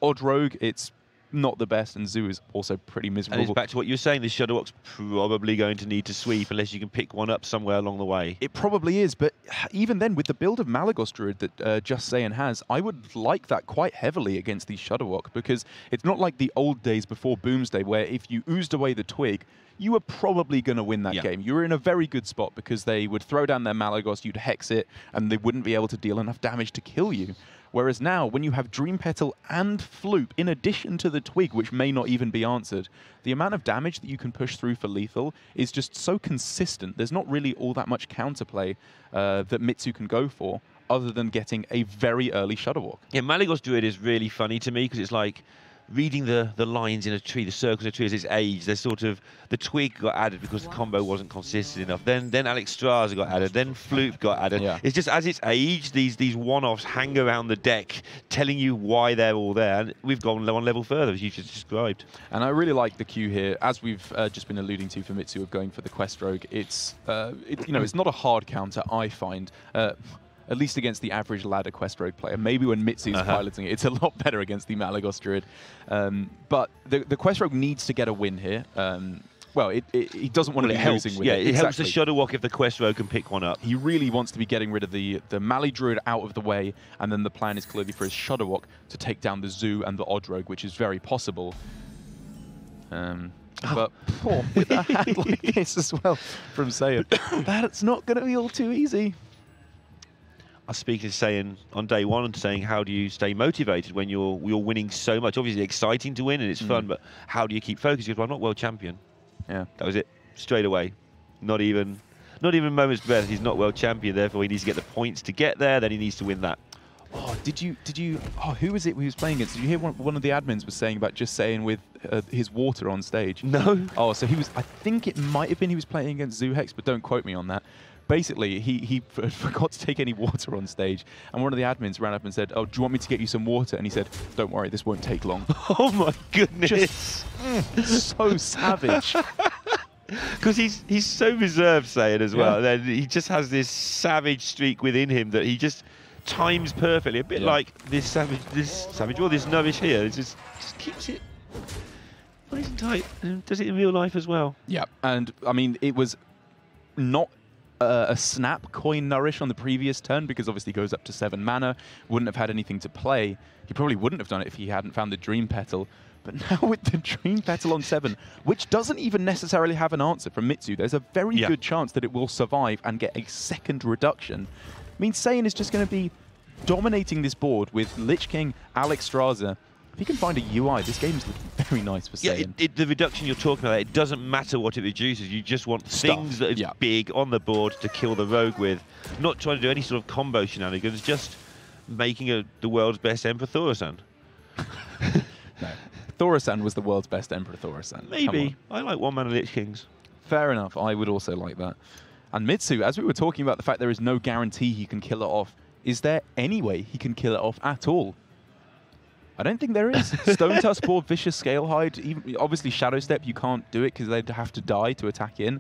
Odd Rogue, it's not the best, and Zoo is also pretty miserable. And it's back to what you were saying, this Shadowwalk's probably going to need to sweep unless you can pick one up somewhere along the way. It probably is, but even then, with the build of Malagos Druid that Just Saiyan has, I would like that quite heavily against these Shadowwalk, because it's not like the old days before Boomsday, where if you oozed away the Twig, you were probably going to win that game. You were in a very good spot because they would throw down their Malagos, you'd hex it, and they wouldn't be able to deal enough damage to kill you. Whereas now, when you have Dream Petal and Floop, in addition to the Twig, which may not even be answered, the amount of damage that you can push through for lethal is just so consistent. There's not really all that much counterplay that Mitsu can go for, other than getting a very early Shadowwalk. Yeah, Malagos Druid is really funny to me, because it's like, reading the lines in a tree, the circles in a tree as its age. There's sort of the twig got added because the combo wasn't consistent enough. Then Alex Straza got added. Then Floop got added. Yeah. It's just as it's aged, these one-offs hang around the deck, telling you why they're all there. And we've gone one level further, as you just described. And I really like the cue here, as we've just been alluding to for Mitsu of going for the Quest Rogue. It's it's not a hard counter, I find. At least against the average ladder Quest Rogue player. Maybe when Mitsu's piloting it, it's a lot better against the Malagos Druid. But the Quest Rogue needs to get a win here. Well, he doesn't want to be losing with it. It helps the Shudderwock if the Quest Rogue can pick one up. He really wants to be getting rid of the Mali Druid out of the way, and then the plan is clearly for his Shudderwock to take down the Zoo and the Odd Rogue, which is very possible. But with a hand like this as well from Saiyan, that's not going to be all too easy. I was speaking to Saiyan on day one and saying, how do you stay motivated when you're winning so much? Obviously exciting to win and it's fun, but how do you keep focused? He goes, well, I'm not world champion. Yeah, that was it. Straight away. Not even a moment's breath. He's not world champion, therefore he needs to get the points to get there, then he needs to win that. Oh, did you? Oh, who was it he was playing against? Did you hear one of the admins was saying about just saying with his water on stage? No. Oh, so he was. I think it might have been he was playing against Zuhex, but don't quote me on that. Basically, he forgot to take any water on stage, and one of the admins ran up and said, "Oh, do you want me to get you some water?" And he said, "Don't worry, this won't take long." Oh my goodness! Just so savage. Because he's so reserved, Saiyan, as well. Then he just has this savage streak within him that he just times perfectly. A bit like this savage, or this Nourish here. It just keeps it nice and tight, and does it in real life as well. Yeah, and I mean, it was not a snap coin Nourish on the previous turn, because obviously he goes up to 7 mana, wouldn't have had anything to play. He probably wouldn't have done it if he hadn't found the Dream Petal. But now with the Dream Petal on 7, which doesn't even necessarily have an answer from Mitsu, there's a very good chance that it will survive and get a second reduction. I mean, Saiyan is just going to be dominating this board with Lich King, Alex Straza. If he can find a UI, this game's looking very nice for Saiyan. Yeah, the reduction you're talking about, it doesn't matter what it reduces. You just want things that are big on the board to kill the rogue with. Not trying to do any sort of combo shenanigans, just making the world's best Emperor Thaurissan. No. Thaurissan was the world's best Emperor Thaurissan. Maybe. I like one-mana Lich Kings. Fair enough. I would also like that. And Mitsu, as we were talking about the fact there is no guarantee he can kill it off, is there any way he can kill it off at all? I don't think there is. Stone Tusk Board, Vicious Scalehide, even, obviously Shadow Step, you can't do it because they'd have to die to attack in.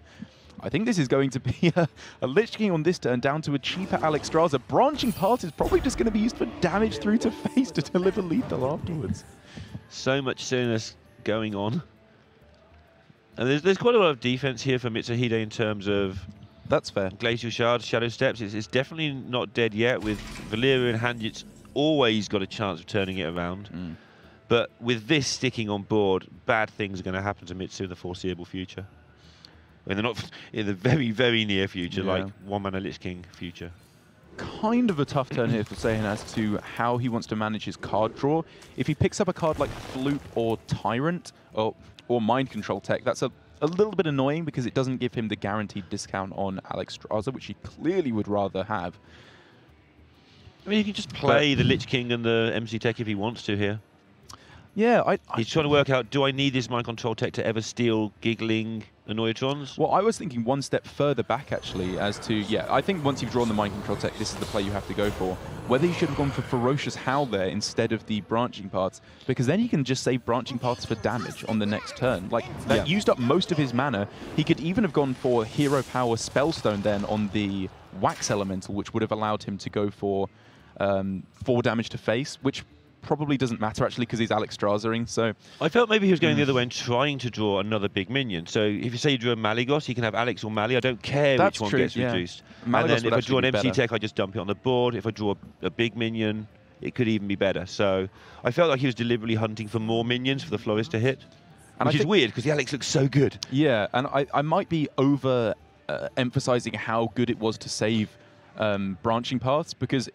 I think this is going to be a Lich King on this turn down to a cheaper Alex Straza. Branching Path is probably just going to be used for damage through to face to deliver lethal afterwards. So much silliness going on. And there's quite a lot of defense here for Mitsuhide in terms of... That's fair. Glacial Shards, Shadow Steps. It's definitely not dead yet. With Valyria in hand, it's always got a chance of turning it around. But with this sticking on board, bad things are going to happen to Mitsu in the foreseeable future. I mean, they're not in the very, very near future, like one-mana Lich King future. Kind of a tough turn here for Saiyan as to how he wants to manage his card draw. If he picks up a card like Floop or Tyrant or Mind Control Tech, that's a little bit annoying because it doesn't give him the guaranteed discount on Alex Straza, which he clearly would rather have. I mean, you can just play the Lich King and the MC Tech if he wants to here. Yeah, he's trying to work out, do I need this Mind Control Tech to ever steal Giggling Annoyatrons? Well, I was thinking one step further back, actually, as to, I think once you've drawn the Mind Control Tech, this is the play you have to go for. Whether you should have gone for Ferocious Howl there instead of the Branching Paths, because then you can just save Branching Paths for damage on the next turn. Like, that used up most of his mana. He could even have gone for Hero Power Spellstone then on the Wax Elemental, which would have allowed him to go for 4 damage to face, which probably doesn't matter actually because he's Alex Straza-ing, so... I felt maybe he was going the other way and trying to draw another big minion. So if you say you drew a Malagos, he can have Alex or Mali. I don't care which one gets reduced. Malagos, and then if I draw an MC Tech, I just dump it on the board. If I draw a big minion, it could even be better. So I felt like he was deliberately hunting for more minions for the Florist to hit, which is weird because the Alex looks so good. Yeah, and I might be over-emphasizing how good it was to save Branching Paths, because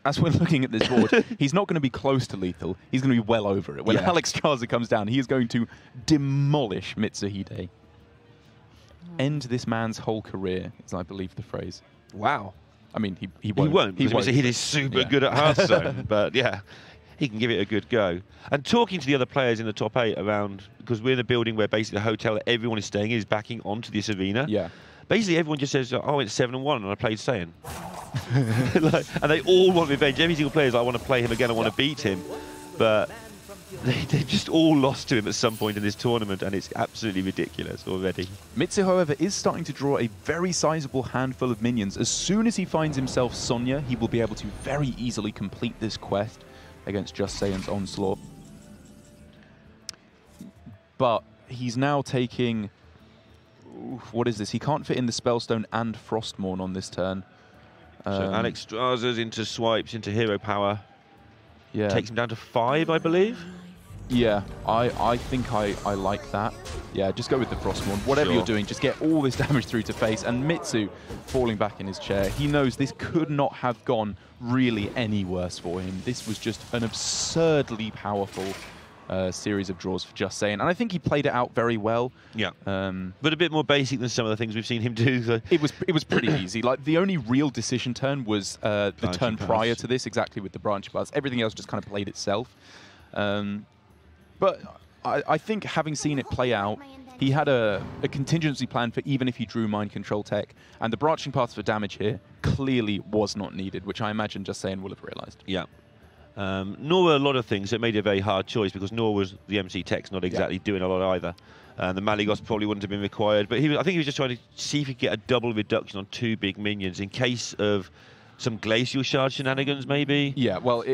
as we're looking at this board, he's not going to be close to lethal. He's going to be well over it. When Alex Straza comes down, he is going to demolish Mitsuhide. End this man's whole career, is I believe the phrase. Wow. I mean, he won't. He won't. Mitsuhide is super good at Hearthstone, but yeah. he can give it a good go. And talking to the other players in the top 8 around, because we're in a building where basically the hotel that everyone is staying in is backing onto this arena. Yeah. Basically, everyone just says, oh, I went 7-1 and I played Saiyan. And they all want revenge. Every single player is like, I want to play him again, I want to beat him. But they've just all lost to him at some point in this tournament, and it's absolutely ridiculous already. Mitsu, however, is starting to draw a very sizable handful of minions. As soon as he finds himself Sonya, he will be able to very easily complete this quest against Just Saiyan's onslaught. But he's now taking... what is this? He can't fit in the Spellstone and Frostmourne on this turn. So Alex Strazas into swipes, into hero power. Yeah. Takes him down to 5, I believe. Yeah, I think I like that. Yeah, just go with the Frostmourne. Whatever you're doing, just get all this damage through to face. And Mitsu falling back in his chair. He knows this could not have gone really any worse for him. This was just an absurdly powerful series of draws for Just Saiyan, and I think he played it out very well. Yeah, but a bit more basic than some of the things we've seen him do. So. It was pretty easy. Like the only real decision turn was the turn prior to this, exactly with the branch paths. Everything else just kind of played itself. But I think having seen it play out, he had a contingency plan for even if he drew mind control tech, and the branching paths for damage here clearly was not needed, which I imagine Just Saiyan will have realized. Yeah. Nor were a lot of things that made it a very hard choice, because nor was the MC Tech's not exactly doing a lot either. The Malygos probably wouldn't have been required, but I think he was just trying to see if he could get a double reduction on 2 big minions in case of some Glacial Shard shenanigans, maybe. Yeah, well,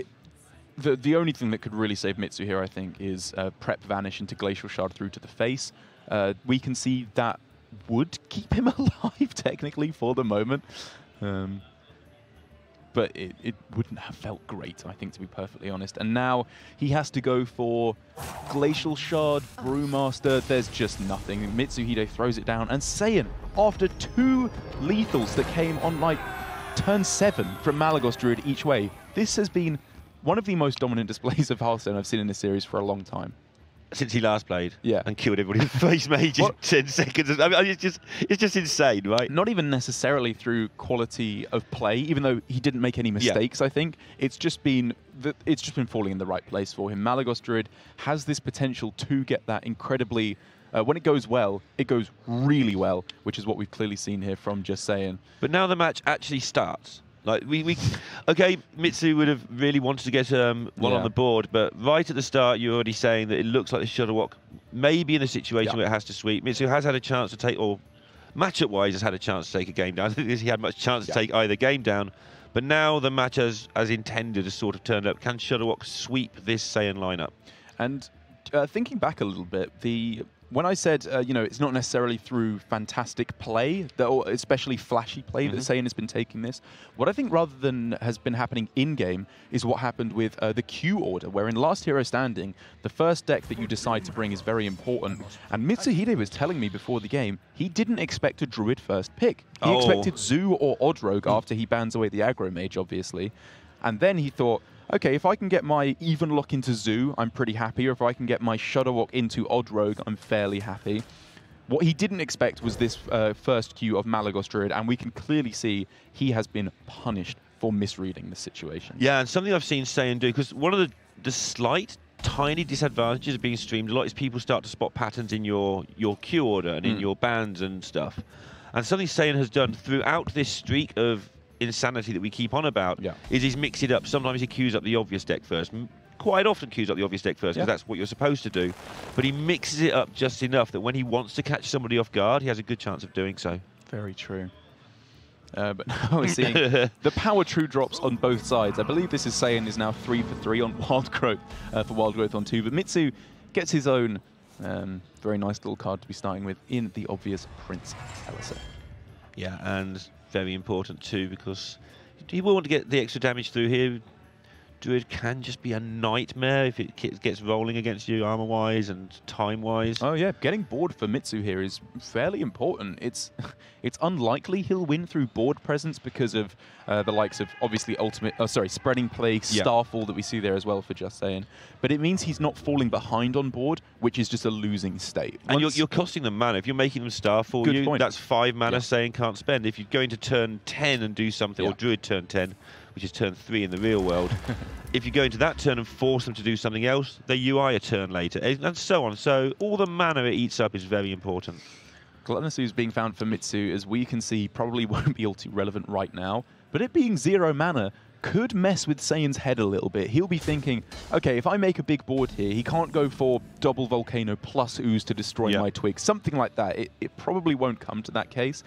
the only thing that could really save Mitsu here, I think, is Prep Vanish into Glacial Shard through to the face. We can see that would keep him alive, technically, for the moment. But it wouldn't have felt great, I think, to be perfectly honest. And now he has to go for Glacial Shard, Brewmaster. There's just nothing. Mitsuhide throws it down. And Saiyan, after 2 lethals that came on, like, turn 7 from Malygos Druid each way, this has been one of the most dominant displays of Hearthstone I've seen in this series for a long time. Since he last played, yeah, and killed everybody with face mage in 10 seconds. I mean, it's just insane, right? Not even necessarily through quality of play, even though he didn't make any mistakes. I think it's just been falling in the right place for him. Malygos Druid has this potential to get that incredibly. When it goes well, it goes really well, which is what we've clearly seen here from Just Saiyan. But now the match actually starts. Like okay, Mitsu would have really wanted to get one on the board, but right at the start, you're already saying that it looks like the Shuttlewalk may be in a situation where it has to sweep. Mitsu has had a chance to take, or matchup-wise has had a chance to take a game down. I don't think he had much chance to take either game down, but now the match as intended has sort of turned up. Can Shuttlewalk sweep this Saiyan lineup? And thinking back a little bit, when I said, it's not necessarily through fantastic play, or especially flashy play that Saiyan has been taking this, what I think rather than has been happening in-game is what happened with the queue order, where in Last Hero Standing, the first deck that you decide to bring is very important. And Mitsuhide was telling me before the game, he didn't expect a Druid first pick. He expected Zoo or Odd Rogue after he bans away the aggro mage, obviously. And then he thought, okay, if I can get my even lock into Zoo, I'm pretty happy. Or if I can get my Shudderwalk into Odd Rogue, I'm fairly happy. What he didn't expect was this first queue of Malygos Druid, and we can clearly see he has been punished for misreading the situation. Yeah, and something I've seen Saiyan do, because one of the slight, tiny disadvantages of being streamed a lot is people start to spot patterns in your queue order and in your bans and stuff. And something Saiyan has done throughout this streak of insanity that we keep on about is he's mixed it up. Sometimes he queues up the obvious deck first. Quite often queues up the obvious deck first because that's what you're supposed to do. But he mixes it up just enough that when he wants to catch somebody off guard, he has a good chance of doing so. Very true. But now we're seeing the power true drops on both sides. I believe this is Saiyan is now 3 for 3 on Wild Growth for Wild Growth on 2. But Mitsu gets his own very nice little card to be starting with in the obvious Prince Elisa. Yeah, and very important too, because you will want to get the extra damage through here. Druid can just be a nightmare if it gets rolling against you armor-wise and time-wise. Oh yeah, getting board for Mitsu here is fairly important. It's unlikely he'll win through board presence because of the likes of obviously Spreading Plague, Starfall that we see there as well for Just Saiyan. But it means he's not falling behind on board, which is just a losing state. And you're costing them mana. If you're making them Starfall, that's 5 mana Saiyan can't spend. If you go into turn 10 and do something, or Druid turn 10, which is turn 3 in the real world. If you go into that turn and force them to do something else, they UI a turn later, and so on. So all the mana it eats up is very important. Gluttonous Ooze being found for Mitsu, as we can see, probably won't be all too relevant right now, but it being 0 mana could mess with Saiyan's head a little bit. He'll be thinking, okay, if I make a big board here, he can't go for double Volcano plus Ooze to destroy my Twig, something like that. It probably won't come to that case,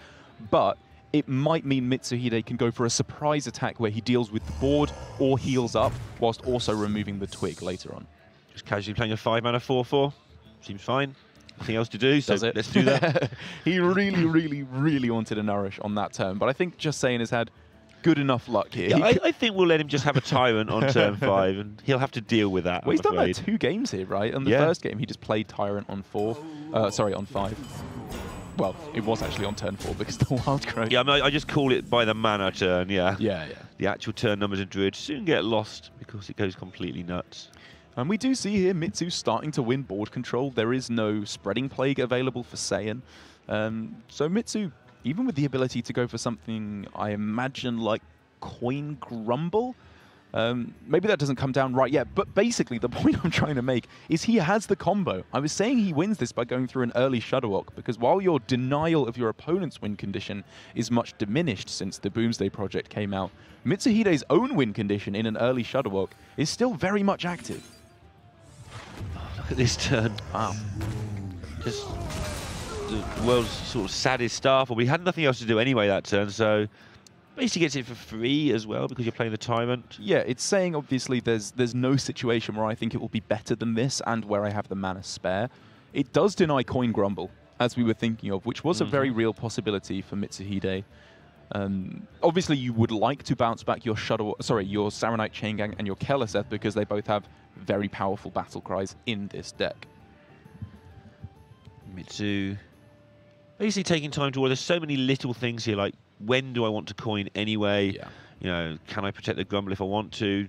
but it might mean Mitsuhide can go for a surprise attack where he deals with the board or heals up, whilst also removing the Twig later on. Just casually playing a 5-mana 4/4. Seems fine. Nothing else to do, so let's do that. He really, really, really wanted a Nourish on that turn, but I think just Saiyan has had good enough luck here. Yeah, I think we'll let him just have a Tyrant on turn 5, and he'll have to deal with that. Well, he's done like 2 games here, right? In the first game, he just played Tyrant on on 5. Well, it was actually on turn 4 because the Wild Growth. Yeah, I just call it by the mana turn, Yeah. The actual turn numbers in Druid soon get lost because it goes completely nuts. And we do see here Mitsu starting to win board control. There is no Spreading Plague available for Saiyan. So Mitsu, even with the ability to go for something, I imagine, like Coin Grumble, maybe that doesn't come down right yet, but basically the point I'm trying to make is he has the combo. I was saying he wins this by going through an early Shudderwock, because while your denial of your opponent's win condition is much diminished since the Boomsday Project came out, Mitsuhide's own win condition in an early Shudderwock is still very much active. Look at this turn. Wow. Just the world's sort of saddest star, but we had nothing else to do anyway that turn, so basically gets it for free as well because you're playing the Tyrant. Yeah, it's saying obviously there's no situation where I think it will be better than this and where I have the mana spare. It does deny Coin Grumble, as we were thinking of, which was a very real possibility for Mitsuhide. Obviously, you would like to bounce back your your Saronite Chain Gang and your Keleseth because they both have very powerful battle cries in this deck. Mitsu basically taking time to order. There's so many little things here, like when do I want to coin anyway? Yeah. You know, can I protect the Grumble if I want to?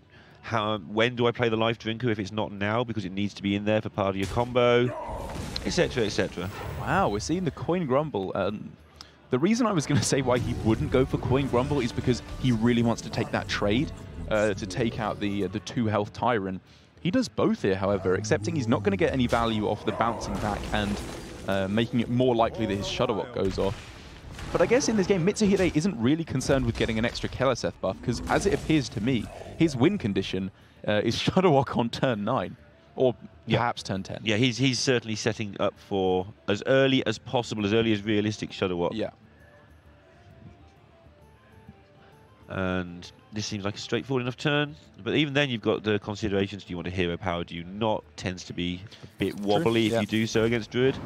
When do I play the Life Drinker if it's not now because it needs to be in there for part of your combo, etc., etc. Wow, we're seeing the Coin Grumble. The reason I was going to say why he wouldn't go for Coin Grumble is because he really wants to take that trade to take out the 2 health Tyrant. He does both here, however, excepting he's not going to get any value off the bouncing back and making it more likely that his Shudderwock goes off. But I guess in this game, Mitsuhide isn't really concerned with getting an extra Keleseth buff, because as it appears to me, his win condition is Shudderwock on turn 9, or perhaps turn 10. Yeah, he's certainly setting up for as early as possible, as early as realistic Shudderwock. Yeah. And this seems like a straightforward enough turn, but even then you've got the considerations. Do you want a hero power? Do you not? Tends to be a bit wobbly if you do so against Druid.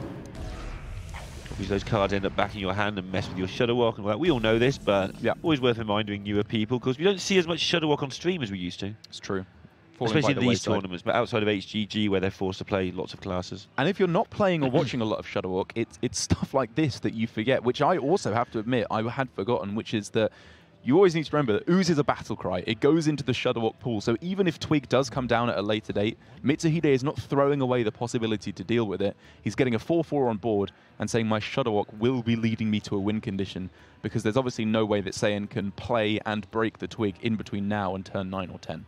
Because those cards end up back in your hand and mess with your Shudderwock and all that. We all know this, but always worth reminding newer people because we don't see as much Shudderwock on stream as we used to. It's true. Especially in these tournaments, but outside of HGG where they're forced to play lots of classes. And if you're not playing or watching a lot of Shudderwock, it's stuff like this that you forget, which I also have to admit I had forgotten, which is that you always need to remember that Ooze is a battle cry. It goes into the Shudderwock pool, so even if Twig does come down at a later date, Mitsuhide is not throwing away the possibility to deal with it. He's getting a 4/4 on board and saying my Shudderwock will be leading me to a win condition, because there's obviously no way that Saiyan can play and break the Twig in between now and turn 9 or 10.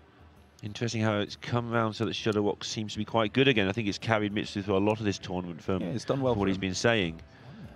Interesting how it's come around so that Shudderwock seems to be quite good again. I think it's carried Mitsu through a lot of this tournament from it's done well what he's been saying.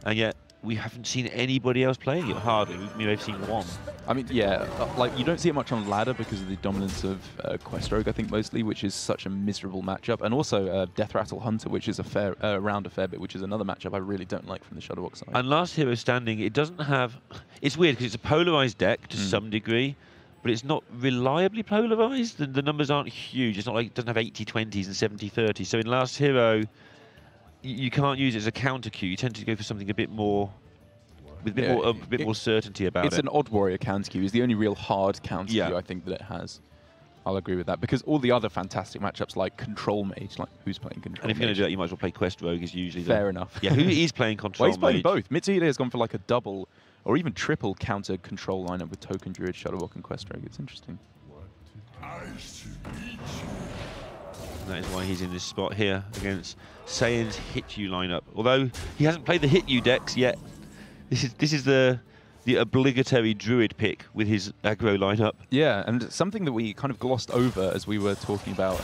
And yet, we haven't seen anybody else playing it, hardly. We may have seen one. I mean, yeah, like you don't see it much on ladder because of the dominance of Quest Rogue, I think, mostly, which is such a miserable matchup. And also Death Rattle Hunter, which is around a fair bit, which is another matchup I really don't like from the Shudderwock side. And Last Hero Standing, it doesn't have... It's weird because it's a polarized deck to some degree, but it's not reliably polarized. The numbers aren't huge. It's not like it doesn't have 80-20s and 70-30s. So in Last Hero, you can't use it as a counter queue. You tend to go for something a bit more, with a bit more certainty about it. It's an Odd Warrior counter queue. Is the only real hard counter queue I think that it has. I'll agree with that, because all the other fantastic matchups like Control Mage, like who's playing Control Mage? And if you're going to do that, you might as well play Quest Rogue, is usually fair enough. Yeah, who is playing Control Mage? Well, he's playing both. Mitsuhide has gone for like a double or even triple counter control lineup with Token Druid, Shudderwock, and Quest Rogue. It's interesting. That is why he's in this spot here against Saiyan's Hit You lineup. Although he hasn't played the Hit You decks yet, this is the the obligatory druid pick with his aggro lineup. Yeah, and something that we kind of glossed over as we were talking about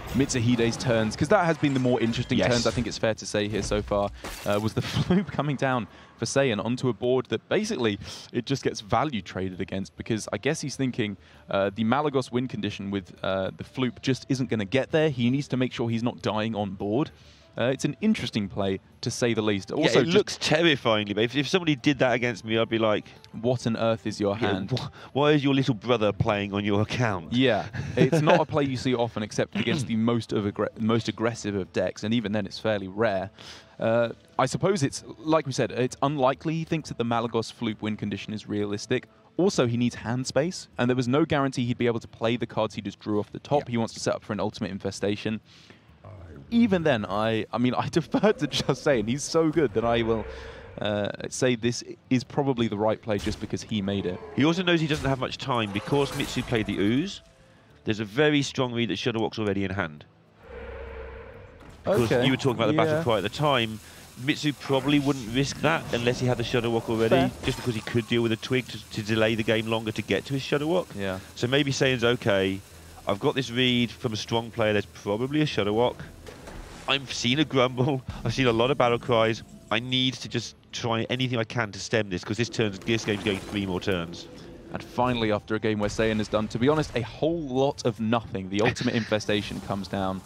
Mitsuhide's turns, because that has been the more interesting turns, I think it's fair to say here so far, was the Floop coming down for Saiyan onto a board that basically it just gets value traded against, because I guess he's thinking the Malagos win condition with the Floop just isn't going to get there. He needs to make sure he's not dying on board. It's an interesting play, to say the least. Also, it looks terrifyingly, but if somebody did that against me, I'd be like, what on earth is your hand? Why is your little brother playing on your account? Yeah, it's not a play you see often, except against the most aggressive of decks, and even then it's fairly rare. I suppose it's, like we said, it's unlikely he thinks that the Malagos Floop win condition is realistic. Also, he needs hand space, and there was no guarantee he'd be able to play the cards he just drew off the top. He wants to set up for an ultimate infestation. Even then, I mean, I defer to Just Saying. He's so good that I will say this is probably the right play just because he made it. He also knows he doesn't have much time. Because Mitsu played the Ooze, there's a very strong read that Shudderwock's already in hand. Because you were talking about the battle cry at the time, Mitsu probably wouldn't risk that unless he had the Shudderwock already, just because he could deal with a twig to delay the game longer to get to his Shudderwock. Yeah. So maybe Saiyin's okay. I've got this read from a strong player. There's probably a Shudderwock. I've seen a Grumble. I've seen a lot of battle cries. I need to just try anything I can to stem this, because this game's going 3 more turns. And finally, after a game where Saiyan has done, to be honest, a whole lot of nothing, the ultimate infestation comes down,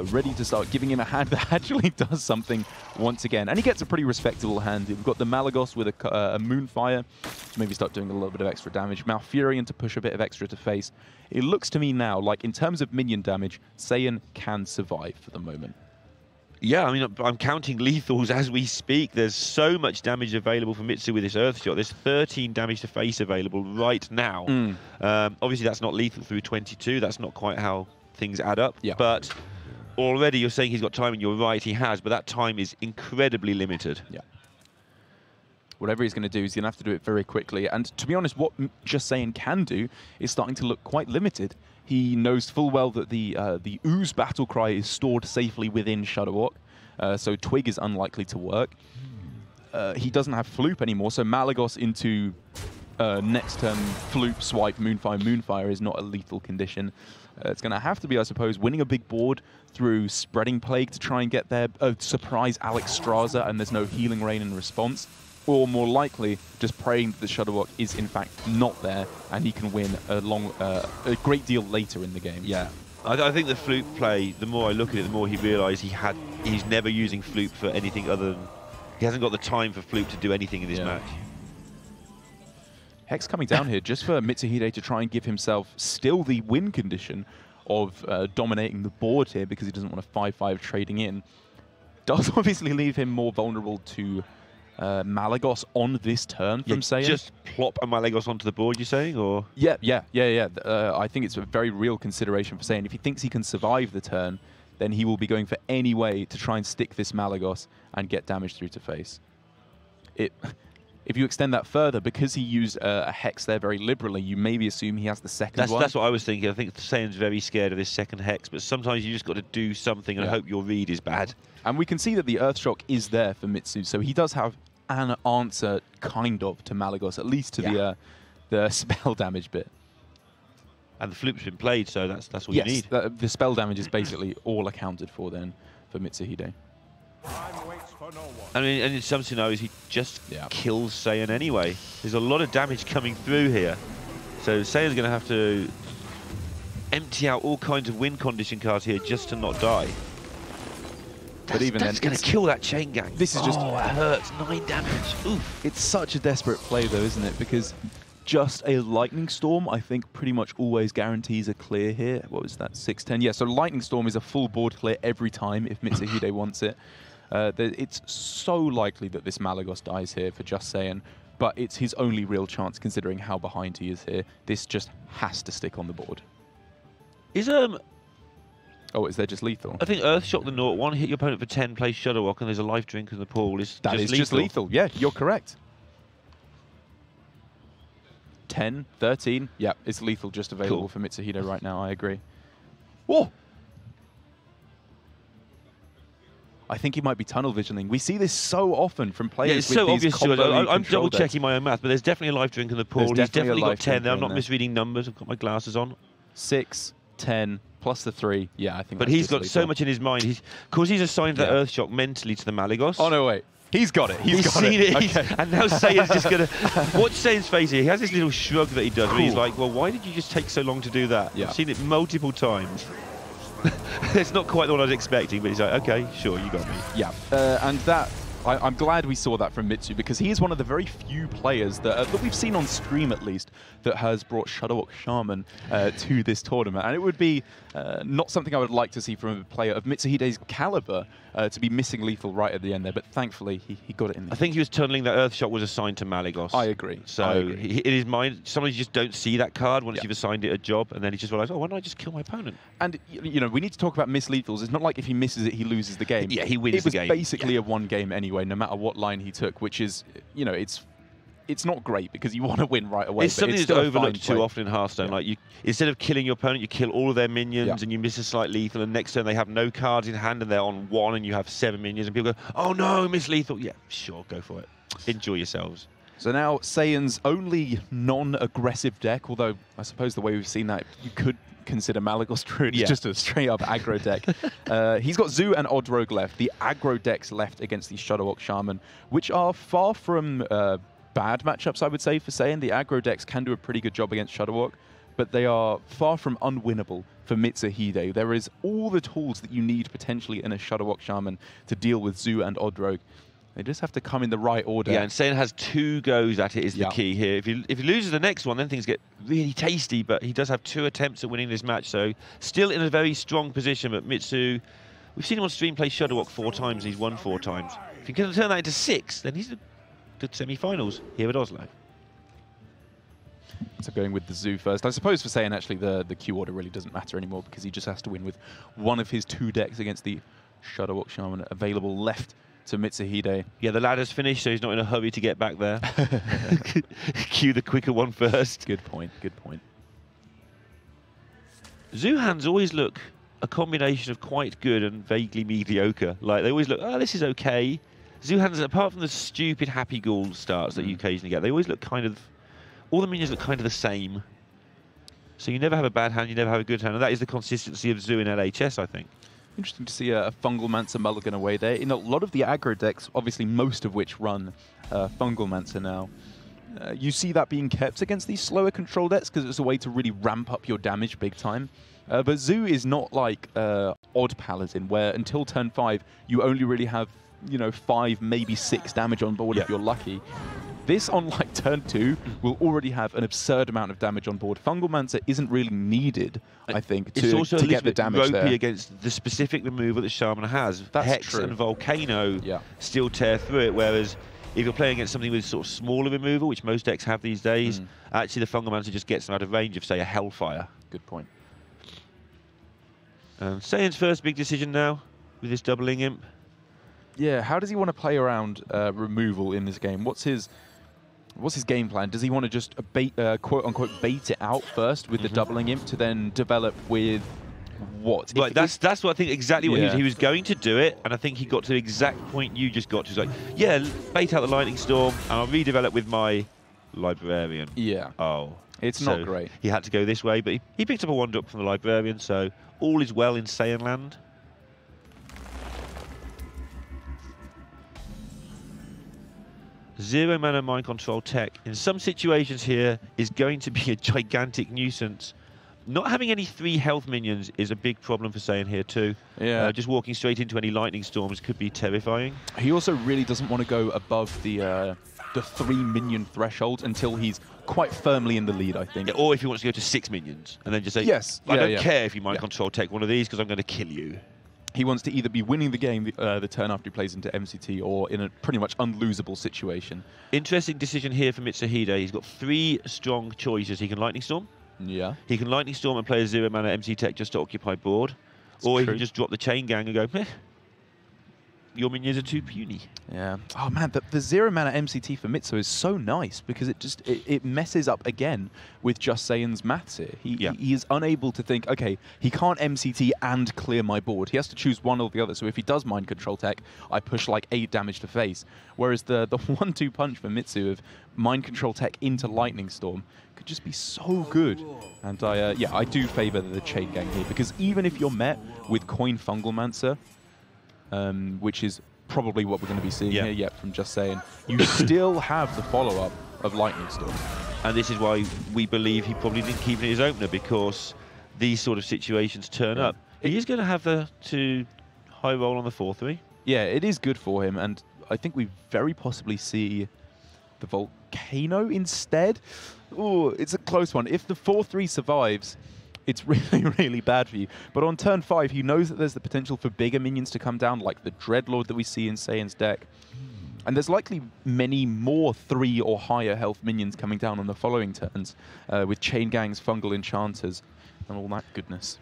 ready to start giving him a hand that actually does something once again. And he gets a pretty respectable hand. We've got the Malagos with a Moonfire to maybe start doing a little bit of extra damage. Malfurion to push a bit of extra to face. It looks to me now like, in terms of minion damage, Saiyan can survive for the moment. Yeah, I mean, I'm counting lethals as we speak. There's so much damage available for Mitsu with this Earthshot. There's 13 damage to face available right now. Obviously, that's not lethal through 22. That's not quite how things add up. Yeah. But already you're saying he's got time, and you're right, he has. But that time is incredibly limited. Yeah. Whatever he's going to do, he's going to have to do it very quickly. And to be honest, what Just Saying can do is starting to look quite limited. He knows full well that the Ooze battle cry is stored safely within Shudderwock, so Twig is unlikely to work. He doesn't have Floop anymore, so Malagos into next turn Floop, Swipe, Moonfire is not a lethal condition. It's going to have to be, I suppose, winning a big board through Spreading Plague to try and get there, surprise Alex Straza, and there's no Healing Rain in response. Or more likely, just praying that the Shudderwock is in fact not there, and he can win a great deal later in the game. Yeah, I think the Floop play, the more I look at it, the more he realised he's never using Floop for anything other than, he hasn't got the time for Floop to do anything in this match. Hex coming down here just for Mitsuhide to try and give himself still the win condition of dominating the board here, because he doesn't want a 5-5 trading in. Does obviously leave him more vulnerable to Malagos on this turn from Saiyan. Just plop a Malagos onto the board, you're saying? Or Yeah. I think it's a very real consideration for Saiyan. If he thinks he can survive the turn, then he will be going for any way to try and stick this Malagos and get damage through to face. If you extend that further, because he used a Hex there very liberally, you maybe assume he has the second one. That's what I was thinking. I think Saiyan's very scared of this second Hex, but sometimes you just got to do something and hope your read is bad. And we can see that the Earthshock is there for Mitsu, so he does have an answer, kind of, to Malagos, at least to the spell damage bit. And the Floop's been played, so that's what you need. The spell damage is basically all accounted for then for Mitsuhide. I mean, and in some scenarios, he just kills Saiyan anyway. There's a lot of damage coming through here. So Saiyan's going to have to empty out all kinds of win condition cards here just to not die. But even then, it's going to kill that chain gang. This is just... Oh, that hurts. 9 damage. Oof. It's such a desperate play, though, isn't it? Because just a Lightning Storm, I think, pretty much always guarantees a clear here. What was that? 6-10? Yeah, so Lightning Storm is a full board clear every time if Mitsuhide wants it. It's so likely that this Malagos dies here for Just Saying, but it's his only real chance considering how behind he is here. This just has to stick on the board. Oh, is there just lethal? I think Earthshock the Naught one, hit your opponent for 10, play Shudderwock, and there's a life drink in the pool. That is just lethal. Yeah, you're correct. 10, 13. Yeah, it's lethal just available for Mitsuhide right now. I agree. Whoa! I think he might be tunnel visioning. We see this so often from players. Yeah, it's with so these obvious to us. combo I'm control double checking decks. my own math, but there's definitely a life drink in the pool. There's He's definitely a got life 10 drink there. I'm in not there. misreading numbers. I've got my glasses on. 6, 10, plus the 3. Yeah, I think. But that's he's just got so lethal. much in his mind. Because he's assigned that Yeah. Earth Shock mentally to the Malygos. Oh no, wait. He's got it. He's got seen it. Okay. And now Sayan's just going to... Watch Sayan's face here. He has this little shrug that he does where he's Cool. like, well, why did you just take so long to do that? Yeah. I've seen it multiple times. It's not quite the one I was expecting, but he's like, okay, sure, you got me. Yeah, and that I'm glad we saw that from Mitsu, because he is one of the very few players that we've seen on stream, at least, that has brought Shadowwalk Shaman to this tournament. And it would be not something I would like to see from a player of Mitsuhide's caliber to be missing lethal right at the end there, but thankfully he got it in there. I think he was tunneling that Earth Shock was assigned to Malygos. I agree. So I agree. in his mind, sometimes you just don't see that card once Yeah. you've assigned it a job, and then he just realized, oh, why don't I just kill my opponent? And you know, we need to talk about mislethals. It's not like if he misses it, he loses the game. Yeah, he wins the game. It was basically a one game anyway, no matter what line he took, which is, you know, it's not great because you want to win right away. It's but something it's that's still a fine overlooked too play. often in Hearthstone. Yeah. Like you, instead of killing your opponent, you kill all of their minions, Yeah. and you miss a slight lethal. And next turn they have no cards in hand, and they're on 1, and you have 7 minions, and people go, "Oh no, miss lethal." Yeah, sure, go for it. Enjoy yourselves. So now Sayan's only non-aggressive deck, although I suppose the way we've seen that, you could consider Malygos Druid Yeah. just a straight-up aggro deck. He's got Zoo and Odd Rogue left, the aggro decks left against the Shadowwalk Shaman, which are far from bad matchups, I would say, for Saiyan. The aggro decks can do a pretty good job against Shadowwalk, but they are far from unwinnable for Mitsuhide. There is all the tools that you need potentially in a Shadowwalk Shaman to deal with Zoo and Odd Rogue. They just have to come in the right order. Yeah, and Saiyan has 2 goes at it is Yeah. the key here. If he loses the next one, then things get really tasty, but he does have 2 attempts at winning this match, so still in a very strong position. But Mitsu, we've seen him on stream play Shadowwalk 4 times, and he's won 4 times. If he can turn that into 6, then he's good semi-finals here at Oslo. So going with the Zoo first. I suppose for Saiyan, actually, the queue order really doesn't matter anymore because he just has to win with one of his 2 decks against the Shadowwalk Shaman available left to Mitsuhide. Yeah, the ladder's finished, so he's not in a hurry to get back there. Cue the quicker one first. Good point, good point. Zoo hands always look a combination of quite good and vaguely mediocre. Like, they always look, oh, this is okay. Zoo hands, apart from the stupid Happy Ghoul starts that you occasionally get, they always look kind of, all the minions look kind of the same. So you never have a bad hand, you never have a good hand, and that is the consistency of Zoo in LHS, I think. Interesting to see a Fungal Mancer mulligan away there. In a lot of the aggro decks, obviously most of which run Fungal Mancer now, you see that being kept against these slower control decks because it's a way to really ramp up your damage big time. But Zoo is not like Odd Paladin, where until turn 5, you only really have, you know, 5, maybe 6 damage on board if you're lucky. This, on like turn 2, will already have an absurd amount of damage on board. Fungal Mancer isn't really needed, I think, It's to also a get little the bit damage ropey there. against the specific removal that Shaman has. That's Hex true. and Volcano Yeah. still tear through it, whereas if you're playing against something with sort of smaller removal, which most decks have these days, actually the Fungal Mancer just gets them out of range of, say, a Hellfire. Good point. Saiyan's first big decision now with this doubling imp. Yeah, how does he want to play around removal in this game? What's his game plan? Does he want to just quote unquote bait it out first with the doubling imp to then develop with what? Right, that's what I think exactly what Yeah. he was going to do it, and I think he got to the exact point you just got to. He's like, yeah, bait out the Lightning Storm, and I'll redevelop with my Librarian. Yeah. Oh. It's So not great. He had to go this way, but he picked up a 1-drop from the Librarian, so all is well in Saiyan land. Zero mana mind control tech in some situations here is going to be a gigantic nuisance. Not having any 3 health minions is a big problem for Saiyan here too. Yeah. Just walking straight into any lightning storms could be terrifying. He also really doesn't want to go above the 3 minion threshold until he's quite firmly in the lead, I think. Or if he wants to go to 6 minions and then just say, Yes. I Yeah, don't yeah. care if you mind Yeah. control tech one of these because I'm going to kill you. He wants to either be winning the game the turn after he plays into MCT or in a pretty much unlosable situation. Interesting decision here for Mitsuhide. He's got 3 strong choices. He can Lightning Storm. Yeah. He can Lightning Storm and play a 0 mana MC Tech just to occupy board. Or he true. can just drop the Chain Gang and go, meh. your minions are too puny. Yeah. Oh man, the 0 mana MCT for Mitsu is so nice because it messes up again with Just Saiyin's maths here. He is unable to think, okay, he can't MCT and clear my board. He has to choose one or the other. So if he does mind control tech, I push like 8 damage to face. Whereas the 1-2 punch for Mitsu of mind control tech into Lightning Storm could just be so good. And I do favor the chain gang here because even if you're met with Coin Fungalmancer, which is probably what we're going to be seeing here yet from Just Saying, you still have the follow-up of Lightning Storm. And this is why we believe he probably didn't keep it in his opener, because these sort of situations turn up. He is going to have to high roll on the 4-3. Yeah, it is good for him, and I think we very possibly see the Volcano instead. Oh, it's a close one. If the 4-3 survives, it's really, really bad for you. But on turn 5, he knows that there's the potential for bigger minions to come down, like the Dreadlord that we see in Saiyin's deck. And there's likely many more 3 or higher health minions coming down on the following turns, with Chain Gangs, Fungal Enchanters, and all that goodness.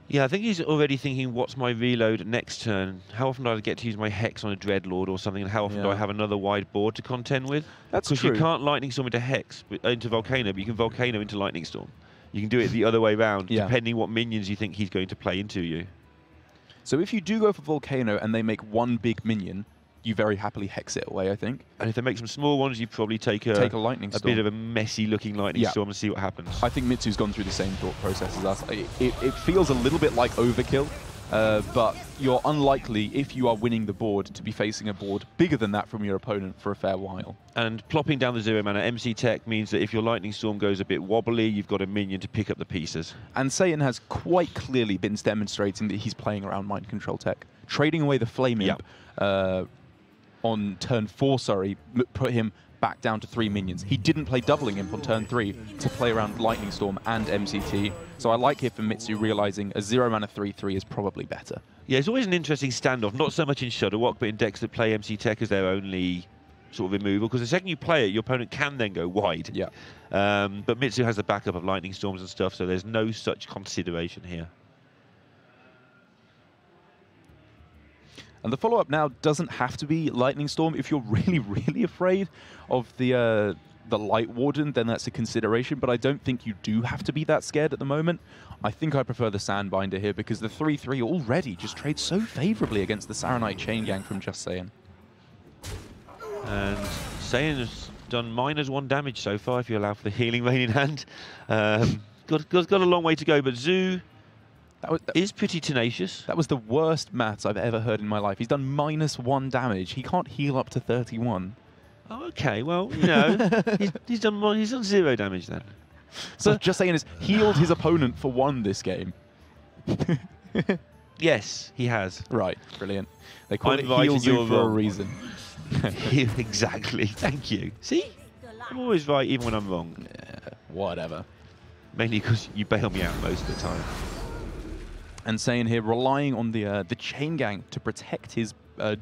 Yeah, I think he's already thinking, what's my reload next turn? How often do I get to use my Hex on a Dreadlord or something? And how often do I have another wide board to contend with? That's true. Because you can't Lightning Storm into Hex, into Volcano, but you can Volcano into Lightning Storm. You can do it the other way around, depending what minions you think he's going to play into you. So if you do go for Volcano and they make one big minion, you very happily Hex it away, I think. And if they make some small ones, you probably take a Lightning Storm. A bit of a messy-looking Lightning Storm and see what happens. I think Mitsu's gone through the same thought process as us. It feels a little bit like overkill, but you're unlikely, if you are winning the board, to be facing a board bigger than that from your opponent for a fair while. And plopping down the 0 mana MC Tech means that if your Lightning Storm goes a bit wobbly, you've got a minion to pick up the pieces. And Saiyan has quite clearly been demonstrating that he's playing around Mind Control Tech. Trading away the Flame Imp on turn 4, put him back down to 3 minions. He didn't play Doubling Imp on turn 3 to play around Lightning Storm and MCT. So I like here for Mitsu realizing a 0 mana 3/3 is probably better. Yeah, it's always an interesting standoff, not so much in Shudderwock, but in decks that play MC Tech as their only sort of removal, because the second you play it, your opponent can then go wide. Yeah. But Mitsu has the backup of Lightning Storms and stuff, so there's no such consideration here. And the follow-up now doesn't have to be Lightning Storm. If you're really, really afraid of the Light Warden, then that's a consideration. But I don't think you do have to be that scared at the moment. I think I prefer the Sandbinder here because the 3/3 already just trades so favorably against the Saronite Chain Gang from Just Saiyan. And Saiyan has done -1 damage so far, if you allow for the Healing Rain in hand. Got a long way to go, but Zoo is pretty tenacious. That was the worst maths I've ever heard in my life. He's done -1 damage. He can't heal up to 31. Oh, okay, well, you know, he's done 0 damage then. So Just Saying is healed his opponent for 1 this game. Yes, he has. Right, brilliant. They call it heal Zoo for a reason. Exactly, thank you. See? I'm always right even when I'm wrong. Yeah, whatever. Mainly because you bail me out most of the time. And Saiyan here relying on the Chain Gang to protect his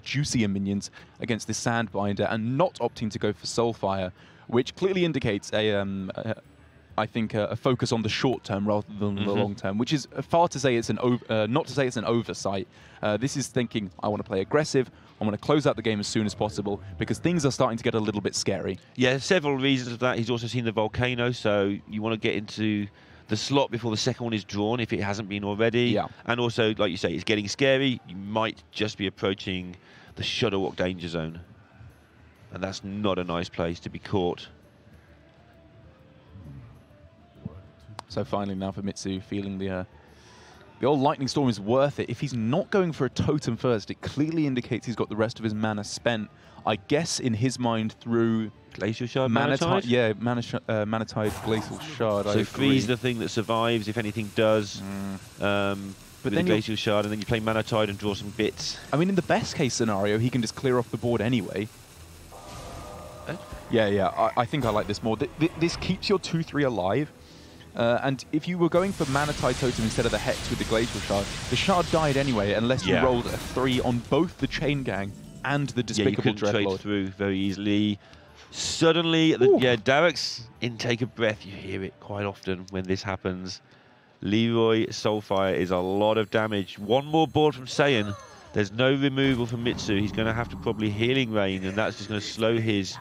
juicier minions against the Sandbinder and not opting to go for Soulfire, which clearly indicates I think a focus on the short term rather than the long term, which is far to say it's not to say it's an oversight. This is thinking, I want to play aggressive, I want to close out the game as soon as possible because things are starting to get a little bit scary. Yeah, several reasons for that. He's also seen the Volcano, so you want to get into the slot before the second one is drawn if it hasn't been already. Yeah. And also, like you say, it's getting scary. You might just be approaching the Shudderwock danger zone. And that's not a nice place to be caught. So finally now for Mitsu feeling the old Lightning Storm is worth it. If he's not going for a totem first, it clearly indicates he's got the rest of his mana spent, I guess in his mind through Glacial Shard, Manatide? Yeah, Manatide, Glacial Shard. So freeze the thing that survives if anything does. But then Glacial Shard, and then you play Manatide and draw some bits. I mean, in the best case scenario, he can just clear off the board anyway. Yeah, I think I like this more. This keeps your 2/3 alive. And if you were going for Manatide Totem instead of the Hex with the Glacial Shard, the Shard died anyway unless you rolled a 3 on both the Chain Gang and the Despicable Dreadlord. You couldn't trade through very easily. Suddenly, Derek's intake of breath, you hear it quite often when this happens. Leroy Soulfire is a lot of damage. One more board from Saiyan, There's no removal from Mitsu. He's going to have to probably Healing Rain, and that's just going to slow his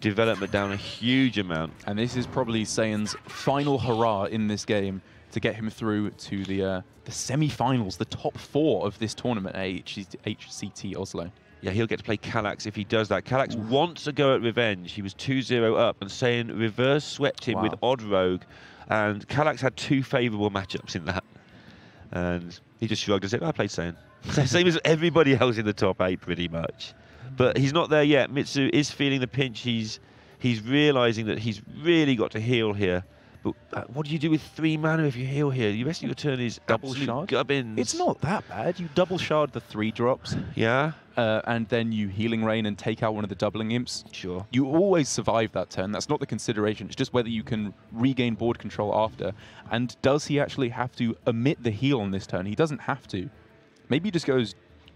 development down a huge amount. And this is probably Saiyan's final hurrah in this game to get him through to the semi-finals, the top 4 of this tournament at HCT Oslo. Yeah, he'll get to play Kallax if he does that. Kallax wants to go at revenge. He was 2-0 up, and Saiyan reverse swept him with Odd Rogue, and Kallax had 2 favourable matchups in that. And he just shrugged and said, I played Saiyan. Same as everybody else in the top 8, pretty much. But he's not there yet. Mitsu is feeling the pinch. He's realising that he's really got to heal here. But what do you do with 3 mana if you heal here? The rest of your turn is double shard. Gubbins. It's not that bad. You double shard the 3 drops. Yeah. And then you Healing Rain and take out one of the doubling imps. Sure. You always survive that turn. That's not the consideration. It's just whether you can regain board control after. And does he actually have to omit the heal on this turn? He doesn't have to. Maybe he just goes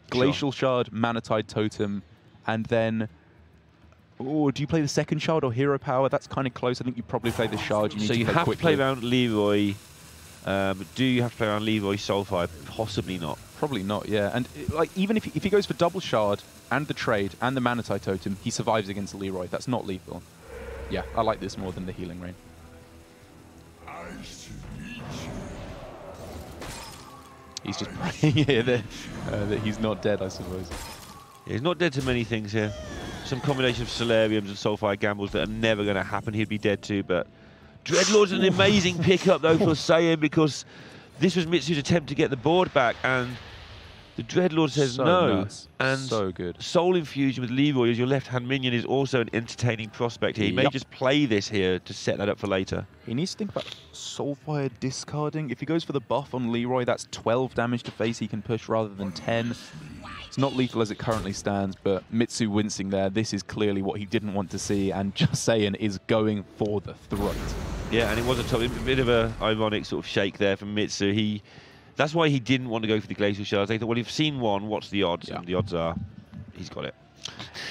Glacial Shard, Mana Tide Totem, and then... Oh, do you play the second shard or Hero Power? That's kind of close. I think you probably play the shard. So you have to play around Leroy. Do you have to play around Leroy Soulfire? Possibly not. Probably not, yeah. And like even if he goes for double shard and the trade and the Mana Tide Totem, he survives against Leroy. That's not lethal. Yeah, I like this more than the Healing Rain. He's just praying here that he's not dead, I suppose. Yeah, he's not dead to many things here. Some combination of Solariums and Soulfire gambles that are never going to happen. He'd be dead too, but Dreadlord's an amazing pickup though for Saiyan, because this was Mitsu's attempt to get the board back, and the Dreadlord says so no. Nuts. And so good. Soul Infusion with Leroy as your left-hand minion is also an entertaining prospect here. He may just play this here to set that up for later. He needs to think about Soulfire discarding. If he goes for the buff on Leroy, that's 12 damage to face he can push rather than 10. It's not lethal as it currently stands, but Mitsu wincing there. This is clearly what he didn't want to see, and Just Saiyan is going for the throat. Yeah, and it was a bit of an ironic sort of shake there from Mitsu. That's why he didn't want to go for the Glacial Shards. They thought, well, if you've seen one, what's the odds? Yeah. And the odds are he's got it.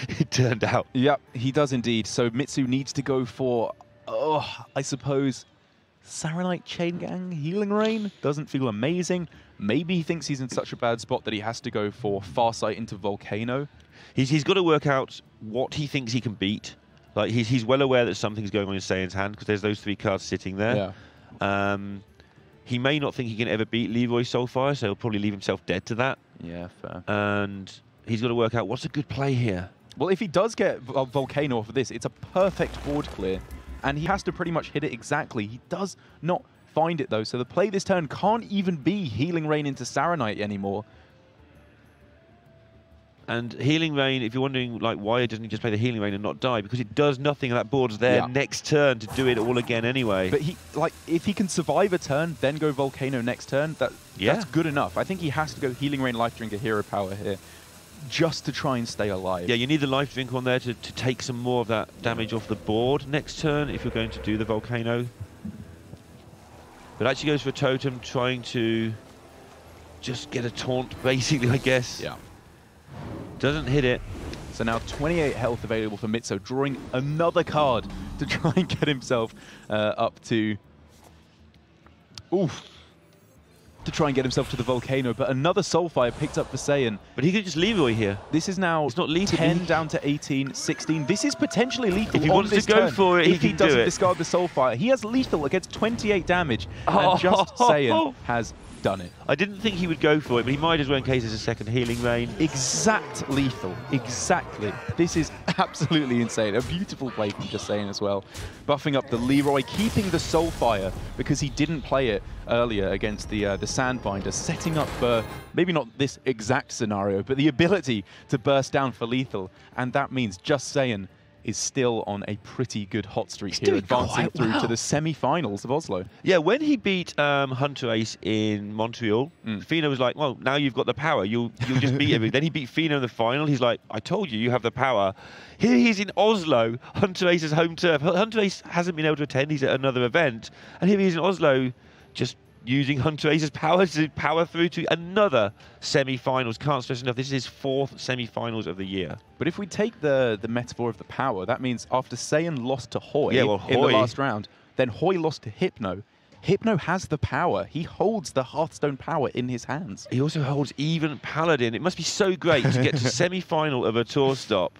It turned out. Yep, he does indeed. So Mitsu needs to go for, I suppose, Saronite Chain Gang Healing Rain. Doesn't feel amazing. Maybe he thinks he's in such a bad spot that he has to go for Farsight into Volcano. He's got to work out what he thinks he can beat. Like he's well aware that something's going on in Saiyan's hand because there's those 3 cards sitting there. Yeah. He may not think he can ever beat Leroy Soulfire, so he'll probably leave himself dead to that. Yeah, fair. And he's got to work out what's a good play here. Well, if he does get Volcano off of this, it's a perfect board clear. And he has to pretty much hit it exactly. He does not find it, though. So the play this turn can't even be Healing Rain into Saronite anymore. And Healing Rain, if you're wondering like why doesn't he just play the Healing Rain and not die, because it does nothing and that board's there next turn to do it all again anyway. But if he can survive a turn, then go Volcano next turn, that's good enough. I think he has to go Healing Rain, Life Drink, Hero Power here, just to try and stay alive. Yeah, you need the Life Drink on there to take some more of that damage off the board next turn if you're going to do the Volcano. But actually goes for a Totem, trying to just get a taunt, basically, I guess. Yeah. Doesn't hit it. So now 28 health available for Mitsu, drawing another card to try and get himself up to... Oof. To try and get himself to the Volcano, but another Soulfire picked up for Saiyan. But he could just Leroy here. This is now it's not lethal. 10 down to 18, 16. This is potentially lethal. If he wants to go for it, if he doesn't discard the Soulfire. He has lethal against 28 damage, and Just Saiyan has done it. I didn't think he would go for it, but he might as well in case there's a second Healing Rain. Exact lethal. Exactly. This is absolutely insane. A beautiful play from Just Saiyan as well. Buffing up the Leroy, keeping the Soulfire because he didn't play it earlier against the Sandbinder, setting up maybe not this exact scenario, but the ability to burst down for lethal. And that means Just Saiyan is still on a pretty good hot streak here, advancing through to the semi-finals of Oslo. Yeah, when he beat Hunter Ace in Montreal, Fino was like, well, now you've got the power, you'll just beat him. Then he beat Fino in the final. He's like, I told you, you have the power. Here he's in Oslo, Hunter Ace's home turf. Hunter Ace hasn't been able to attend, he's at another event. And here he is in Oslo, just using Hunter Ace's power to power through to another semi-finals. Can't stress enough, this is his 4th semi-finals of the year. But if we take the metaphor of the power, that means after Saiyan lost to Hoy, Hoy in the last round, then Hoy lost to Hypno, Hypno has the power. He holds the Hearthstone power in his hands. He also holds even Paladin. It must be so great to get to semi-final of a tour stop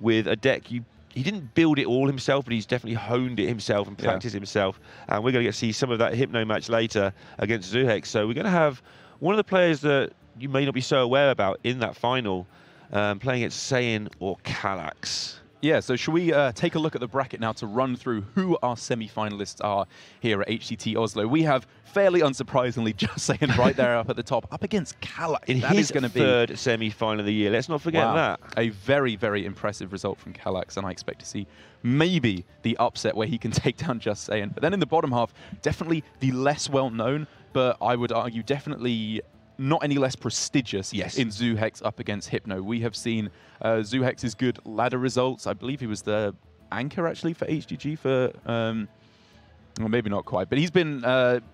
with a deck he didn't build it all himself, but he's definitely honed it himself and practiced himself. And we're going to get to see some of that Hypno match later against Zuhex. So we're going to have one of the players that you may not be so aware about in that final playing against Saiyan or Kallax. Yeah, so should we take a look at the bracket now to run through who our semi-finalists are here at HCT Oslo? We have, fairly unsurprisingly, just saying right there up at the top, up against Kallax. In his third semi-final of the year. Let's not forget that. A very, very impressive result from Kallax, and I expect to see maybe the upset where he can take down Just Saiyan. But then in the bottom half, definitely the less well-known, but I would argue definitely not any less prestigious in Zuhex up against Hypno. We have seen Zuhex's good ladder results. I believe he was the anchor, actually, for HGG for... well, maybe not quite, but he's been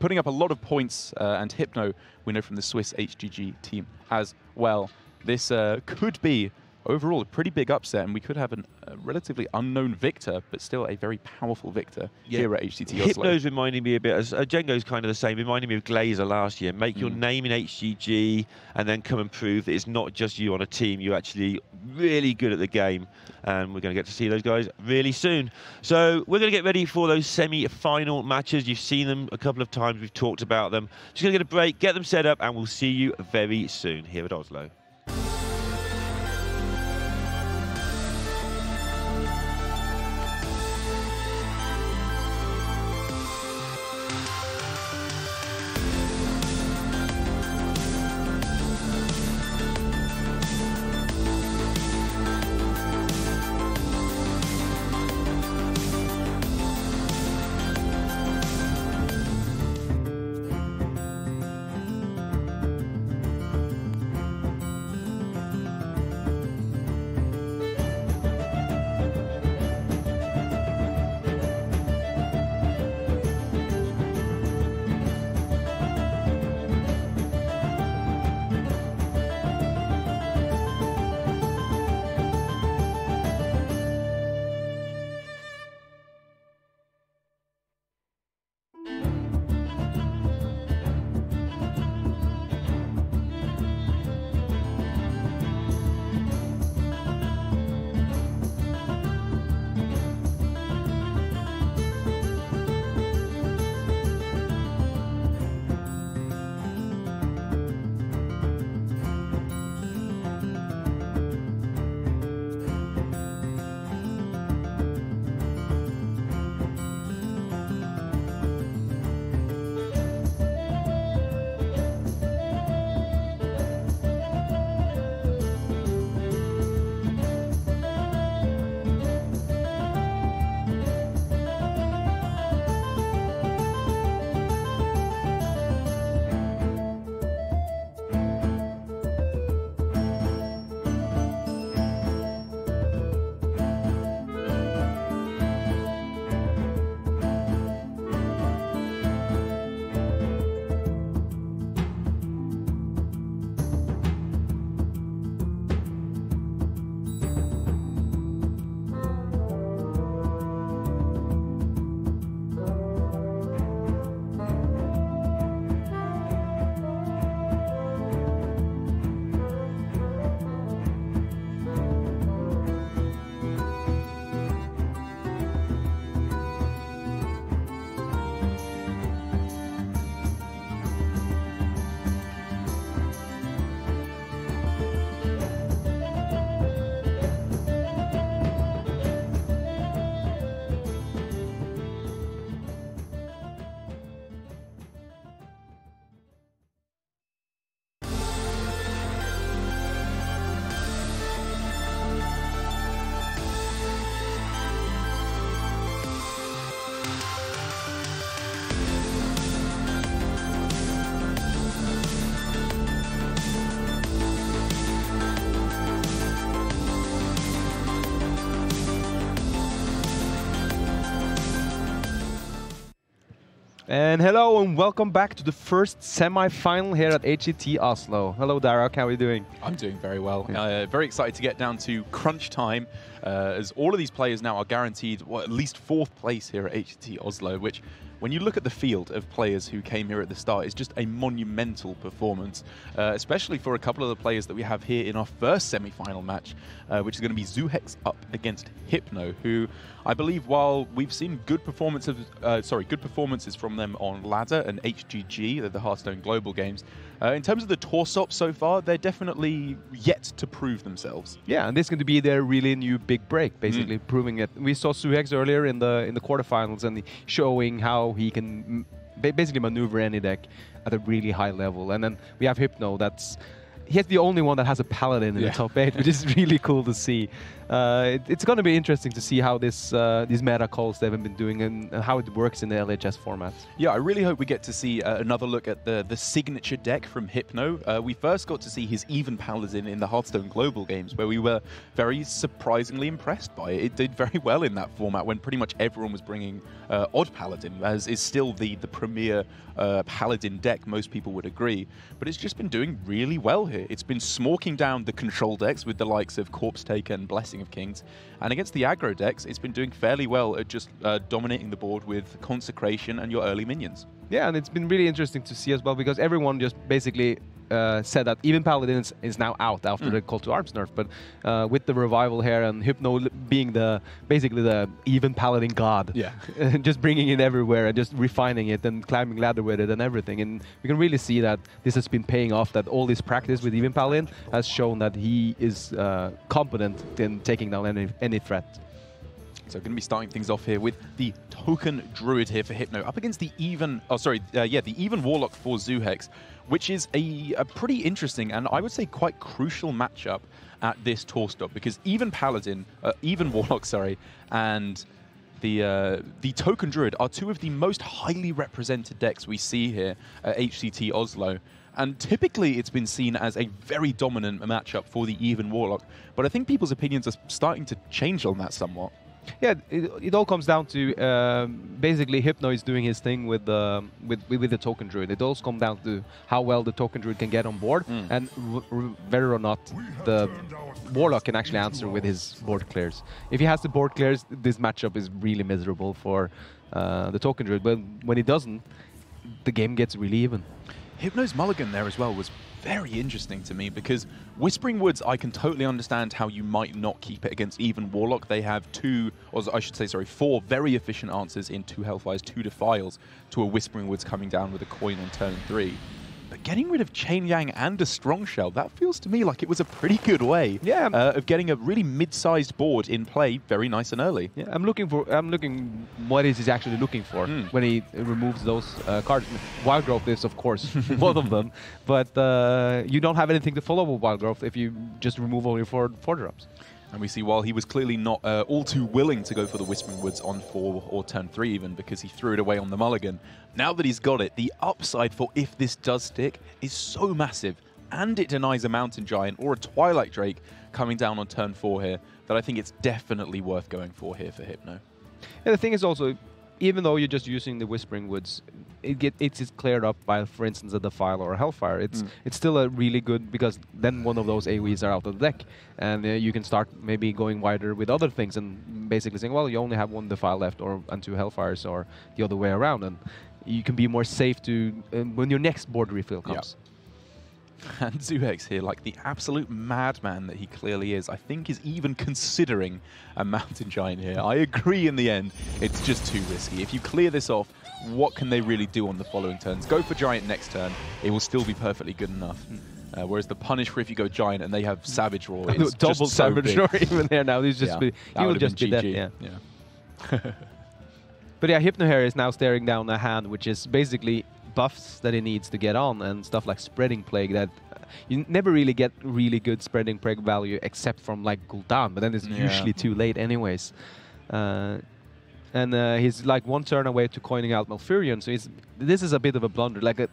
putting up a lot of points, and Hypno, we know from the Swiss HGG team as well. This could be, overall, a pretty big upset, and we could have a relatively unknown victor, but still a very powerful victor here at HCT Oslo. Hypno's reminding me a bit, as Django's kind of the same, reminding me of Glazer last year. Make your name in HGG, and then come and prove that it's not just you on a team, you're actually really good at the game. And we're going to get to see those guys really soon. So we're going to get ready for those semi-final matches. You've seen them a couple of times, we've talked about them. Just going to get a break, get them set up, and we'll see you very soon here at Oslo. And hello and welcome back to the first semi-final here at HCT Oslo. Hello Darok, how are you doing? I'm doing very well. Very excited to get down to crunch time, as all of these players now are guaranteed at least 4th place here at HCT Oslo, which when you look at the field of players who came here at the start, it's just a monumental performance, especially for a couple of the players that we have here in our first semi-final match, which is going to be Zuhex up against Hypno, who I believe, while we've seen good performances from them on Ladder and HGG, the Hearthstone Global Games, in terms of the Torsop so far, they're definitely yet to prove themselves. Yeah, and this is going to be their really new big break, basically proving it. We saw Zuhex earlier in the quarterfinals and showing how he can basically maneuver any deck at a really high level. And then we have Hypno. He's the only one that has a Paladin in the top 8, which is really cool to see. It's going to be interesting to see how these meta calls they've been doing and how it works in the LHS format. Yeah, I really hope we get to see another look at the signature deck from Hypno. We first got to see his Even Paladin in the Hearthstone Global Games, where we were very surprisingly impressed by it. It did very well in that format when pretty much everyone was bringing Odd Paladin, as is still the premier Paladin deck, most people would agree. But it's just been doing really well here. It's been smorking down the control decks with the likes of Corpse Taker and Blessing of Kings. And against the aggro decks, it's been doing fairly well at just dominating the board with Consecration and your early minions. Yeah, and it's been really interesting to see as well, because everyone just basically said that Even Paladin is now out after the Call to Arms nerf, but with the revival here and Hypno being basically the Even Paladin god, just bringing it everywhere and just refining it and climbing ladder with it and everything, and we can really see that this has been paying off, that all this practice with Even Paladin has shown that he is competent in taking down any threat. So going to be starting things off here with the Token Druid here for Hypno up against the Even Warlock for Zuhex, which is a pretty interesting and I would say quite crucial matchup at this tour stop, because Even Warlock, and the Token Druid are two of the most highly represented decks we see here at HCT Oslo. And typically it's been seen as a very dominant matchup for the Even Warlock, but I think people's opinions are starting to change on that somewhat. Yeah, it all comes down to basically Hypno is doing his thing with the Token Druid. It all comes down to how well the Token Druid can get on board, and whether or not the Warlock can actually answer with his board clears. If he has the board clears, this matchup is really miserable for the Token Druid. But when he doesn't, the game gets really even. Hypno's mulligan there as well was very interesting to me, because Whispering Woods, I can totally understand how you might not keep it against Even Warlock. They have four very efficient answers in 2 Hellfires, 2 Defiles to a Whispering Woods coming down with a coin on turn 3. But getting rid of Chain Yang and a Strong Shell, that feels to me like it was a pretty good way of getting a really mid-sized board in play very nice and early. Yeah, I'm looking what is he actually looking for when he removes those cards. Wild Growth is, of course, one of them, but you don't have anything to follow with Wild Growth if you just remove all your 4 drops. And we see while he was clearly not all too willing to go for the Whispering Woods on 4 or turn 3 even, because he threw it away on the mulligan, now that he's got it, the upside for if this does stick is so massive, and it denies a Mountain Giant or a Twilight Drake coming down on turn 4 here, that I think it's definitely worth going for here for Hypno. Yeah, the thing is also, even though you're just using the Whispering Woods, it's cleared up by, for instance, a Defile or a Hellfire. It's still a really good, because then one of those AoEs are out of the deck, and you can start maybe going wider with other things and basically saying, well, you only have 1 Defile left and 2 Hellfires, or the other way around, and you can be more safe to when your next board refill comes. And Zuhex here, like the absolute madman that he clearly is, I think is even considering a Mountain Giant here. I agree in the end, it's just too risky. If you clear this off, what can they really do on the following turns? Go for Giant next turn, it will still be perfectly good enough. Whereas the punish for if you go Giant and they have Savage Roar is double just so Savage Roar even there now. He's just he will just be dead. Yeah. But yeah, Hypno here is now staring down a hand which is basically buffs that he needs to get on, and stuff like Spreading Plague that you never really get really good Spreading Plague value except from like Gul'dan, but then it's usually too late anyways. And he's like 1 turn away to coining out Malfurion, so this is a bit of a blunder, like a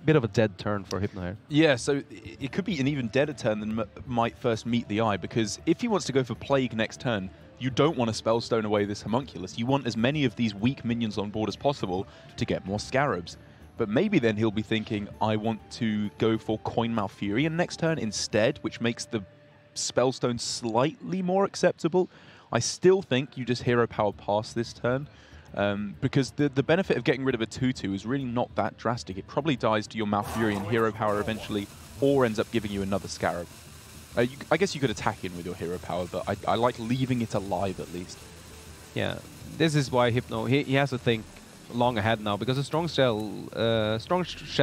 bit of a dead turn for Hypno here. Yeah, so it could be an even deader turn than might first meet the eye, because if he wants to go for Plague next turn, you don't want to Spellstone away this Homunculus. You want as many of these weak minions on board as possible to get more Scarabs. But maybe then he'll be thinking, I want to go for Coin Malfurion next turn instead, which makes the Spellstone slightly more acceptable. I still think you just Hero Power pass this turn. Because the benefit of getting rid of a 2/2 is really not that drastic. It probably dies to your Malfurion hero power eventually, or ends up giving you another Scarab. I guess you could attack in with your hero power, but I like leaving it alive at least. Yeah, this is why Hypno, he has to think long ahead now, because a strong shell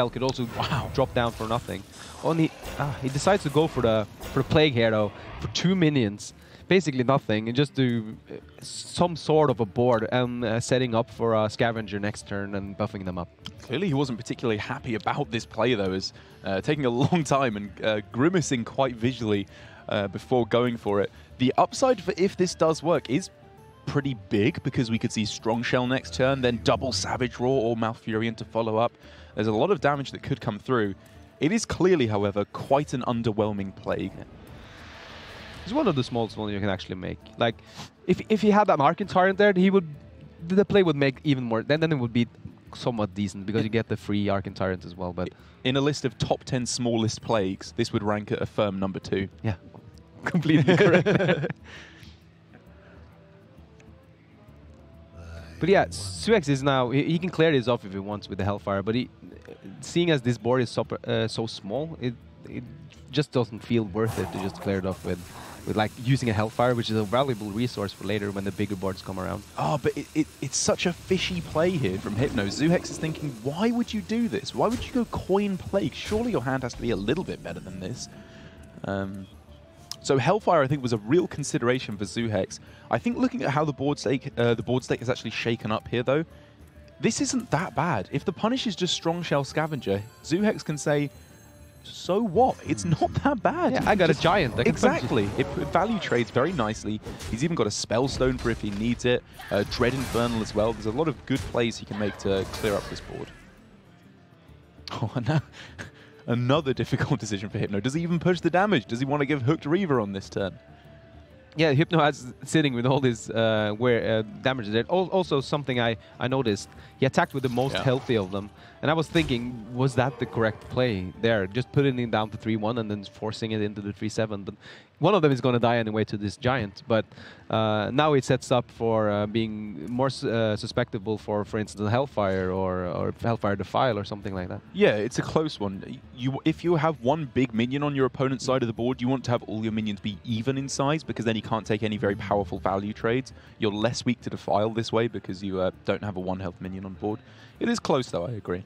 could also drop down for nothing. Only he decides to go for the plague here though, for 2 minions, basically nothing, and just do some sort of a board and setting up for a scavenger next turn and buffing them up. Clearly he wasn't particularly happy about this play though, as taking a long time and grimacing quite visually before going for it. The upside for if this does work is pretty big, because we could see Strong Shell next turn, then double Savage Roar or Malfurion to follow up. There's a lot of damage that could come through. It is clearly, however, quite an underwhelming Plague. Yeah. It's one of the smallest ones you can actually make. Like, if he had that Arcane Tyrant there, the play would make even more. Then it would be somewhat decent, because you get the free Arcane Tyrant as well. But in a list of top 10 smallest plagues, this would rank at a firm number 2. Yeah, completely correct. But yeah, Suex is now, he can clear this off if he wants with the Hellfire, but seeing as this board is so small, it just doesn't feel worth it to just clear it off with like using a Hellfire, which is a valuable resource for later when the bigger boards come around. Oh, but it's such a fishy play here from Hypno. Zuhex is thinking, why would you do this? Why would you go Coin Plague? Surely your hand has to be a little bit better than this. So Hellfire, I think, was a real consideration for Zuhex. I think looking at how the board state is actually shaken up here, though, this isn't that bad. If the punish is just Strong Shell Scavenger, Zuhex can say, so what? It's not that bad. Yeah, I got a Giant. That exactly. It value trades very nicely. He's even got a Spellstone for if he needs it. Dread Infernal as well. There's a lot of good plays he can make to clear up this board. Oh, and now another difficult decision for Hypno. Does he even push the damage? Does he want to give Hooked Reaver on this turn? Yeah, Hypno has sitting with all this damage there. Also, something I noticed, he attacked with the most healthy of them. And I was thinking, was that the correct play there? Just putting it down to 3-1 and then forcing it into the 3-7. But one of them is going to die anyway to this Giant. But now it sets up for being more susceptible for instance, Hellfire or Hellfire Defile or something like that. Yeah, it's a close one. If you have one big minion on your opponent's side of the board, you want to have all your minions be even in size, because then you can't take any very powerful value trades. You're less weak to Defile this way because you don't have a 1-health minion on board. It is close, though, I agree.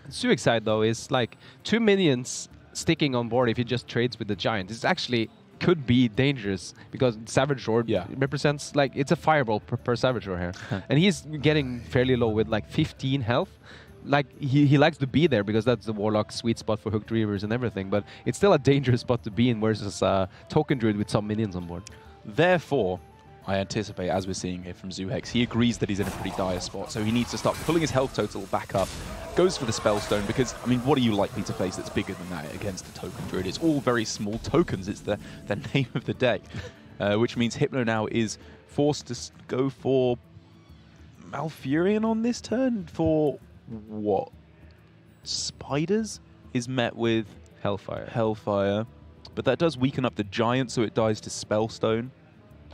Suicide side, though, is like 2 minions sticking on board if he just trades with the Giant. This actually could be dangerous, because Savage Roar represents, like, it's a fireball per Savage Roar here. And he's getting fairly low with like 15 health. Like, he likes to be there because that's the Warlock's sweet spot for Hooked Reavers and everything, but it's still a dangerous spot to be in versus a Token Druid with some minions on board. Therefore, I anticipate, as we're seeing here from Zuhex, he agrees that he's in a pretty dire spot, so he needs to start pulling his health total back up, goes for the Spellstone, because, I mean, what are you likely to face that's bigger than that against the Token Druid? It's all very small tokens, it's the name of the deck, which means Hypno now is forced to go for Malfurion on this turn for what? Spiders is met with Hellfire, but that does weaken up the Giant, so it dies to Spellstone.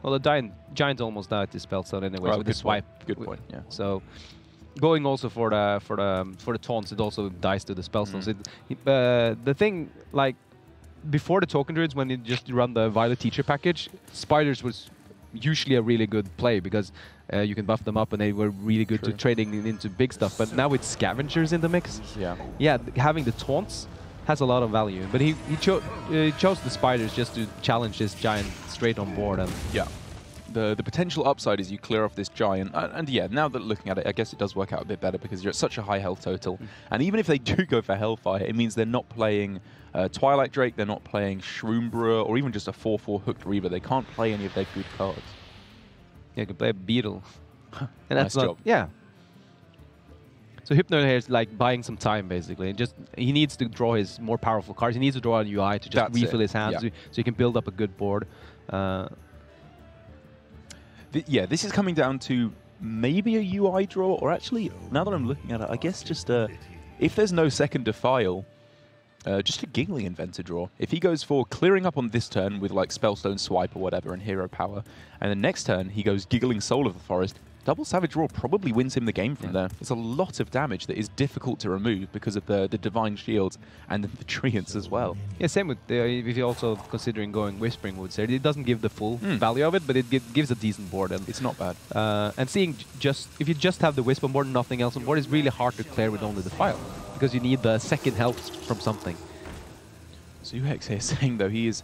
Well, the Giant almost died to Spellstone anyway with the swipe. Good point. Yeah. So going also for the taunts, it also dies to the Spellstones. The thing, like, before the Token Druids, when you just run the Violet Teacher package, Spiders was usually a really good play, because you can buff them up and they were really good to trading into big stuff. But now with Scavengers in the mix, having the taunts has a lot of value. But he chose the Spiders just to challenge this Giant straight on board. And the potential upside is you clear off this Giant, and yeah, now that looking at it, I guess it does work out a bit better because you're at such a high health total. And even if they do go for Hellfire, it means they're not playing Twilight Drake, they're not playing Shroom Brewer, or even just a 4/4 Hooked Reaver. They can't play any of their good cards. Yeah, you can play a Beetle. And that's nice job. Yeah. So Hypno here is like buying some time, basically. He needs to draw his more powerful cards. He needs to draw a UI to just refill his hands, so he can build up a good board. This is coming down to maybe a UI draw, or actually, now that I'm looking at it, I guess just if there's no second Defile, just a Giggling Inventor draw. If he goes for clearing up on this turn with like Spellstone Swipe or whatever and Hero Power, and then next turn he goes Giggling Soul of the Forest, Double Savage Roar probably wins him the game from there. It's a lot of damage that is difficult to remove because of the Divine Shields and the Treants as well. Yeah, same with if you're also considering going Whispering Woods there. It doesn't give the full value of it, but it gives a decent board. And it's not bad. And seeing if you just have the Wisp on board and nothing else on board, it's really hard to clear with only the File, because you need the second health from something. Zuhex here saying, though, he is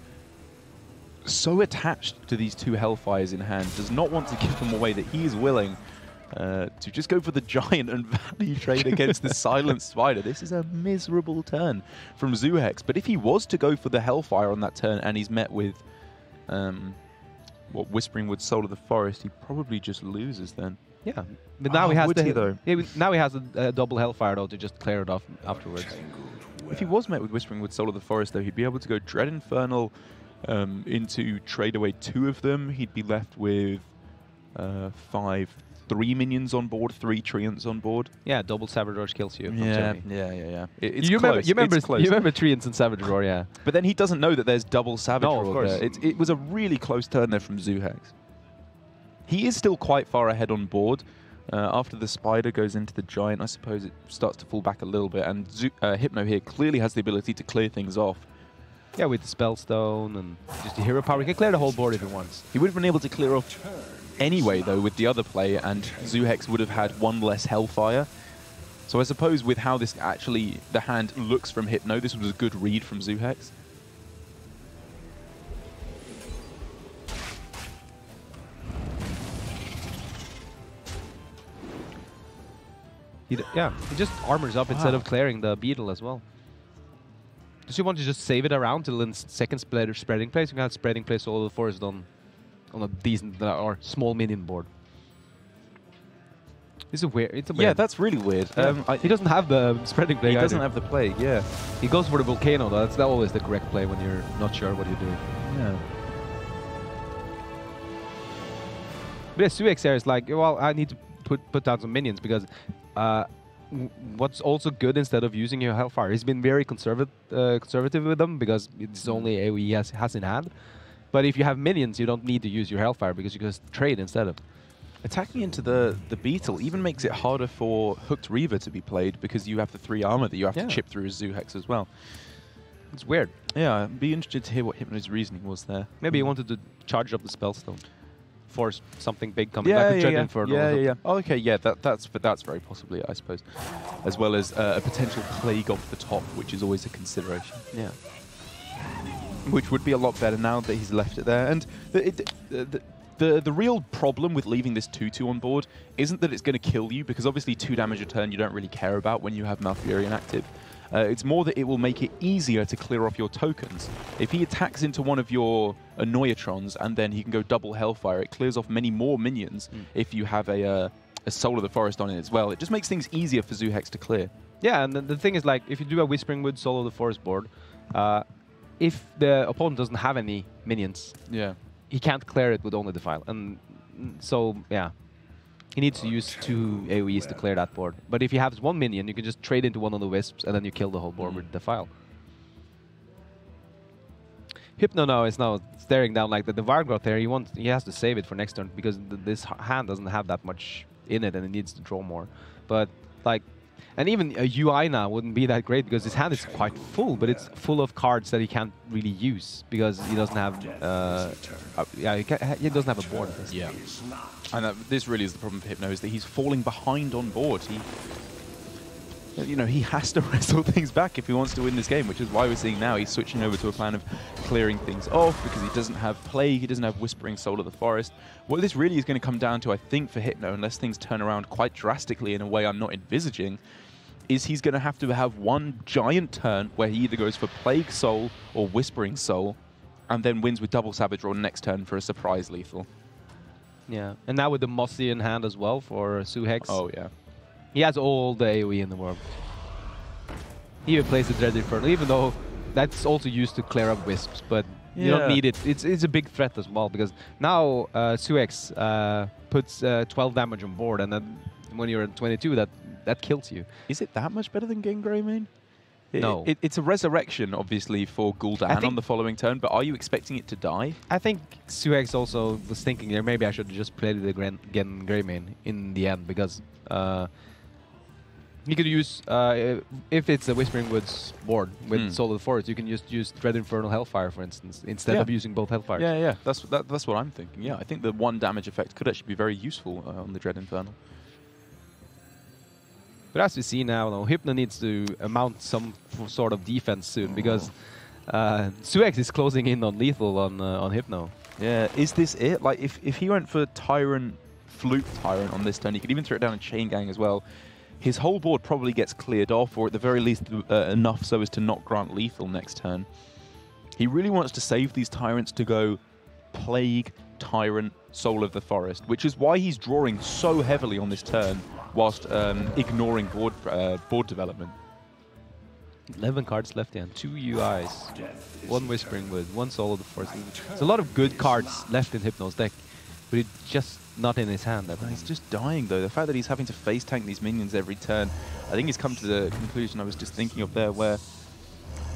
so attached to these two Hellfires in hand, does not want to give them away, that he is willing to just go for the Giant and value trade against the Silent Spider. This is a miserable turn from Zuhex. But if he was to go for the Hellfire on that turn and he's met with Whispering Woods, Soul of the Forest, he probably just loses then. Yeah, but now he has now he has a double Hellfire though to just clear it off afterwards. If he was met with Whispering Woods, Soul of the Forest, though, he'd be able to go Dread Infernal into trade away 2 of them. He'd be left with 3 minions on board, 3 Treants on board. Yeah, double Savage Roar kills you. Yeah. It's you close. remember Treants and Savage Roar, yeah. But then he doesn't know that there's double Savage Roar. Of course. There. It was a really close turn there from Zuhex. He is still quite far ahead on board. After the Spider goes into the Giant, I suppose it starts to fall back a little bit, and Hypno here clearly has the ability to clear things off. Yeah, with the Spellstone and just the hero power, he can clear the whole board if he wants. He would have been able to clear off anyway, though, with the other play, and Zuhex would have had 1 less Hellfire. So I suppose with how this the hand looks from Hypno, this was a good read from Zuhex. He just armors up instead of clearing the Beetle as well. Does he want to just save it around till the second spreading place? You can have spreading place all the forest on a decent or small minion board. It's a weird. Yeah, that's really weird. Yeah. He doesn't have the spreading plague. He doesn't have the plague. Yeah, he goes for the volcano though. That's always the correct play when you're not sure what you're doing. Yeah. But yeah, Zuhex here is like, well, I need to put down some minions because what's also good instead of using your Hellfire, he's been very conservative with them because it's only AoE he has in hand. But if you have minions, you don't need to use your Hellfire because you can just trade instead of. Attacking into the Beetle even makes it harder for Hooked Reaver to be played because you have the 3 armor that you have to chip through as Zuhex as well. It's weird. Yeah, I'd be interested to hear what Hypno's reasoning was there. Maybe he wanted to charge up the Spellstone. Force something big coming back with Dread Inferno. Yeah. Oh, okay, yeah, that's very possibly, I suppose. As well as a potential plague off the top, which is always a consideration. Yeah. Which would be a lot better now that he's left it there. And the real problem with leaving this 2/2 on board isn't that it's going to kill you, because obviously 2 damage a turn you don't really care about when you have Malfurion active. It's more that it will make it easier to clear off your tokens. If he attacks into one of your Annoyatrons and then he can go double Hellfire, it clears off many more minions if you have a Soul of the Forest on it as well. It just makes things easier for Zuhex to clear. Yeah, and the thing is, like, if you do a Whispering Wood Soul of the Forest board, if the opponent doesn't have any minions, he can't clear it with only the File. And so, yeah. He needs to use 2 AoEs to clear that board. But if he has 1 minion, you can just trade into one of the Wisps, and then you kill the whole board with the File. Hypno now is staring down like the Wild Growth there. He has to save it for next turn because this hand doesn't have that much in it, and it needs to draw more. But like, and even a UI now wouldn't be that great because his hand is quite full, but it's full of cards that he can't really use because he doesn't have. He doesn't have a board. Yeah. And this really is the problem for Hypno, is that he's falling behind on board. He has to wrestle things back if he wants to win this game, which is why we're seeing now he's switching over to a plan of clearing things off because he doesn't have Plague, he doesn't have Whispering Soul of the Forest. What this really is going to come down to, I think, for Hypno, unless things turn around quite drastically in a way I'm not envisaging, is he's going to have one giant turn where he either goes for Plague Soul or Whispering Soul, and then wins with double Savage Roar next turn for a surprise lethal. Yeah, and now with the Mossy in hand as well for Zuhex. Oh, yeah. He has all the AoE in the world. He even plays the Dread Inferno, even though that's also used to clear up Wisps, but you don't need it. It's a big threat as well, because now Zuhex puts 12 damage on board, and then when you're at 22, that kills you. Is it that much better than getting Greymane? No. It's a resurrection, obviously, for Gul'dan on the following turn, but are you expecting it to die? I think Suex also was thinking there maybe I should just play the Gen Greymane in the end, because you could use, if it's a Whispering Woods board with Soul of the Forest, you can just use Dread Infernal Hellfire, for instance, instead of using both Hellfires. Yeah, that's what I'm thinking. Yeah, I think the 1 damage effect could actually be very useful on the Dread Infernal. But as we see now, though, Hypno needs to mount some sort of defense soon, because Suex is closing in on lethal on Hypno. Yeah, is this it? Like, if he went for Tyrant, Flute Tyrant on this turn, he could even throw it down a Chain Gang as well. His whole board probably gets cleared off, or at the very least enough so as to not grant lethal next turn. He really wants to save these Tyrants to go Plague, Tyrant, Soul of the Forest, which is why he's drawing so heavily on this turn, whilst ignoring board development. 11 cards left in, 2 UIs, 1 Whispering Wood, 1 Soul of the Forest. There's a lot of good cards left in Hypno's deck, but it's just not in his hand. He's just dying, though. The fact that he's having to face tank these minions every turn, I think he's come to the conclusion I was just thinking of there, where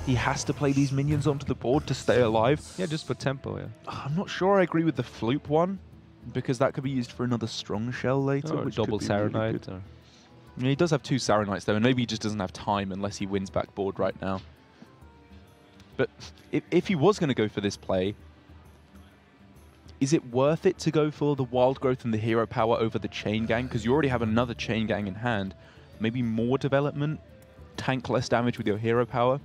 he has to play these minions onto the board to stay alive. Yeah, just for tempo, yeah. I'm not sure I agree with the Floop one, because that could be used for another Strong Shell later. Or which double could be really Saronite. Yeah, he does have 2 Saronites, though, and maybe he just doesn't have time unless he wins back board right now. But if he was going to go for this play, is it worth it to go for the Wild Growth and the Hero Power over the Chain Gang? Because you already have another Chain Gang in hand. Maybe more development, tank less damage with your Hero Power.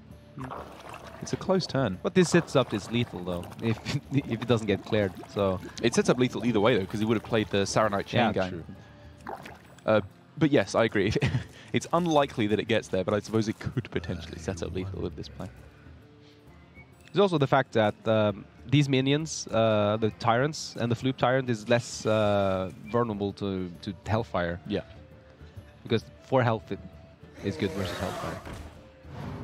It's a close turn. But this sets up his lethal, though, if it doesn't get cleared. So it sets up lethal either way, though, because he would have played the Saronite Chain Gang. True. But yes, I agree. It's unlikely that it gets there, but I suppose it could potentially set up lethal with this play. There's also the fact that these minions, the Tyrants and the Floop Tyrant, is less vulnerable to Hellfire. Yeah. Because 4 health is good versus Hellfire.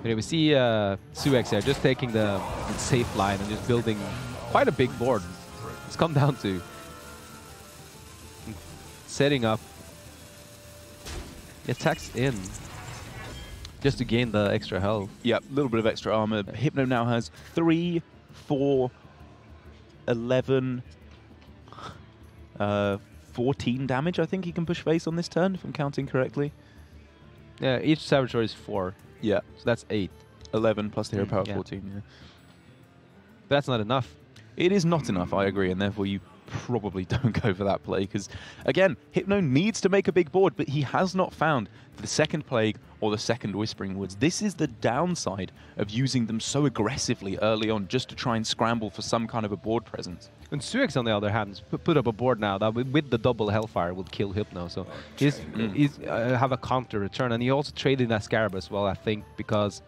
Anyway, we see Suex here just taking the safe line and just building quite a big board. It's come down to setting up. Attacks in just to gain the extra health. Yeah, a little bit of extra armor. Hypno now has 3, 4, 11, 14 damage, I think he can push face on this turn, if I'm counting correctly. Yeah, each Saboteur is 4. Yeah. So that's 8. 11 plus the hero power, yeah. 14, yeah. But that's not enough. It is not enough, I agree, and therefore you probably don't go for that play, because, again, Hypno needs to make a big board, but he has not found the second Plague or the second Whispering Woods. This is the downside of using them so aggressively early on, just to try and scramble for some kind of a board presence. And Suex, on the other hand, put up a board now that with the double Hellfire would kill Hypno, so he's have a counter return, and he also traded that Scarab as well, I think, because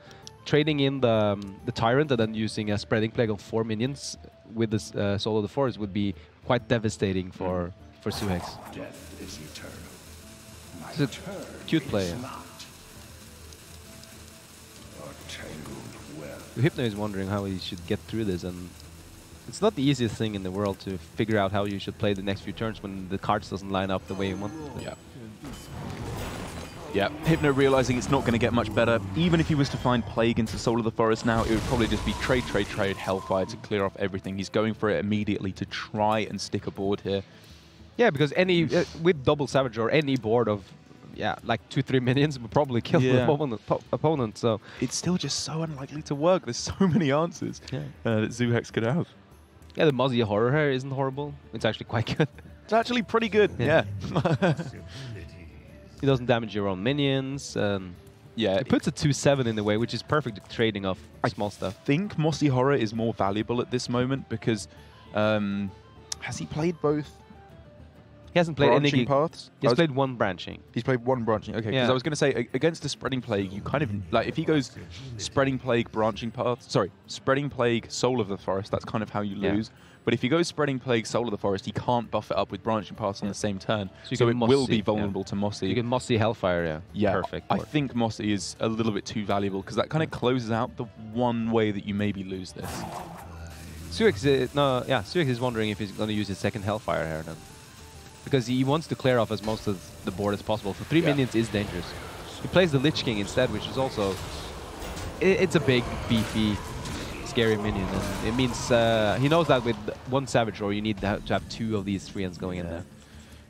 trading in the Tyrant and then using a Spreading Plague on 4 minions with the Soul of the Forest would be quite devastating for Suex. Death is eternal. It's a cute play. Hypno is wondering how he should get through this, and it's not the easiest thing in the world to figure out how you should play the next few turns when the cards doesn't line up the way you want. Yeah. Yeah, Hypno realizing it's not going to get much better. Even if he was to find Plague into Soul of the Forest now, it would probably just be trade, Hellfire to clear off everything. He's going for it immediately to try and stick a board here. Yeah, because any with double Savage or any board of like 2-3 minions would probably kill the opponent. So it's still just so unlikely to work. There's so many answers that Zoohex could have. Yeah, the Muzzy Horror here isn't horrible. It's actually quite good. It's actually pretty good. Yeah. It doesn't damage your own minions. Yeah, it puts a 2/7 in the way, which is perfect at trading off small stuff. I think Mossy Horror is more valuable at this moment because has he played both? He hasn't played any paths. He's played 1 branching. He's played 1 branching. Okay, because I was going to say against the Spreading Plague, you kind of like if he goes Spreading Plague, branching path. Sorry, Spreading Plague, Soul of the Forest. That's kind of how you lose. But if he goes Spreading Plague, Soul of the Forest, he can't buff it up with branching paths on the same turn. So it will be vulnerable to Mossy. You can Mossy Hellfire, yeah. Perfect. I think Mossy is a little bit too valuable because that kind of closes out the one way that you maybe lose this. Suex is wondering if he's going to use his second Hellfire here then. Because he wants to clear off as most of the board as possible. For 3 minions is dangerous. He plays the Lich King instead, which is also it's a big, beefy, scary minion, and it means he knows that with one Savage Roar you need to have 2 of these treants going in there.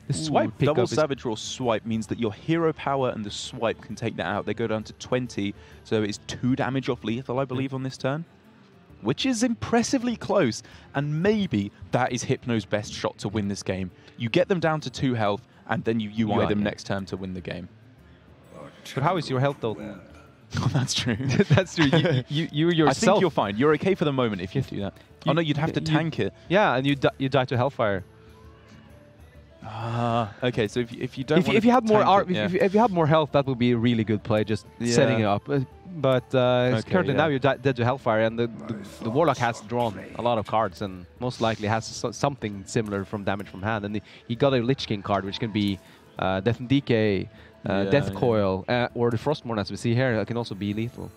The swipe pickup double Savage Roar swipe means that your hero power and the swipe can take that out. They go down to 20, so it's 2 damage off lethal, I believe, on this turn, which is impressively close. And maybe that is Hypno's best shot to win this game. You get them down to 2 health, and then you UI them next turn to win the game. But how is your health though? Oh, that's true. That's true. You yourself. I think you're fine. You're okay for the moment if you do that. Oh no, you'd have to tank it. Yeah, and you die to Hellfire. Ah, okay. So if you don't, if you had more if you had more health, that would be a really good play. Just setting it up. But currently now you're dead to Hellfire, and the Warlock has drawn a lot of cards, and most likely has something similar from damage from hand. And he got a Lich King card, which can be Death and Decay, Death Coil, or the Frostmourne, as we see here. It can also be lethal.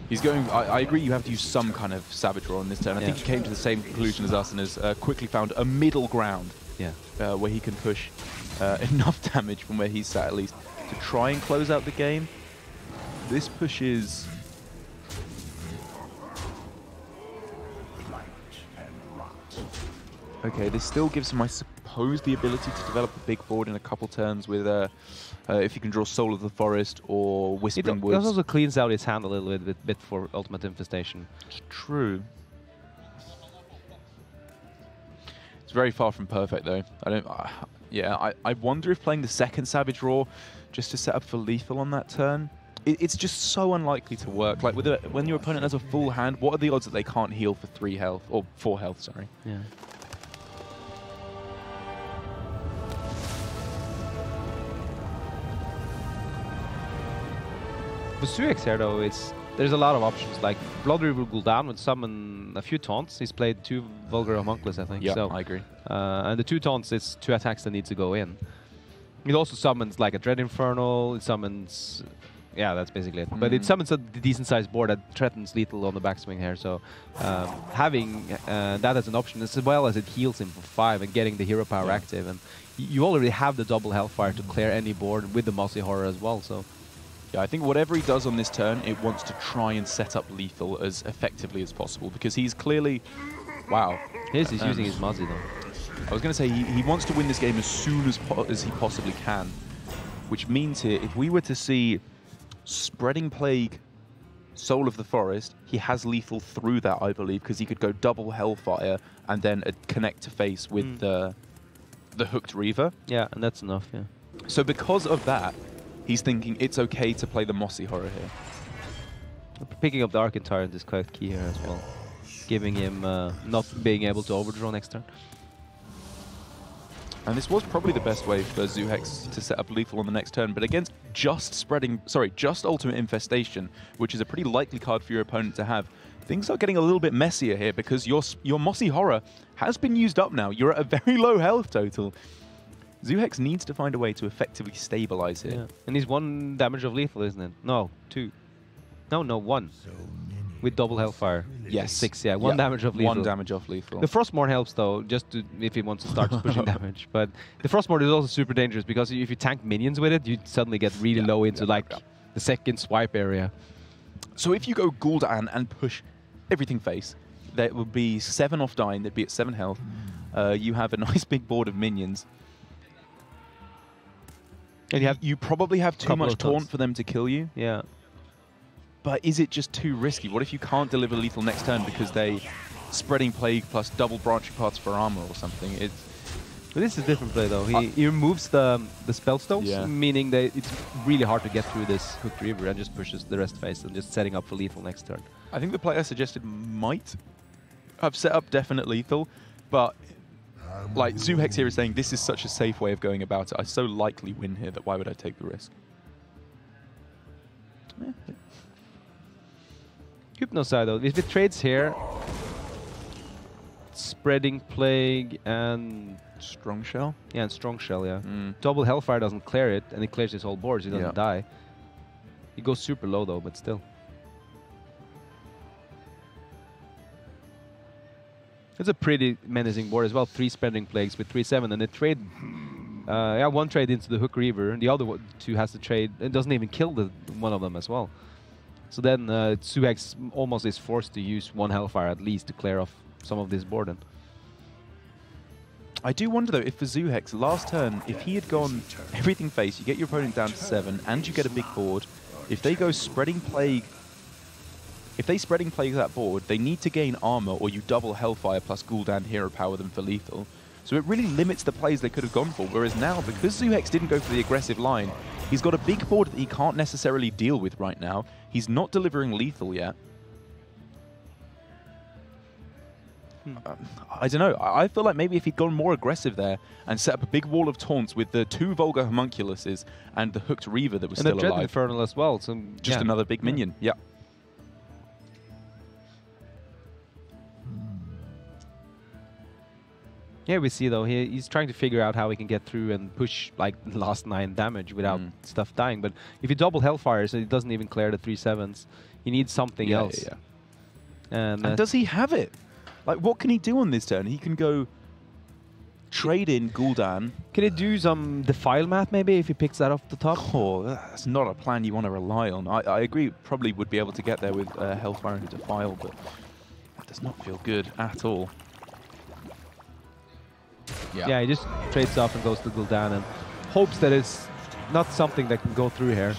He's going. I agree. You have to use some kind of Savage Roar on this turn. I think he came to the same conclusion as us and has quickly found a middle ground. Where he can push enough damage from where he's sat, at least, to try and close out the game. This push is. Okay, this still gives him, I suppose, the ability to develop a big board in a couple turns with if you can draw Soul of the Forest or Whispering Woods. It also cleans out his hand a little bit for Ultimate Infestation. It's true. It's very far from perfect, though. I wonder if playing the second Savage Roar just to set up for lethal on that turn, it's just so unlikely to work. Like when your opponent has a full hand, what are the odds that they can't heal for 3 health or 4 health? Sorry. Yeah. For Suex here, though, there's a lot of options. Like Blood River Gul'dan would summon a few taunts. He's played 2 Vulgar Homunculus, I think. Yeah, so, I agree. And the 2 taunts is 2 attacks that need to go in. It also summons like a Dread Infernal. It summons, yeah, that's basically it. But it summons a decent-sized board that threatens lethal on the backswing here. So having that as an option, as well as it heals him for 5 and getting the hero power active, and you already have the double Hellfire to clear any board with the Mossy Horror as well. So. Yeah, I think whatever he does on this turn, it wants to try and set up lethal as effectively as possible, because he's clearly... Wow. He's using his Mozzie, though. I was going to say, he wants to win this game as soon as he possibly can, which means here, if we were to see Spreading Plague, Soul of the Forest, he has lethal through that, I believe, because he could go double Hellfire and then connect to face with the Hooked Reaver. Yeah, and that's enough, yeah. So because of that, he's thinking it's okay to play the Mossy Horror here. Picking up the Arcane Tyrant is quite key here as well. Giving him not being able to overdraw next turn. And this was probably the best way for Zoohex to set up lethal on the next turn, but against just Ultimate Infestation, which is a pretty likely card for your opponent to have, things are getting a little bit messier here because your Mossy Horror has been used up now. You're at a very low health total. Zoohex needs to find a way to effectively stabilize it. Yeah. And he's 1 damage of lethal, isn't it? No, 2. No, 1. With double Hellfire. Yes. 6, yeah. 1 damage of lethal. 1 damage off lethal. The Frostmourne helps, though, just if he wants to start pushing damage. But the Frostmourne is also super dangerous because if you tank minions with it, you suddenly get really low into the second swipe area. So if you go Gul'dan and push everything face, that would be 7 off dying, they'd be at 7 health. You have a nice big board of minions. And you probably have too much taunt for them to kill you. Yeah. But is it just too risky? What if you can't deliver lethal next turn because they Spreading Plague plus double Branching Paths for armor or something? But this is a different play, though. He removes the Spellstones, meaning that it's really hard to get through this Hooked Reaver and just pushes the rest face and just setting up for lethal next turn. I think the play I suggested might have set up definite lethal, but like Zoohex here is saying this is such a safe way of going about it. I so likely win here that why would I take the risk? Hypnoside, though, if it trades here, Spreading Plague and Strong Shell? Yeah, and Strong Shell, yeah. Double Hellfire doesn't clear it, and it clears his whole board, so he doesn't die. He goes super low, though, but still. It's a pretty menacing board as well. 3 Spreading Plagues with 3/7, and they trade Yeah, one trade into the Hook Reaver, and the other two has to trade. It doesn't even kill one of them as well. So then Suhex almost is forced to use one Hellfire at least to clear off some of this board. I do wonder though, if for Zuhex, last turn, if he had gone everything face, you get your opponent down to 7, and you get a big board. If they go Spreading Plague, if they Spreading Plague that board, they need to gain armor, or you double Hellfire plus Gul'dan Hero Power them for lethal. So it really limits the plays they could have gone for, whereas now, because Zuhex didn't go for the aggressive line, he's got a big board that he can't necessarily deal with right now. He's not delivering lethal yet. I don't know. I feel like maybe if he'd gone more aggressive there and set up a big wall of taunts with the 2 Vulgar Homunculuses and the Hooked Reaver that was still alive. And the Dread Infernal as well. So just another big minion. Yeah. Yeah, we see though, he's trying to figure out how he can get through and push like last 9 damage without stuff dying. But if you double Hellfire, so he doesn't even clear the 3/7s, he needs something else. Yeah. And does he have it? Like, what can he do on this turn? He can go trade in Gul'dan. Can he do some Defile math maybe if he picks that off the top? Oh, that's not a plan you want to rely on. I agree, probably would be able to get there with Hellfire and Defile, but that does not feel good at all. Yeah, he just trades off and goes to Gul'dan and hopes that it's not something that can go through here.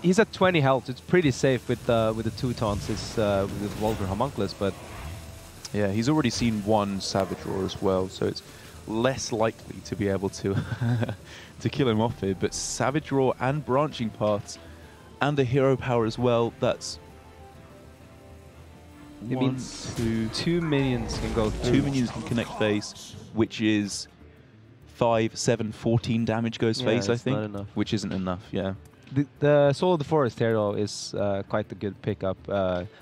He's at 20 health. It's pretty safe with the 2 taunts with the Vulgar Homunculus, but yeah, he's already seen 1 Savage Roar as well, so it's less likely to be able to to kill him off here. But Savage Roar and Branching Paths and the Hero Power as well, that's... It means 2 minions can go through. 2 minions can connect face, which is 5, 7, 14 damage goes face, I think. Not enough. Which isn't enough, yeah. The Soul of the Forest here, though, is quite a good pickup.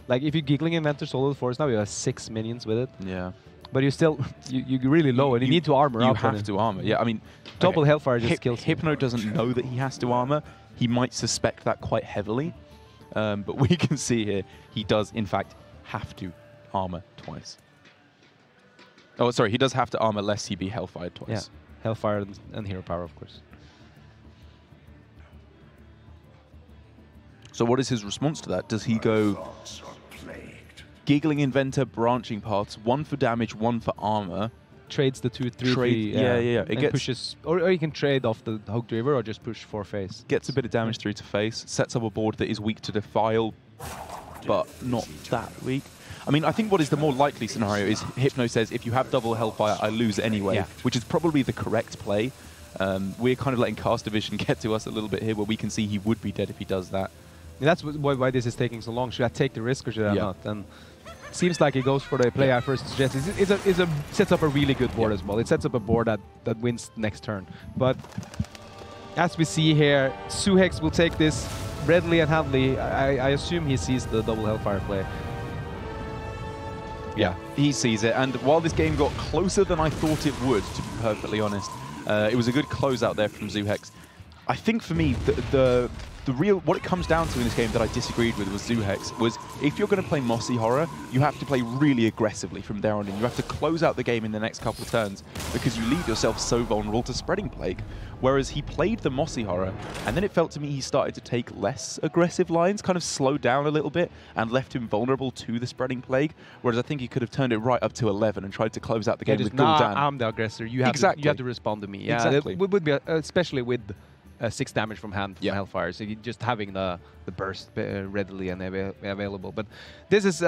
Like, if you're Giggling Inventor Soul of the Forest now, you have 6 minions with it. Yeah. But you're still, you're really low, and you need to armor up. You have to armor, yeah. I mean, double Hellfire just kills him. Hypno doesn't know that he has to armor. He might suspect that quite heavily. But we can see here, he does, in fact, have to armor twice. Oh, sorry, he does have to armor lest he be Hellfired twice. Yeah, Hellfire and Hero Power, of course. So what is his response to that? Does he go Giggling Inventor, Branching Paths, 1 for damage, 1 for armor? Trades the 2, 3, trade, 3. Yeah. It gets pushes, or you can trade off the Hooked Reaver or just push 4 face. Gets a bit of damage through to face, sets up a board that is weak to Defile, but not that weak. I mean, I think what is the more likely scenario is Hypno says, if you have double Hellfire, I lose anyway, which is probably the correct play. We're kind of letting Cast Division get to us a little bit here, where we can see he would be dead if he does that. And that's why this is taking so long. Should I take the risk or should I not? And it seems like he goes for the play I first suggested. It sets up a really good board as well. It sets up a board that wins next turn. But as we see here, Suhex will take this readily and handily. I assume he sees the double Hellfire play. Yeah, he sees it. And while this game got closer than I thought it would, to be perfectly honest, it was a good closeout there from Zuhex. I think for me, the real, what it comes down to in this game that I disagreed with Zuhex was, if you're going to play Mossy Horror, you have to play really aggressively from there on in. You have to close out the game in the next couple of turns, because you leave yourself so vulnerable to Spreading Plague. Whereas he played the Mossy Horror, and then it felt to me he started to take less aggressive lines, kind of slowed down a little bit, and left him vulnerable to the Spreading Plague. Whereas I think he could have turned it right up to 11 and tried to close out the game with Gul'dan. I'm the aggressor. You have to respond to me. Yeah, exactly. It would be, especially with 6 damage from hand from Hellfire, so just having the burst readily and available. But this is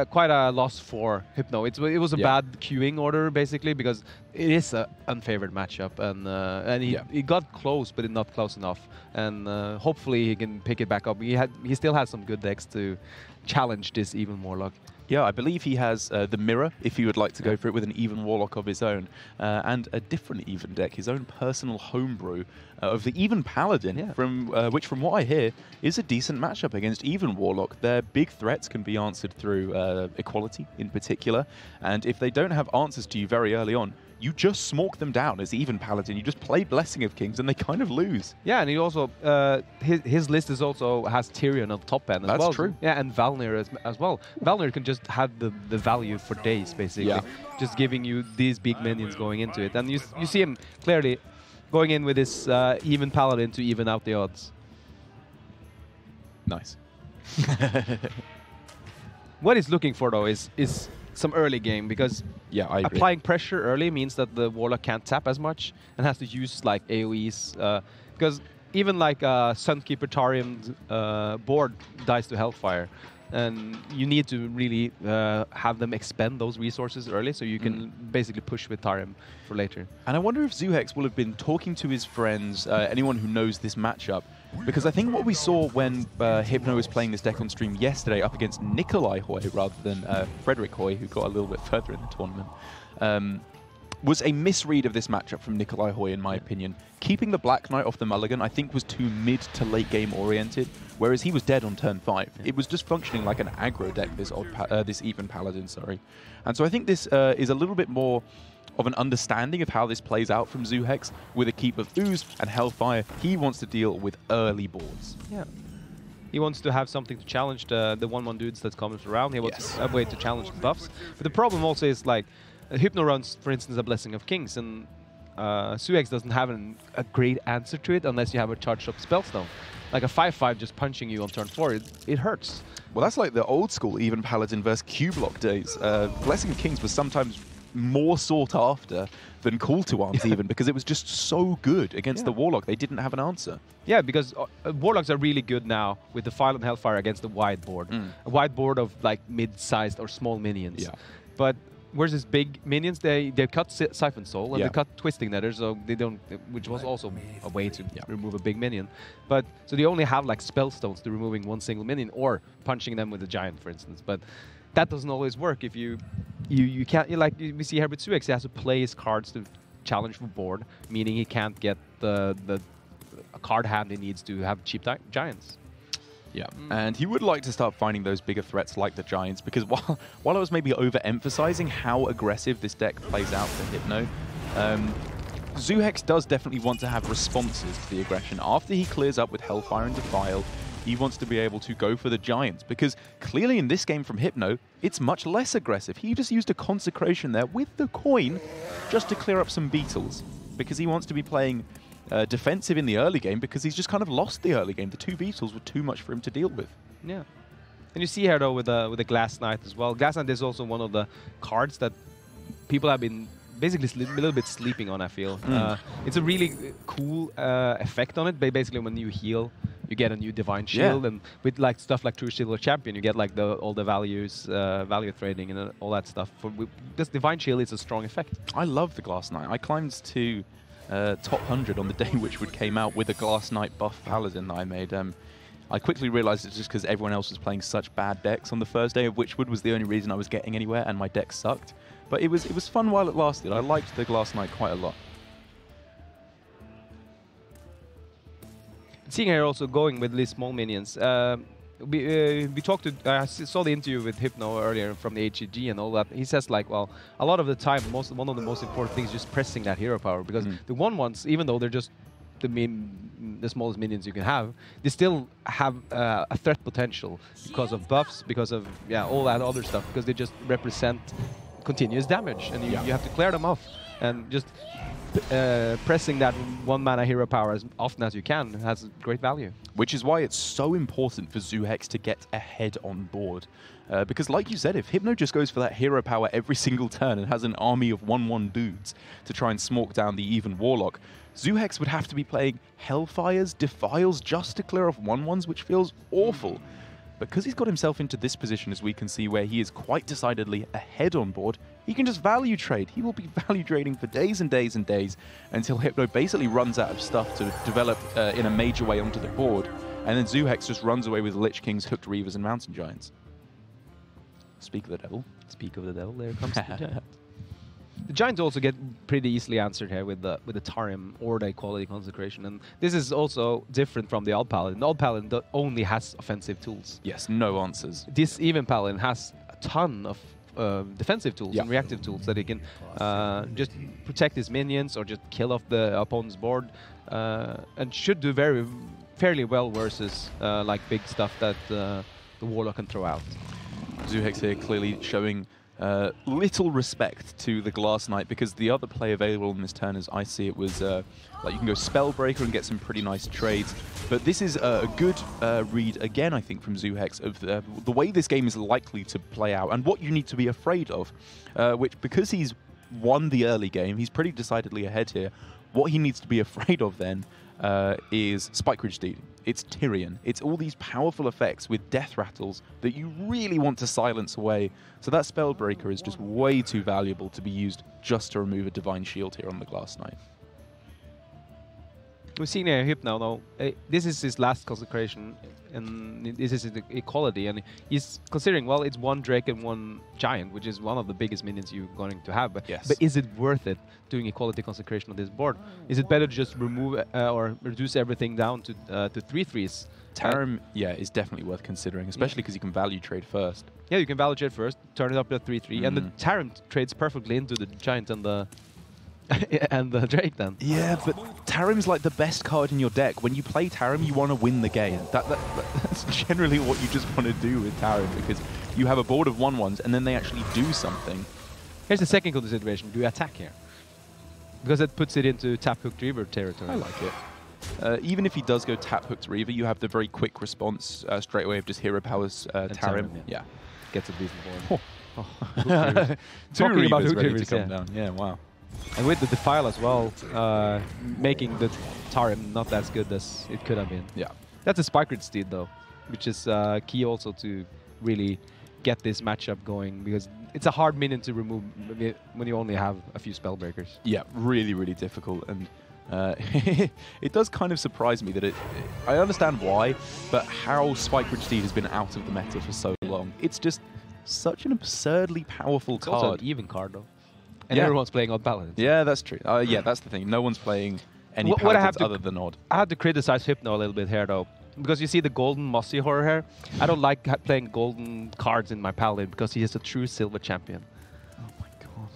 quite a loss for Hypno. It was a bad queuing order, basically, because it is an unfavored matchup, and he got close, but not close enough. And hopefully he can pick it back up. He still has some good decks to challenge this Even Warlock. Yeah, I believe he has the Mirror, if he would like to go for it, with an Even Warlock of his own, and a different Even deck, his own personal homebrew of the Even Paladin, from which, from what I hear, is a decent matchup against Even Warlock. Their big threats can be answered through Equality in particular, and if they don't have answers to you very early on, you just smork them down as Even Paladin. You just play Blessing of Kings and they kind of lose. Yeah, and he also, his list is also has Tyrion on top end as well. That's true. Yeah, and Valnir as well. Valnir can just have the value for days, basically. Just giving you these big minions going into it. And you see him clearly going in with this even Paladin to even out the odds. Nice. What he's looking for, though, is some early game, because Yeah, I agree. applying pressure early means that the Warlock can't tap as much and has to use like AoEs. Because even like a Sunkeeper Tarium board dies to Hellfire. And you need to really have them expend those resources early so you can basically push with Tarium for later. And I wonder if Zuhex will have been talking to his friends, anyone who knows this matchup, because I think what we saw when Hypno was playing this deck on stream yesterday up against Nikolai Hoy rather than Frederick Hoy, who got a little bit further in the tournament, was a misread of this matchup from Nikolai Hoy, in my opinion. Keeping the Black Knight off the mulligan, I think, was too mid to late game oriented, whereas he was dead on turn 5. It was just functioning like an aggro deck, this even Paladin, sorry. And so I think this is a little bit more of an understanding of how this plays out from Zuhex. With a keep of Ooze and Hellfire, he wants to deal with early boards. Yeah. He wants to have something to challenge the 1-1 dudes that comes around. He wants a way to challenge the buffs. But the problem also is like, Hypno runs, for instance, a Blessing of Kings, and Zuhex doesn't have a great answer to it unless you have a charged up Spellstone. Like a 5-5 just punching you on turn 4, it hurts. Well, that's like the old school even Paladin versus Q-Block days. Blessing of Kings was sometimes more sought after than Call to Arms even, because it was just so good against the Warlock. They didn't have an answer. Yeah, because Warlocks are really good now with the File and Hellfire against the wide board. A wide board of like mid-sized or small minions. Yeah. But versus big minions, they cut Siphon Soul and they cut Twisting Nether, so they don't, which was also a way to remove a big minion. But so they only have like Spellstones to removing one single minion or punching them with a giant, for instance. But that doesn't always work if you can't, like we see here with Zuhex, he has to play his cards to challenge for board, meaning he can't get the card hand he needs to have cheap giants. Yeah, and he would like to start finding those bigger threats like the Giants, because while I was maybe overemphasizing how aggressive this deck plays out for Hypno, Zuhex does definitely want to have responses to the aggression. After he clears up with Hellfire and Defile, he wants to be able to go for the Giants, because clearly in this game from Hypno, it's much less aggressive. He just used a Consecration there with the coin just to clear up some Beetles, because he wants to be playing defensive in the early game, because he's just kind of lost the early game. The 2 Beetles were too much for him to deal with. Yeah. And you see here, though, with the Glass Knight as well. Glass Knight is also one of the cards that people have been basically a little bit sleeping on, I feel. It's a really cool effect on it. Basically, when you heal, you get a new Divine Shield, and with like stuff like True Shield or Champion, you get like all the values, value trading, and all that stuff. This Divine Shield is a strong effect. I love the Glass Knight. I climbed to top 100 on the day Witchwood came out with a Glass Knight buff Paladin that I made. I quickly realized it's just because everyone else was playing such bad decks on the first day of Witchwood was the only reason I was getting anywhere, and my deck sucked. But it was fun while it lasted. I liked the Glass Knight quite a lot. Seeing here also going with these small minions. We talked to, I saw the interview with Hypno earlier from the HCG and all that. He says like, well, a lot of the time, one of the most important things is just pressing that hero power, because the 1-1s, even though they're just the smallest minions you can have, they still have a threat potential because of buffs, because of all that other stuff, because they just represent continuous damage, and you have to clear them off, and just pressing that 1-mana hero power as often as you can has great value. Which is why it's so important for Zuhex to get ahead on board. Because like you said, if Hypno just goes for that hero power every single turn and has an army of 1-1 dudes to try and smork down the even Warlock, Zuhex would have to be playing Hellfires, Defiles just to clear off 1-1s, which feels awful. Because he's got himself into this position, as we can see, where he is quite decidedly ahead on board, he can just value trade. He will be value trading for days and days and days until Hypno basically runs out of stuff to develop in a major way onto the board. And then Zuhex just runs away with Lich Kings, Hooked Reavers, and Mountain Giants. Speak of the devil. Speak of the devil, there comes the giant. The Giants also get pretty easily answered here with the Tarium or the Equality Consecration, and this is also different from the Old Paladin. The Old Paladin only has offensive tools. Yes, no answers. This even Paladin has a ton of defensive tools and reactive tools that he can just protect his minions or just kill off the opponent's board, and should do fairly well versus like big stuff that the Warlock can throw out. Zuhex here clearly showing little respect to the Glass Knight, because the other play available in this turn, as I see it, was like you can go Spellbreaker and get some pretty nice trades. But this is a good read, again, I think, from Zoohex of the way this game is likely to play out and what you need to be afraid of, which, because he's won the early game, he's pretty decidedly ahead here. What he needs to be afraid of then is Spike Ridge Steed. It's Tyrion. It's all these powerful effects with death rattles that you really want to silence away. So that Spellbreaker is just way too valuable to be used just to remove a Divine Shield here on the Glass Knight. We've seen Hypno now. This is his last consecration, and this is the equality. And he's considering, well, it's one Drake and one Giant, which is one of the biggest minions you're going to have. But, yes. But is it worth it doing equality consecration on this board? Is it better to just remove or reduce everything down to 3/3s? Tarim, yeah, is definitely worth considering, especially because you can value trade first. Yeah, you can value trade first, turn it up to 3/3, and the Tarim trades perfectly into the Giant and the and the Drake then. Yeah, but Tarim's like the best card in your deck. When you play Tarim, you want to win the game. That's generally what you just want to do with Tarim, because you have a board of 1/1s and then they actually do something. Here's the second consideration. Do you attack here? Because it puts it into tap-hooked Reaver territory. I like it. Even if he does go tap-hooked Reaver, you have the very quick response straight away of just Hero Powers Tarim. Yeah. Gets a decent board. Two Talking about Reavers hooked ready Reavers, to come down. Yeah, wow. And with the Defile as well, making the Tarim not as good as it could have been. Yeah. That's a Spike Ridge Steed though, which is key also to really get this matchup going, because it's a hard minion to remove when you only have a few Spellbreakers. Yeah, really, really difficult. And it does kind of surprise me that I understand why, but how Spike Ridge Steed has been out of the meta for so long. It's just such an absurdly powerful It's card. also an even card though. And Yeah. everyone's playing Odd Paladins. Yeah, that's true. Yeah, that's the thing. No one's playing any What I have paladins to- other than Odd. I had to criticize Hypno a little bit here though, because you see the golden Mossy Horror here. I don't like playing golden cards in my Paladin because he is a true silver champion. Oh my god.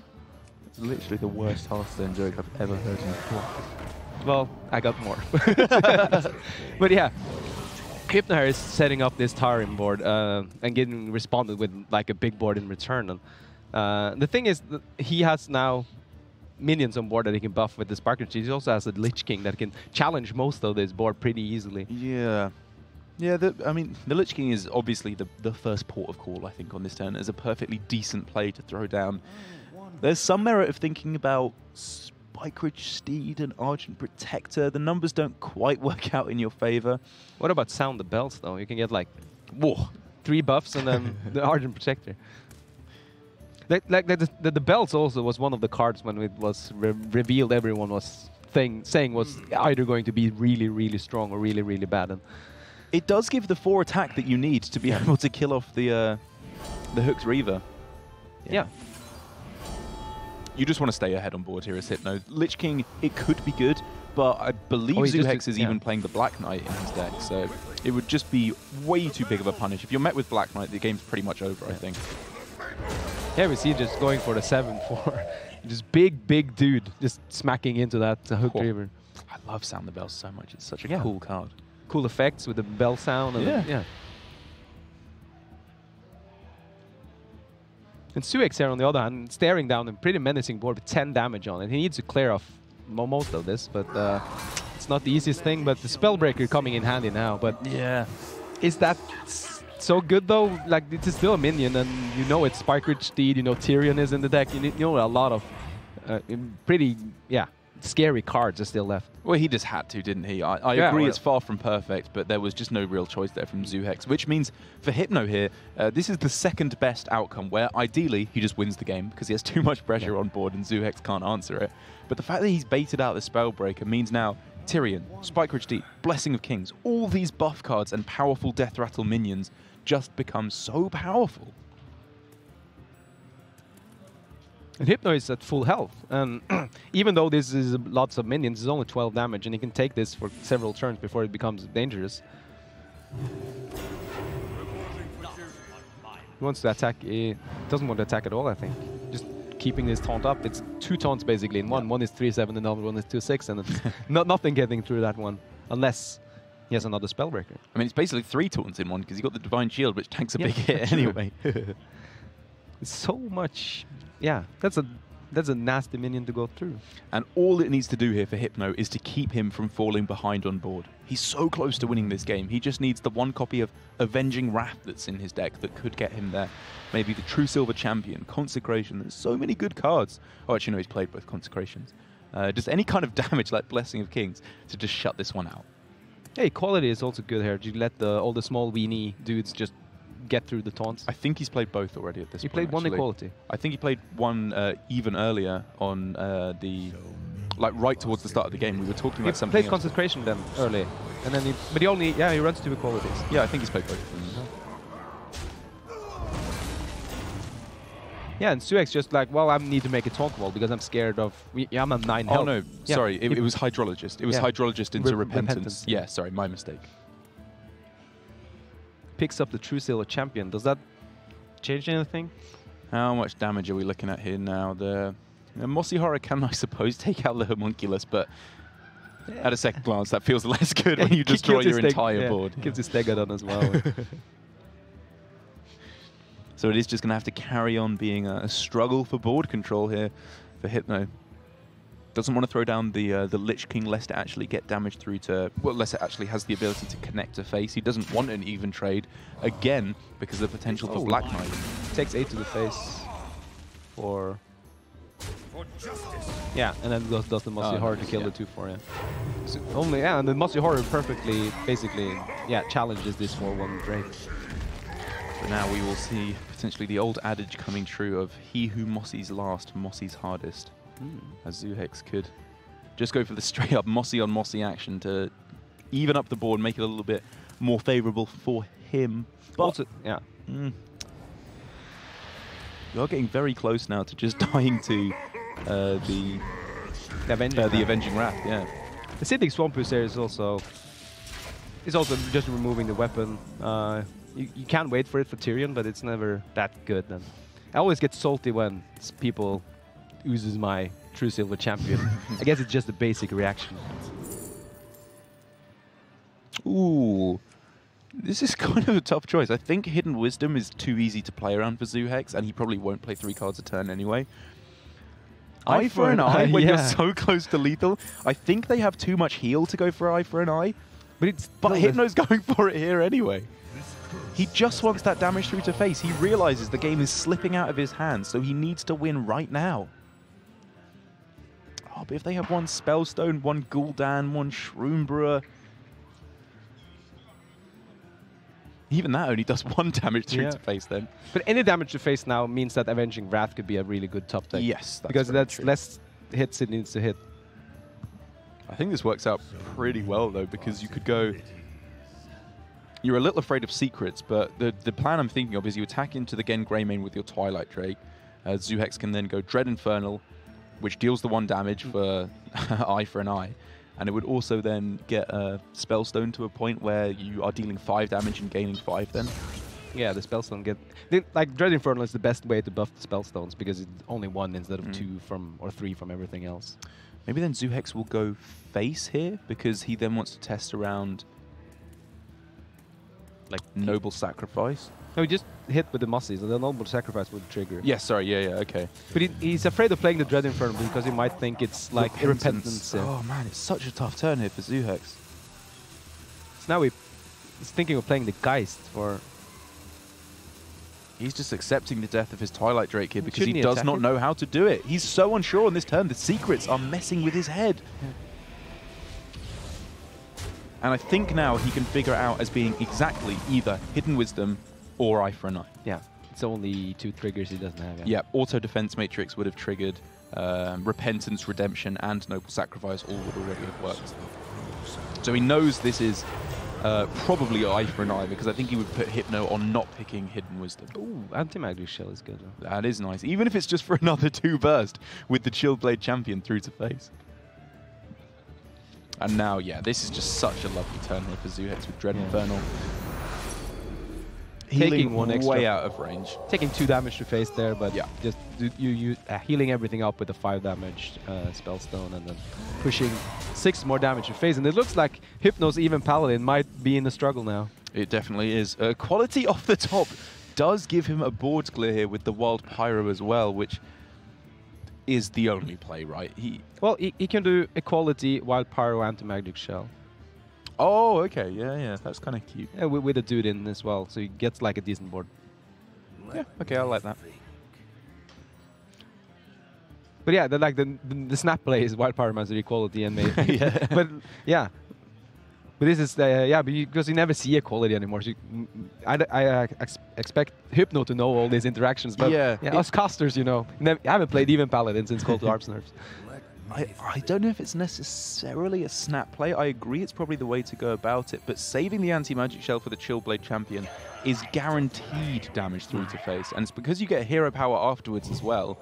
It's literally the worst Hearthstone joke I've ever heard in my life. Well, I got more. But yeah, Hypno here is setting up this Tarim board and getting responded with like a big board in return. And the thing is, that he has now minions on board that he can buff with the Sparkle Cheese. He also has a Lich King that can challenge most of this board pretty easily. Yeah. Yeah, I mean, the Lich King is obviously the first port of call, I think, on this turn. As a perfectly decent play to throw down. There's some merit of thinking about Spike Ridge Steed and Argent Protector. The numbers don't quite work out in your favor. What about Sound the Bells, though? You can get like, whoa, 3 buffs and then the Argent Protector. The Bells also was one of the cards when it was revealed everyone was saying was either going to be really, really strong or really, really bad. And it does give the 4 attack that you need to be able to kill off the Hooked Reaver. Yeah. You just want to stay ahead on board here as Hypno. Lich King, it could be good, but I believe he Zoohex is even playing the Black Knight in his deck, so it would just be way too big of a punish. If you're met with Black Knight, the game's pretty much over, I think. Yeah, we see just going for the 7/4. Just big dude just smacking into that Hooked Reaver. I love Sound the Bells so much. It's such a cool card. Cool effects with the bell sound. And Yeah. And Suex here, on the other hand, staring down a pretty menacing board with 10 damage on it. He needs to clear off most of this, but it's not the easiest thing. But the Spellbreaker coming in handy now. But yeah, is that so good though? Like, it's still a minion, and you know it's Spike Ridge Steed. You know Tyrion is in the deck. You know a lot of pretty scary cards are still left. Well, he just had to, didn't he? I agree it's far from perfect, but there was just no real choice there from Zoohex, which means for Hypno here, this is the second best outcome, where ideally he just wins the game because he has too much pressure on board and Zoohex can't answer it. But the fact that he's baited out the Spellbreaker means now Tyrion, Spike Ridge Deep, Blessing of Kings, all these buff cards and powerful Death Rattle minions just become so powerful. And Hypno is at full health, and even though this is lots of minions, it's only 12 damage, and he can take this for several turns before it becomes dangerous. He wants to attack, he doesn't want to attack at all, I think. Just keeping this taunt up. It's 2 taunts basically in one. One is 3/7, and the other one is 2/6, and it's nothing getting through that one, unless he has another Spellbreaker. I mean, it's basically 3 taunts in one, because you got the Divine Shield, which tanks a big hit anyway. It's so much. Yeah, that's a nasty minion to go through. And all it needs to do here for Hypno is to keep him from falling behind on board. He's so close to winning this game. He just needs the one copy of Avenging Wrath that's in his deck that could get him there. Maybe the True Silver Champion, Consecration. There's so many good cards. Oh, actually, no, he's played both Consecrations. Just any kind of damage like Blessing of Kings to just shut this one out. Hey, quality is also good here. You let all the small weenie dudes just get through the taunts. I think he's played both already at this point. He played one actually. equality. I think he played one even earlier on the, like right towards the start of the game. We were talking about something. He played Consecration then early, and then he only he runs 2 equalities. Yeah, I think he's played both of them. Yeah, and Suex just like, well, I need to make a taunt wall because I'm scared of. I'm at 9 health. Oh no, yeah. sorry, it was Hydrologist. It was Hydrologist into Repentance. Repentance. Yeah, sorry, my mistake. Picks up the True Silver Champion. Does that change anything? How much damage are we looking at here now? The Mossy Horror can, I suppose, take out the Homunculus, but at a second glance, that feels less good when you destroy your entire board. Gives his Stegodon as well. So it is just going to have to carry on being a struggle for board control here for Hypno. Doesn't want to throw down the Lich King lest it actually get damage through to... Well, lest it actually has the ability to connect to face. He doesn't want an even trade, again, because of the potential for Black Knight. Takes 8 to the face for... Yeah, and then does the Mossy Horror to kill the 2/4, yeah. So only, yeah, and the Mossy Horror perfectly, basically, challenges this 4-1 Drake. So now we will see potentially the old adage coming true of he who Mossy's last, Mossy's hardest. As Zuhex could just go for the straight up Mossy on Mossy action to even up the board, make it a little bit more favorable for him. But also, yeah. You're getting very close now to just dying to the Avenging Wrath, yeah. The sitting Swampus there is also just removing the weapon. You can't wait for it for Tyrion, but it's never that good. And I always get salty when people oozes my True Silver Champion. I guess it's just a basic reaction. Ooh. This is kind of a tough choice. I think Hidden Wisdom is too easy to play around for Zuhex, and he probably won't play 3 cards a turn anyway. Eye for an eye when you're so close to lethal. I think they have too much heal to go for Eye for an Eye. But Hypno's going for it here anyway. He just wants that damage through to face. He realizes the game is slipping out of his hands, so he needs to win right now. Oh, but if they have one Spellstone, one Gul'dan, one Shroombrewer... Even that only does 1 damage through to face then. But any damage to face now means that Avenging Wrath could be a really good top deck. Yes, because that's less hits it needs to hit. I think this works out pretty well though, because you could go... You're a little afraid of secrets, but the plan I'm thinking of is you attack into the Gen Greymane with your Twilight Drake. Zuhex can then go Dread Infernal, which deals the 1 damage for Eye for an Eye. And it would also then get a Spellstone to a point where you are dealing 5 damage and gaining 5 then. Yeah, the Spellstone like Dread Infernal is the best way to buff the Spellstones because it's only 1 instead of 2 or 3 from everything else. Maybe then Zuhex will go face here because he then wants to test around like Noble Sacrifice. No, he just hit with the Mossies and the Noble Sacrifice would trigger. Yeah, sorry, yeah, okay. But he's afraid of playing the Dread Infernal because he might think it's like Repentance. Oh man, it's such a tough turn here for Zuhex. So now he's thinking of playing the Geist for... He's just accepting the death of his Twilight Drake here because he does not know how to do it. He's so unsure on this turn. The secrets are messing with his head. Yeah. And I think now he can figure it out as being exactly either Hidden Wisdom or Eye for an Eye. Yeah, it's only 2 triggers he doesn't have. Yeah, Auto Defense Matrix would have triggered, Repentance, Redemption, and Noble Sacrifice all would already have worked. So he knows this is probably Eye for an Eye because I think he would put Hypno on not picking Hidden Wisdom. Ooh, Anti-Magic Shell is good though. That is nice, even if it's just for another 2 burst with the Chilled Blade Champion through to face. And now, yeah, this is just such a lovely turn here for Zuhex with Dread Infernal. Taking 1 extra. Way out of range. Taking 2 damage to face there, but yeah, just you healing everything up with a 5 damage Spellstone and then pushing 6 more damage to face. And it looks like Hypno's even Paladin might be in the struggle now. It definitely is. Quality off the top does give him a board clear here with the Wild Pyro as well, which is the only play, right? He can do Equality, Wild Pyro, Anti-Magic Shell. Oh, okay, yeah, that's kind of cute. Yeah, with a dude in as well, so he gets like a decent board. Yeah, okay, I like that. But yeah, the snap play is Wild Pyro Master Equality and maybe. Yeah. But yeah. But this is, because you never see Equality anymore. So I expect Hypno to know all these interactions, but us casters, I haven't played even Paladin since Call to Arms nerfs. I don't know if it's necessarily a snap play. I agree it's probably the way to go about it, but saving the anti-magic shell for the Chillblade champion is guaranteed damage through to face, and it's because you get hero power afterwards as well.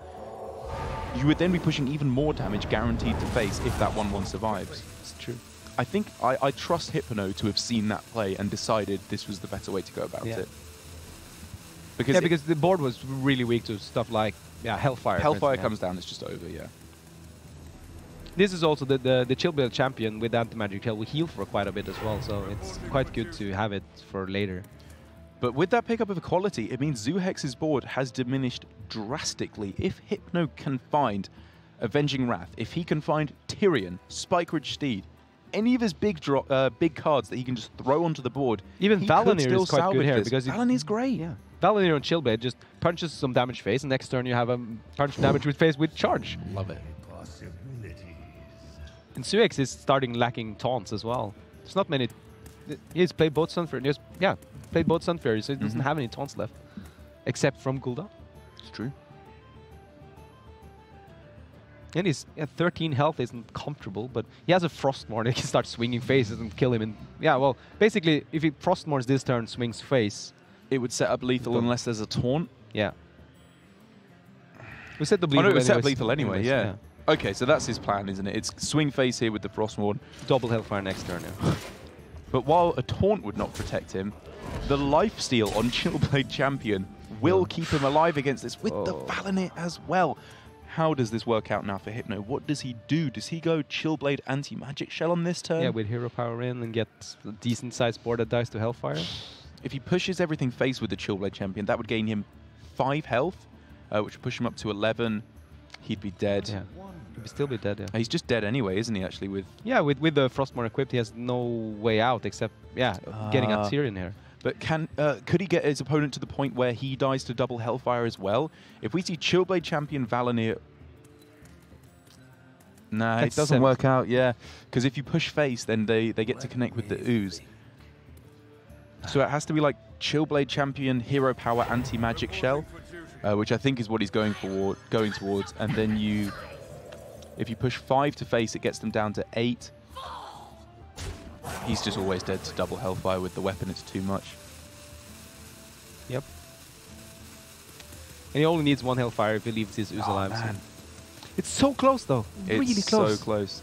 You would then be pushing even more damage guaranteed to face if that 1/1 survives. It's true. I think I trust Hypno to have seen that play and decided this was the better way to go about it. Because the board was really weak to stuff like Hellfire. Hellfire comes down, it's just over, yeah. This is also the Chillblade champion with anti-magic shell will heal for quite a bit as well, so it's quite good to have it for later. But with that pickup of Equality, it means Zuhex's board has diminished drastically. If Hypno can find Avenging Wrath, if he can find Tyrion, Spike Ridge Steed, any of his big cards that he can just throw onto the board, even Valinir is quite good here because Valinir's great. Yeah, Valinir on Chillblade just punches some damage face, and next turn you have a punch damage with face with charge. Love it. And Suex is starting lacking taunts as well. There's not many. He's played both Sunfury. Played both Sunfury, so he doesn't have any taunts left, except from Gul'dan. It's true. And his 13 health isn't comfortable, but he has a Frostmourne. He can start swinging faces and kill him. And well, basically, if he Frostmournes this turn, swings face, it would set up lethal unless there's a taunt. Yeah. We set the lethal. It would set up lethal anyway. Yeah. Okay, so that's his plan, isn't it? It's swing face here with the Frostmourne. Double Hellfire next turn. Yeah. But while a taunt would not protect him, the lifesteal on Chillblade Champion will keep him alive against this with the Valinir as well. How does this work out now for Hypno? What does he do? Does he go Chillblade anti-magic shell on this turn? Yeah, with hero power in and get a decent sized board that dies to Hellfire. If he pushes everything face with the Chillblade Champion, that would gain him 5 health, which would push him up to 11. He'd be dead. Yeah, he'd still be dead, yeah. He's just dead anyway, isn't he, actually? With the Frostmourne equipped, he has no way out except, getting a Tyrion here. But could he get his opponent to the point where he dies to double Hellfire as well? If we see Chillblade Champion Valinir... Nah, it doesn't work out, because if you push face, then they get to connect with the ooze. So it has to be like Chillblade Champion, Hero Power, Anti-Magic Shell, which I think is what he's going towards. And then if you push 5 to face, it gets them down to 8. He's just always dead to double Hellfire with the weapon. It's too much. Yep. And he only needs 1 Hellfire if he leaves his ooze alive. Man. It's so close, though. It's really close. So close.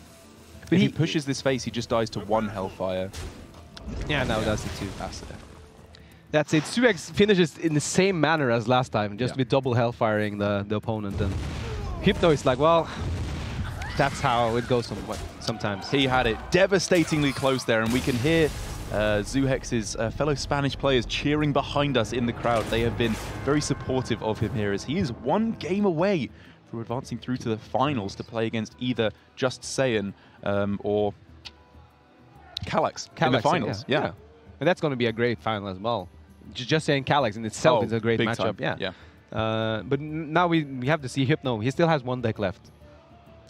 But if he pushes this face, he just dies to 1 Hellfire. Yeah, no, that's it too. That's it. That's it. Suex finishes in the same manner as last time, just with double Hellfiring the opponent. And Hypno is like, well, that's how it goes sometimes. He had it devastatingly close there, and we can hear Zuhex's fellow Spanish players cheering behind us in the crowd. They have been very supportive of him here, as he is 1 game away from advancing through to the finals to play against either Just Saiyan or Kallax in the finals. Yeah. And that's going to be a great final as well. Just saying Kallax in itself is a great matchup. Time. Yeah. But now we have to see Hypno. He still has 1 deck left.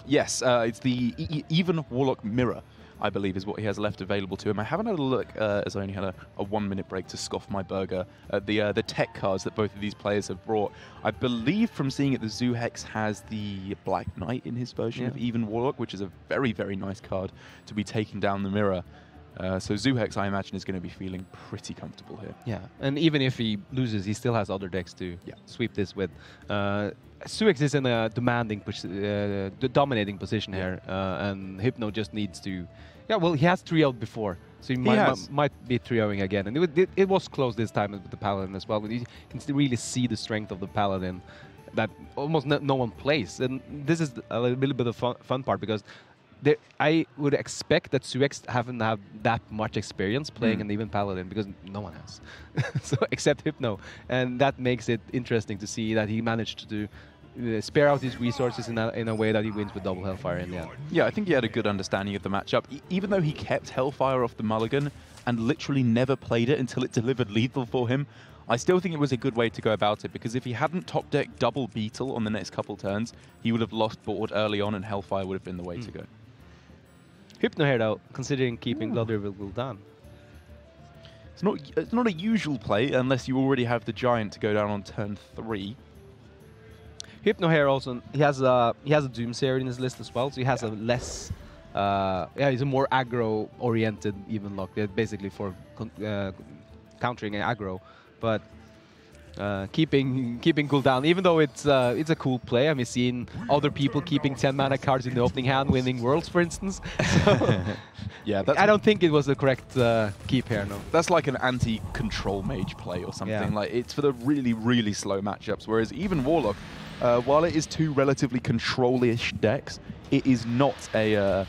Yes, it's the Even Warlock Mirror, I believe, is what he has left available to him. I haven't had a look, as I only had a 1-minute break to scoff my burger, at the tech cards that both of these players have brought. I believe from seeing it, the Zuhex has the Black Knight in his version of Even Warlock, which is a very, very nice card to be taking down the mirror. So Zuhex, I imagine, is going to be feeling pretty comfortable here. Yeah, and even if he loses, he still has other decks to sweep this with. Suex is in a demanding, dominating position here, and Hypno just needs to... Yeah, well, he has 3-0'd before, so he might be 3-0ing again. And it was close this time with the Paladin as well, but you can really see the strength of the Paladin that almost no one plays. And this is a little bit of fun part, because I would expect that Suex haven't had that much experience playing an even Paladin, because no one has, so except Hypno, and that makes it interesting to see that he managed to spare out his resources in a way that he wins with double Hellfire in the end. Yeah, I think he had a good understanding of the matchup. Even though he kept Hellfire off the mulligan and literally never played it until it delivered lethal for him, I still think it was a good way to go about it, because if he hadn't top-decked double Beetle on the next couple turns, he would have lost board early on and Hellfire would have been the way to go. Hypno here, though, considering keeping Blood River Gul'dan. It's not a usual play unless you already have the Giant to go down on turn 3. Hypno here also, he has a Doomsayer in his list as well, so he has a less, he's a more aggro-oriented even lock, basically for countering aggro, but keeping Gul'dan, even though it's a cool play. I mean, seeing other people keeping 10 mana cards in the opening hand, winning Worlds, for instance. So yeah, I don't think it was the correct keep here. No, that's like an anti-control mage play or something. Yeah. Like, it's for the really, really slow matchups. Whereas even Warlock, while it is two relatively control-ish decks, it is not a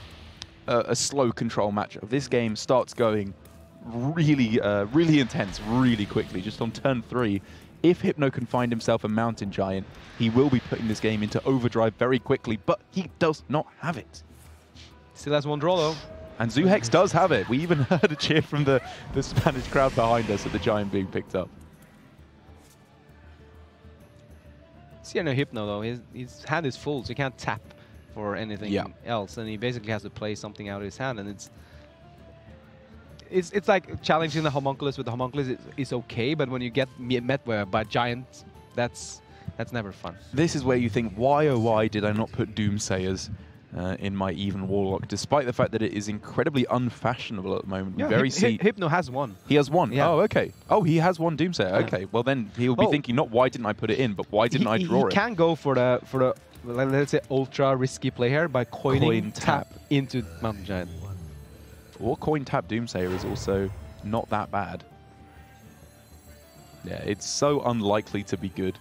slow control matchup. This game starts going really, really intense, really quickly. Just on turn 3, if Hypno can find himself a Mountain Giant, he will be putting this game into overdrive very quickly, but he does not have it. Still has one draw, though. And Zuhex does have it. We even heard a cheer from the Spanish crowd behind us at the Giant being picked up. See, no Hypno, though. His hand is full, so he can't tap for anything else, and he basically has to play something out of his hand, and it's like challenging the Homunculus with the Homunculus is okay, but when you get met by Giants, that's never fun. This is where you think, why oh why did I not put Doomsayers in my even Warlock, despite the fact that it is incredibly unfashionable at the moment. Yeah, Hypno has one. He has one? Yeah. Oh, okay. Oh, he has one Doomsayer. Yeah. Okay, well then he'll be thinking, not why didn't I put it in, but why didn't I draw it? He can go for the let's say ultra risky play here by coin tap into Mountain Giant. Or coin tap Doomsayer is also not that bad. Yeah, it's so unlikely to be good.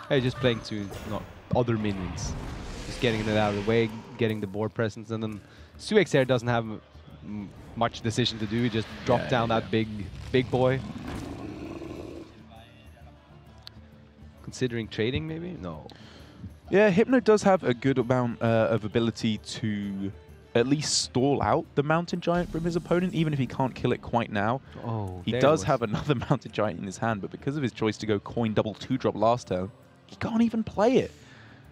Hey, just playing to other minions. Just getting it out of the way, getting the board presence, and then Suex here doesn't have much decision to do. He just drop down that big boy. Considering trading, maybe? No. Yeah, Hypno does have a good amount of ability to at least stall out the Mountain Giant from his opponent, even if he can't kill it quite now. Oh, he does have another Mountain Giant in his hand, but because of his choice to go coin double 2-drop last turn, he can't even play it.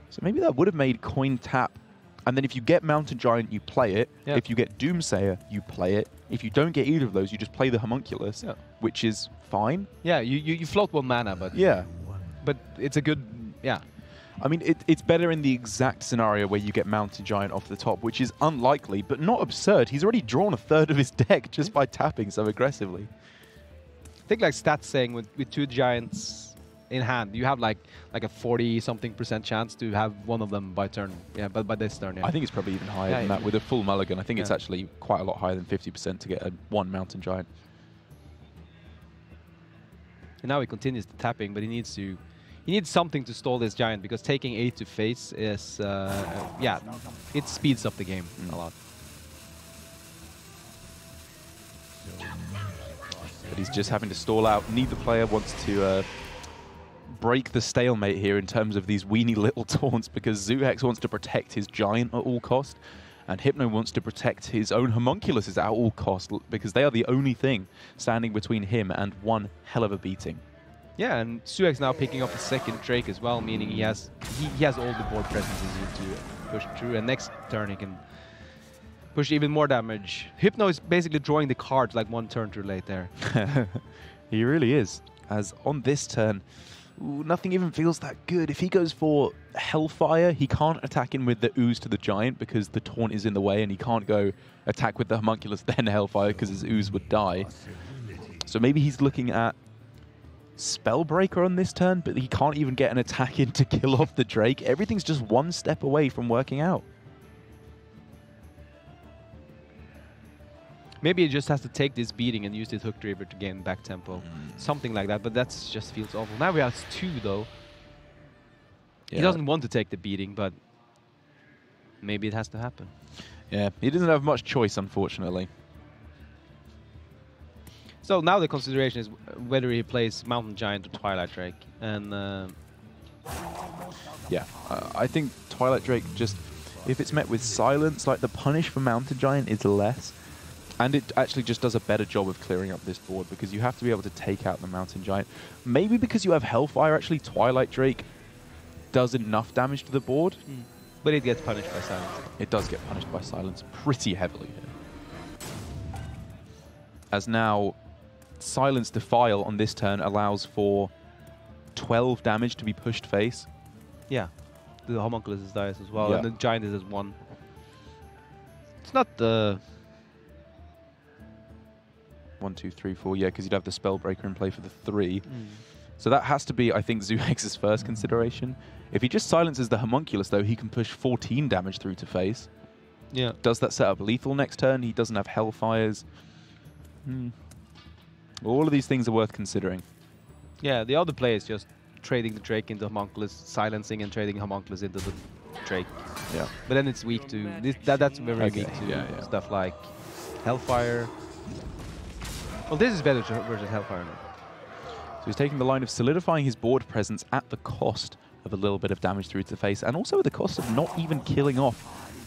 So maybe that would have made coin tap, and then if you get Mountain Giant, you play it. Yep. If you get Doomsayer, you play it. If you don't get either of those, you just play the Homunculus, which is fine. Yeah, you float 1 mana, but but it's a good I mean, it's better in the exact scenario where you get Mountain Giant off the top, which is unlikely, but not absurd. He's already drawn a third of his deck just by tapping so aggressively. I think like stats saying with 2 Giants in hand, you have like a 40-something% chance to have one of them by turn. Yeah, but by this turn, I think it's probably even higher than that with a full mulligan. I think it's actually quite a lot higher than 50% to get one Mountain Giant. And now he continues the tapping, but he needs something to stall this Giant, because taking 8 to face is, it speeds up the game a lot. But he's just having to stall out. Neither player wants to break the stalemate here in terms of these weeny little taunts, because Zuhex wants to protect his Giant at all cost, and Hypno wants to protect his own Homunculuses at all cost, because they are the only thing standing between him and one hell of a beating. Yeah, and Suex now picking up a second Drake as well, meaning he has all the board presences to push through, and next turn he can push even more damage. Hypno is basically drawing the cards like 1 turn too late there. He really is. As on this turn, nothing even feels that good. If he goes for Hellfire, he can't attack in with the Ooze to the Giant because the taunt is in the way, and he can't go attack with the Homunculus then Hellfire because his Ooze would die. So maybe he's looking at Spellbreaker on this turn, but he can't even get an attack in to kill off the Drake. Everything's just 1 step away from working out. Maybe he just has to take this beating and use this Hook Driver to gain back tempo. Something like that, but that just feels awful. Now we have 2, though. Yeah. He doesn't want to take the beating, but maybe it has to happen. Yeah, he doesn't have much choice, unfortunately. So now the consideration is whether he plays Mountain Giant or Twilight Drake. And yeah, I think Twilight Drake just, if it's met with silence, like the punish for Mountain Giant is less. And it actually just does a better job of clearing up this board because you have to be able to take out the Mountain Giant. Maybe because you have Hellfire, actually, Twilight Drake does enough damage to the board. But it gets punished by silence. It does get punished by silence pretty heavily here. As now, Silence Defile on this turn allows for 12 damage to be pushed face. Yeah. The Homunculus is dies as well, Yeah. and the Giant is as 1. It's not the... 1, 2, 3, 4, yeah, because you'd have the Spellbreaker in play for the 3. So that has to be, I think, Zuhex's first consideration. If he just silences the Homunculus, though, he can push 14 damage through to face. Yeah. Does that set up lethal next turn? He doesn't have Hellfires. All of these things are worth considering. Yeah, the other play is just trading the Drake into Homunculus, silencing and trading Homunculus into the Drake. Yeah. But then it's weak to... That's very Okay. weak to Yeah. stuff like Hellfire. Well, this is better versus Hellfire now. So he's taking the line of solidifying his board presence at the cost of a little bit of damage through to the face, and also at the cost of not even killing off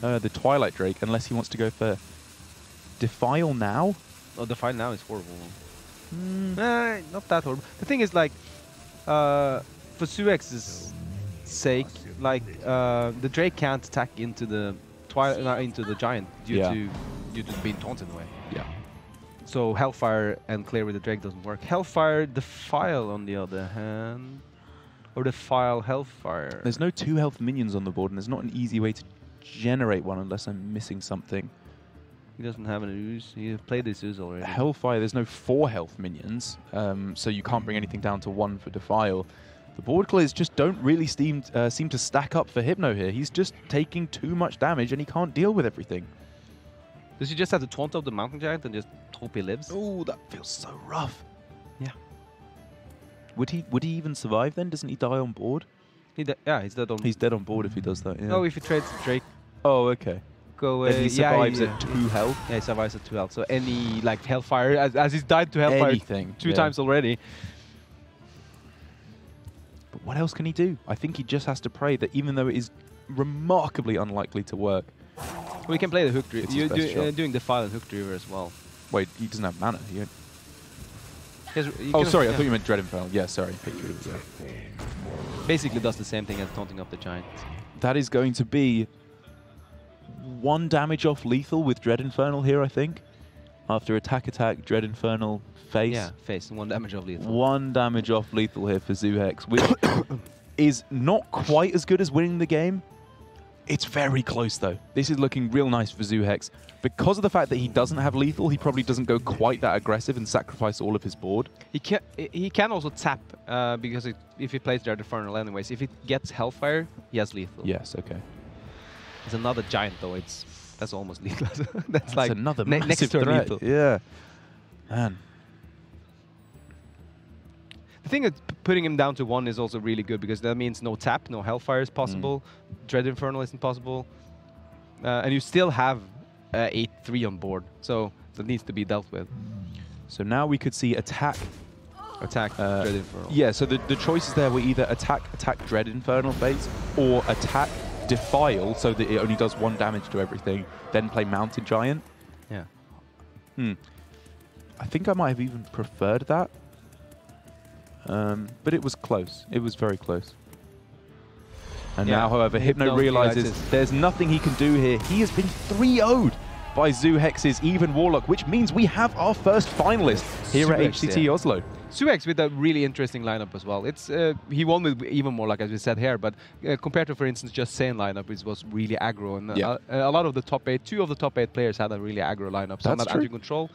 the Twilight Drake, unless he wants to go for Defile now. Oh, the fight now is horrible. Not that horrible. The thing is, like, for Zuhex's sake, like, the Drake can't attack into the into the Giant due to being taunted away. Yeah. So Hellfire and Clear with the Drake doesn't work. Hellfire Defile, on the other hand, or Defile Hellfire. There's no 2 health minions on the board, and there's not an easy way to generate one unless I'm missing something. He doesn't have an ooze. He played this ooze already. Hellfire, there's no 4 health minions, so you can't bring anything down to 1 for Defile. The board clears just don't really seem to stack up for Hypno here. He's just taking too much damage, and he can't deal with everything. Does he just have to taunt out the Mountain Giant and just hope he lives? Oh, that feels so rough. Yeah. Would he even survive then? Doesn't he die on board? Yeah, he's dead on... He's dead on board if he does that, yeah. No, if he trades the Drake, Oh, okay. go away. And he survives at 2 health? Yeah, he survives at 2 health. So any, like, Hellfire, as he's died to Hellfire Anything, 2 times already. But what else can he do? I think he just has to pray that even though it is remarkably unlikely to work... We can play the Hook Driver. It's his best shot. Doing the Defile and Hook Driver as well. Wait, he doesn't have mana. He Oh, can- sorry, I yeah. thought you meant Dread Infernal. Yeah, sorry. Picture, yeah. Basically does the same thing as taunting up the Giant. That is going to be 1 damage off lethal with Dread Infernal here, I think. After attack, Dread Infernal, face. Yeah, face. 1 damage of lethal. 1 damage off lethal here for Zuhex, which is not quite as good as winning the game. It's very close, though. This is looking real nice for Zuhex. Because of the fact that he doesn't have lethal, he probably doesn't go quite that aggressive and sacrifice all of his board. He can also tap, because if he plays Dread Infernal anyways, if he gets Hellfire, he has lethal. Yes, okay. It's another Giant, though. That's almost lethal. That's like another next massive turn threat. lethal. Yeah. Man. The thing is, putting him down to 1 is also really good because that means no tap, no Hellfire is possible, Dread Infernal isn't possible, and you still have 8-3 on board, so that needs to be dealt with. So now we could see attack. Dread Infernal. Yeah, so the choices there were either attack Dread Infernal face, or attack Defile, so that it only does 1 damage to everything, then play Mountain Giant. Yeah. I think I might have even preferred that. But it was close. It was very close. And Yeah. now, however, Hypno Hypno realizes realizes- there's nothing he can do here. He has been 3-0'd by Zuhex's Even Warlock, which means we have our first finalist here at Zuhex, HCT yeah. Oslo. Zuhex with a really interesting lineup as well. It's he won with even more, like as we said here, but compared to, for instance, just Sane lineup, which was really aggro, and Yeah. a lot of the top 8, 2 of the top 8 players had a really aggro lineup. Some That's had true. anti-control.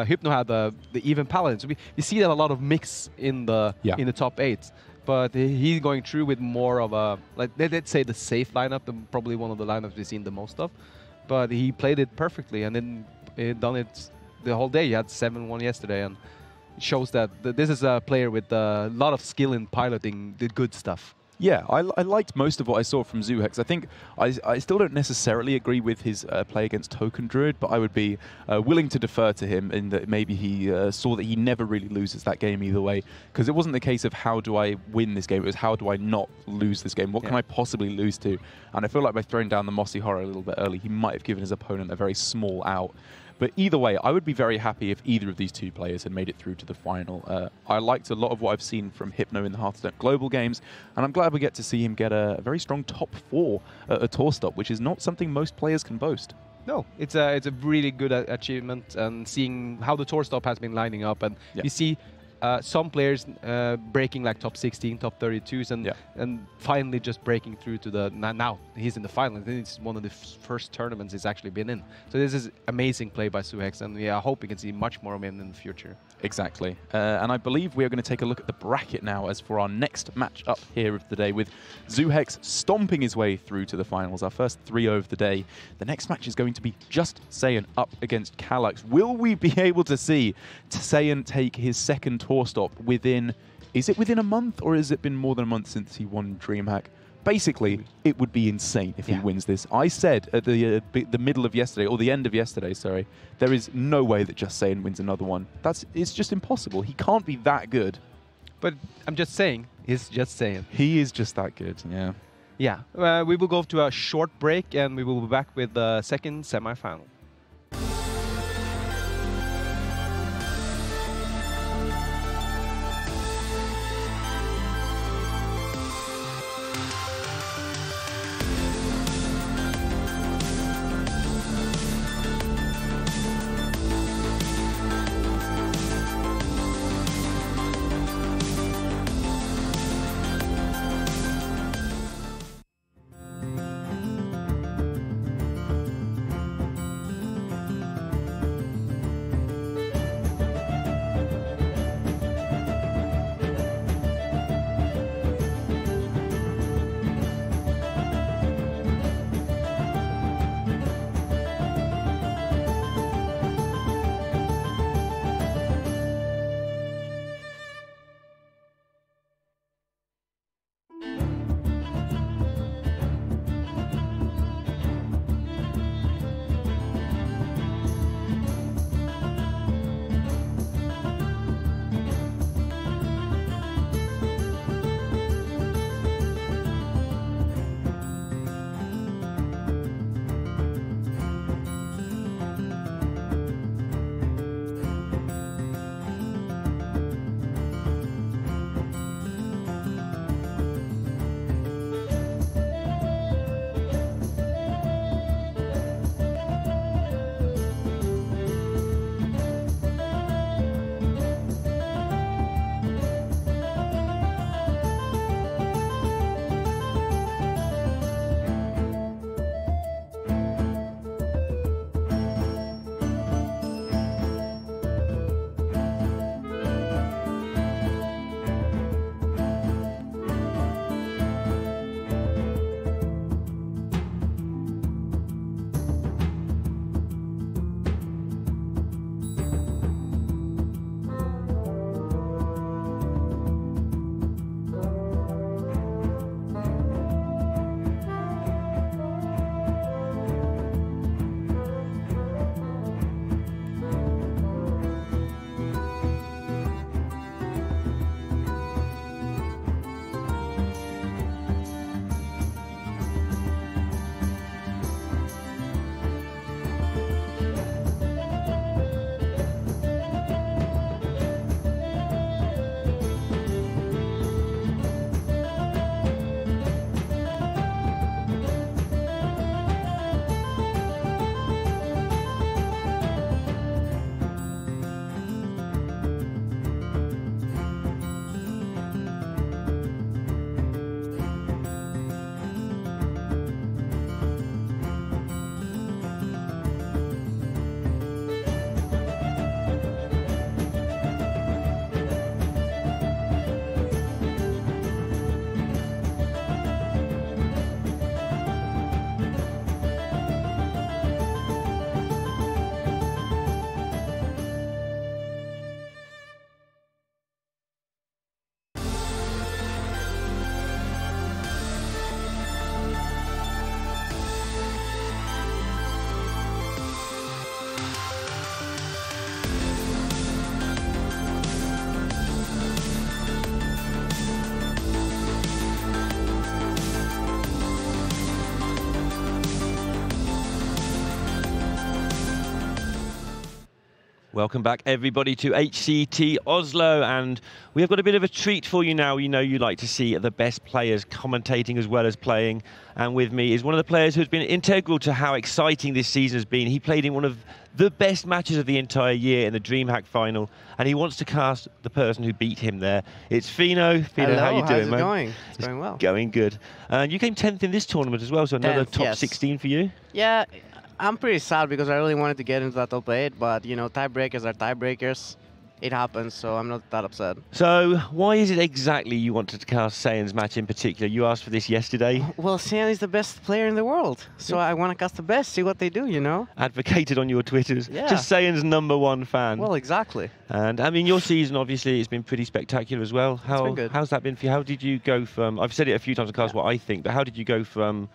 Hypno had the even Paladin. So we see that a lot of mix in the top 8. But he's going through with more of a, like, let's say the safe lineup, probably one of the lineups we've seen the most of. But he played it perfectly, and then done it the whole day. He had 7-1 yesterday, and it shows that this is a player with a lot of skill in piloting the good stuff. Yeah, I liked most of what I saw from Zuhex. I think I still don't necessarily agree with his play against Token Druid, but I would be willing to defer to him in that maybe he saw that he never really loses that game either way. Because it wasn't the case of how do I win this game, it was how do I not lose this game? What can I possibly lose to? And I feel like by throwing down the Mossy Horror a little bit early, he might have given his opponent a very small out. But either way, I would be very happy if either of these two players had made it through to the final. I liked a lot of what I've seen from Hypno in the Hearthstone Global Games, and I'm glad we get to see him get a very strong top 4 at a tour stop, which is not something most players can boast. No, it's a really good achievement, and seeing how the tour stop has been lining up, and you see some players breaking like top 16, top 32s, and finally just breaking through to the now he's in the final. I think it's one of the first tournaments he's actually been in. So this is amazing play by Zuhex, and I hope we can see much more of him in the future. Exactly. And I believe we are going to take a look at the bracket now as for our next match up here of the day, with Zuhex stomping his way through to the finals, our first 3-0 of the day. The next match is going to be Just Saiyan up against Kallax. Will we be able to see Saiyan take his second tour stop within, is it within a month, or has it been more than a month since he won DreamHack? Basically, it would be insane if he wins this. I said at the middle of yesterday, or the end of yesterday, sorry, there is no way that Just Saiyan wins another one. It's just impossible. He can't be that good. But I'm just saying, he's Just Saiyan. He is just that good, yeah. Yeah, we will go to a short break, and we will be back with the second semi-final. Welcome back, everybody, to HCT Oslo, and we have got a bit of a treat for you now. You know you like to see the best players commentating as well as playing, and with me is one of the players who's been integral to how exciting this season has been. He played in one of the best matches of the entire year in the DreamHack final, and he wants to cast the person who beat him there. It's Fino. Fino, hello, how you doing, how's it man? going? It's going well. Going good. And you came 10th in this tournament as well, so another 10th, top yes. 16 for you. Yeah, I'm pretty sad because I really wanted to get into that top 8, but you know, tiebreakers are tiebreakers. It happens, so I'm not that upset. So why is it exactly you wanted to cast Sayan's match in particular? You asked for this yesterday. Well, Sayan is the best player in the world, so I want to cast the best, see what they do, you know? Advocated on your Twitters. Yeah. Just Sayan's #1 fan. Well, exactly. And I mean, your season obviously has been pretty spectacular as well. It's been good. How's that been for you? How did you go from, I've said it a few times on cast what I think, but how did you go from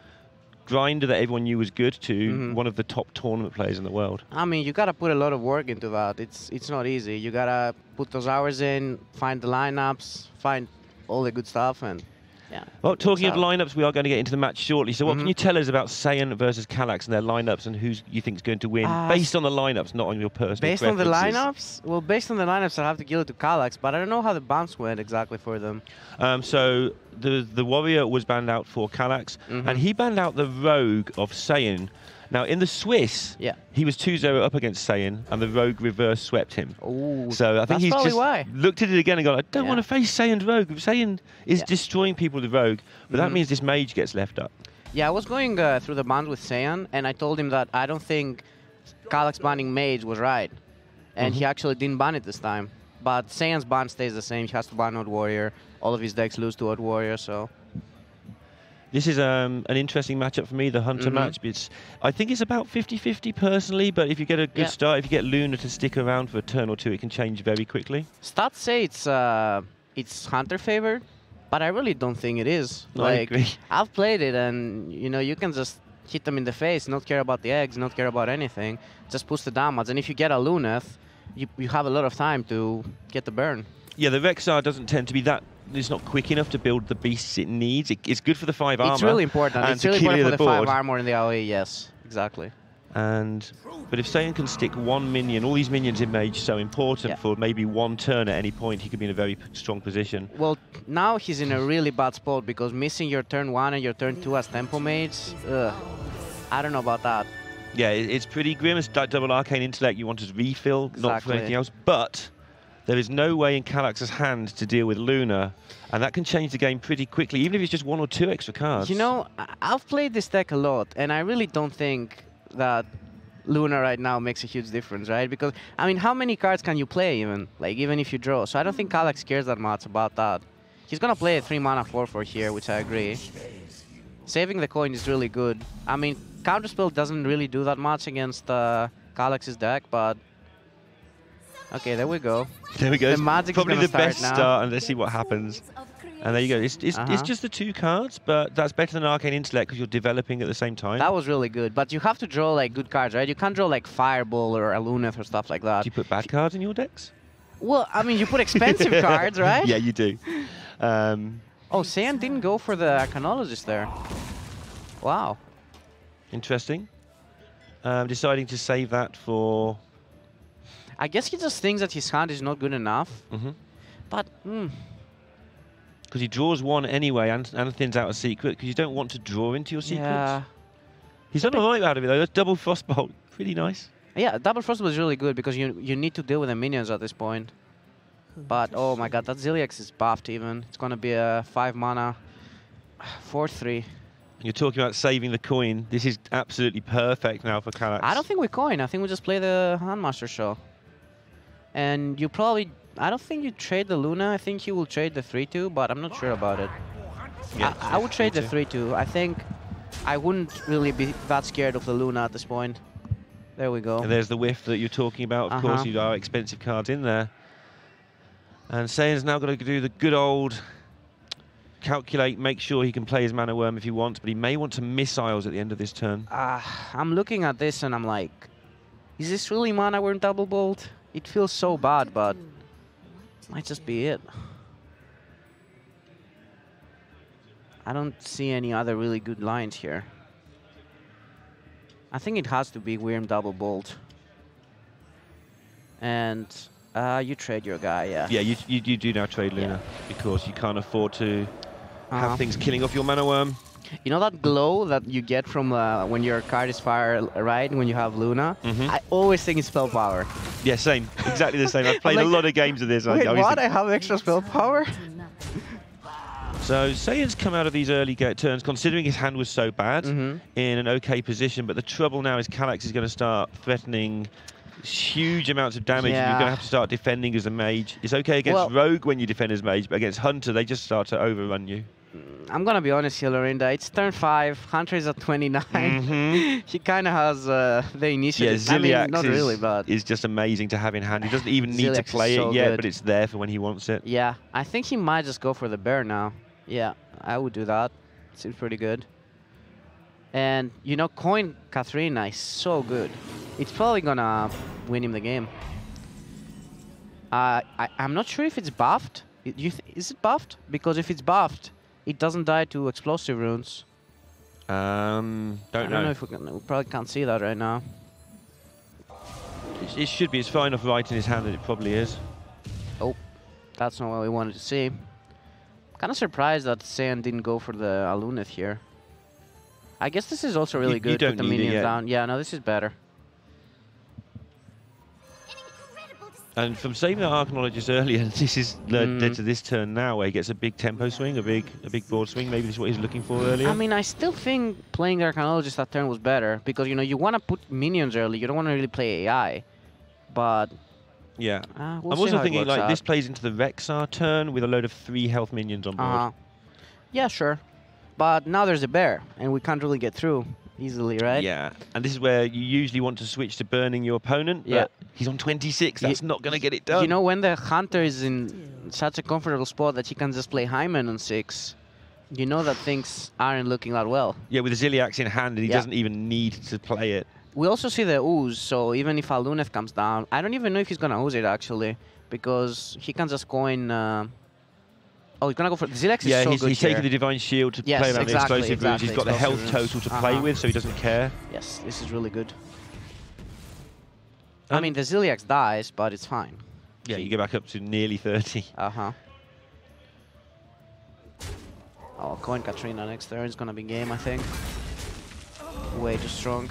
grinder that everyone knew was good to one of the top tournament players in the world? I mean, you gotta put a lot of work into that. It's not easy. You gotta put those hours in, find the lineups, find all the good stuff, and yeah. Well, talking of lineups, we are going to get into the match shortly. So what can you tell us about Sayan versus Kallax and their lineups, and who you think is going to win based on the lineups, not on your personal Based on the preferences? lineups? Well, based on the lineups, I have to give it to Kallax, but I don't know how the bounce went exactly for them. So the warrior was banned out for Kallax, and he banned out the rogue of Sayan. Now, in the Swiss, he was 2-0 up against Sayan, and the rogue reverse swept him. Ooh, so I think he's just looked at it again and gone, I don't want to face Sayan's rogue. Sayan is destroying people with the rogue, but that means this mage gets left up. Yeah, I was going through the bans with Sayan, and I told him that I don't think Kallax banning mage was right. And he actually didn't ban it this time. But Sayan's ban stays the same. He has to ban Odd Warrior. All of his decks lose to Odd Warrior, so... This is an interesting matchup for me, the Hunter match. I think it's about 50-50 personally, but if you get a good start, if you get Luna to stick around for a turn or two, it can change very quickly. Stats say it's Hunter favored, but I really don't think it is. No, I agree. I've played it, and you know, you can just hit them in the face, not care about the eggs, not care about anything, just push the damage. And if you get a Luneth, you have a lot of time to get the burn. Yeah, the Vexar doesn't tend to be that. It's not quick enough to build the beasts it needs. It's good for the 5 armor. It's really important. And it's really important for the 5 board. armor in the AoE, yes, exactly. But if Sayan can stick 1 minion, all these minions in mage so important for maybe 1 turn at any point, he could be in a very strong position. Well, now he's in a really bad spot because missing your turn 1 and your turn 2 as tempo mates, I don't know about that. Yeah, it's pretty grim. It's like double arcane intellect. You want to refill, not for anything else. But there is no way in Kallax's hand to deal with Luna, and that can change the game pretty quickly, even if it's just 1 or 2 extra cards. You know, I've played this deck a lot, and I really don't think that Luna right now makes a huge difference, right? Because, I mean, how many cards can you play even? Like, even if you draw. So I don't think Kallax cares that much about that. He's gonna play a 3-mana 4/4 here, which I agree. Saving the coin is really good. I mean, Counterspell doesn't really do that much against Kallax's deck, but... Okay, there we go. There we go. The magic Probably is the best now. start, and let's see what happens. And there you go. It's just the 2 cards, but that's better than Arcane Intellect because you're developing at the same time. That was really good, but you have to draw like good cards, right? You can't draw like Fireball or a Luneth or stuff like that. Do you put bad cards in your decks? Well, I mean, you put expensive cards, right? Yeah, you do. Oh, Sayan didn't go for the Arcanologist there. Wow. Interesting. Deciding to save that for... I guess he just thinks that his hand is not good enough. But, because he draws 1 anyway and thins out a secret, because you don't want to draw into your secrets. Yeah. He's done all right out of it, though. That's double Frostbolt. Pretty nice. Yeah, double Frostbolt is really good, because you need to deal with the minions at this point. But, oh my god, that Zilliax is buffed even. It's going to be a 5-mana 4/3. You're talking about saving the coin. This is absolutely perfect now for Kallax. I don't think we coin. I think we just play the Handmaster Show. And you probably... I don't think you trade the Luna. I think he will trade the 3/2, but I'm not sure about it. Yeah, I would trade the 3/2. I think I wouldn't really be that scared of the Luna at this point. There we go. And there's the whiff that you're talking about. Of course, you are expensive cards in there. And Sayan's now got to do the good old calculate, make sure he can play his Mana Worm if he wants, but he may want to missiles at the end of this turn. I'm looking at this and I'm like, is this really Mana Worm Double Bolt? It feels so bad, but might just be it. I don't see any other really good lines here. I think it has to be Wyrm Double Bolt. And you trade your guy, yeah. Yeah, you do now trade Luna because you can't afford to have things killing off your mana worm. You know that glow that you get from when your card is fire, right? When you have Luna? I always think it's spell power. Yeah, same. Exactly the same. I've played like, a lot of games of this. Wait, I what? I have extra spell power? So Saiyans come out of these early turns, considering his hand was so bad, in an okay position. But the trouble now is Kallax is going to start threatening huge amounts of damage. And you're going to have to start defending as a mage. It's okay against Rogue when you defend as mage, but against Hunter, they just start to overrun you. I'm going to be honest here, Lorinda. It's turn 5. Hunter is at 29. He kind of has the initiative. Yeah, Ziliax I mean, not really, but is just amazing to have in hand. He doesn't even need to play it yet, but it's there for when he wants it. Yeah, I think he might just go for the bear now. Yeah, I would do that. Seems pretty good. And, you know, coin Katrina is so good. It's probably going to win him the game. I'm not sure if it's buffed. Is it buffed? Because if it's buffed, it doesn't die to explosive runes. Don't know. Know if we probably can't see that right now. It should be. It's far enough right in his hand that it probably is. Oh, that's not what we wanted to see. Kind of surprised that Saiyan didn't go for the Alunith here. I guess this is also really good with the minions down. Yeah, no, this is better. And from saving the Archaeologist earlier, this is led to this turn now where he gets a big tempo swing, a big broad swing. Maybe this is what he's looking for earlier. I mean, I still think playing the Archaeologist that turn was better because, you know, you want to put minions early. You don't want to really play AI. But yeah. We'll I'm also thinking like this plays into the Rexar turn with a load of 3 health minions on board. Yeah, sure. But now there's a bear, and we can't really get through easily, right? Yeah, and this is where you usually want to switch to burning your opponent, but he's on 26, that's not going to get it done. You know, when the Hunter is in such a comfortable spot that he can just play Hyman on 6, you know that things aren't looking that well. Yeah, with the Ziliax in hand, and he doesn't even need to play it. We also see the Ooze, so even if Aluneth comes down, I don't even know if he's going to Ooze it, actually, because he can just coin... Oh, he's going to go for... Ziliax is so good he's taking the Divine Shield to play around the explosive runes. He's got the health total to play with, so he doesn't care. Yes, this is really good. I mean, the Ziliax dies, but it's fine. Yeah, you go back up to nearly 30. Oh, coin Katrina next turn is going to be game, I think. Way too strong.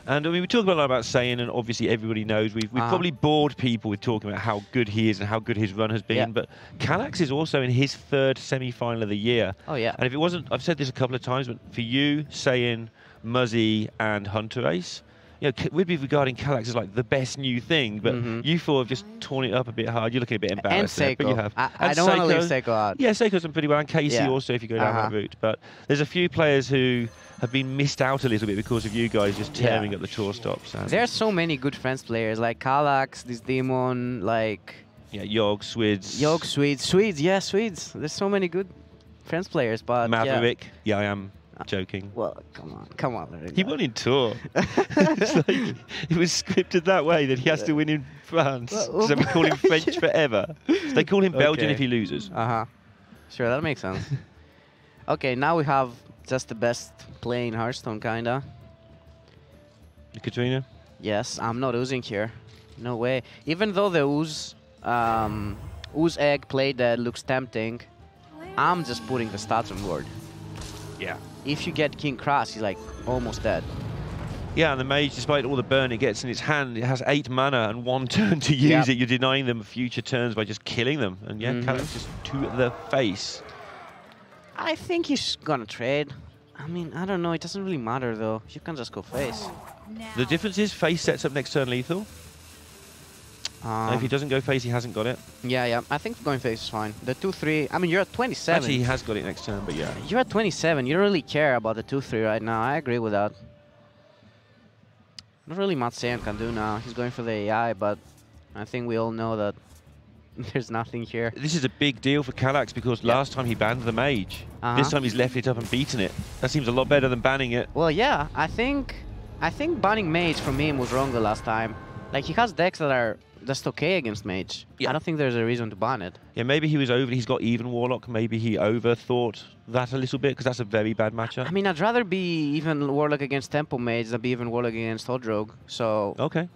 And I mean, we talk a lot about Saiyan, and obviously everybody knows we've probably bored people with talking about how good he is and how good his run has been. But Kallax is also in his 3rd semi-final of the year. Oh yeah. And if it wasn't, I've said this a couple of times, but for you, Saiyan, Muzzy, and Hunter Ace, you know, we'd be regarding Kallax as like the best new thing. But you four have just torn it up a bit hard. You're looking a bit embarrassed. And Seiko. But you have. I don't want to leave Seiko out. Yeah, Seiko's done pretty well, and Casey also if you go down that route. But there's a few players who have been missed out a little bit because of you guys just tearing up the tour stops. There are so many good Friends players, like Kallax, this Demon, like... Yeah, Yogg, Swids. Yogg, Swids, yeah, Swids. There's so many good Friends players, but Maverick, yeah, I am joking. Well, come on. He won in tour. It's like, it was scripted that way that he has to win in France. So we call him French forever. So they call him Belgian if he loses. Sure, that makes sense. Okay, now we have just the best play in Hearthstone, kinda. Katrina? Yes, I'm not oozing here. No way. Even though the ooze egg play dead looks tempting, I'm just putting the stats on board. Yeah. If you get King Cross, he's like almost dead. Yeah, and the mage, despite all the burn it gets in its hand, it has 8 mana and 1 turn to use it. You're denying them future turns by just killing them. And yeah, Kallax just to the face. I think he's gonna trade. I mean, I don't know. It doesn't really matter, though. You can just go face. The difference is face sets up next turn lethal. If he doesn't go face, he hasn't got it. Yeah. I think going face is fine. The 2-3... I mean, you're at 27. Actually, he has got it next turn, but yeah. You're at 27. You don't really care about the 2-3 right now. I agree with that. Not really much Saiyan can do now. He's going for the AI, but I think we all know that there's nothing here. This is a big deal for Kallax because last time he banned the mage. This time he's left it up and beaten it. That seems a lot better than banning it. Well, yeah, I think banning mage from him was wrong the last time. Like, he has decks that are just okay against mage. I don't think there's a reason to ban it. Yeah, maybe he was he's got even Warlock. Maybe he overthought that a little bit because that's a very bad matchup. I mean, I'd rather be even Warlock against Tempo Mage than be even Warlock against Hot Rogue. So... Okay.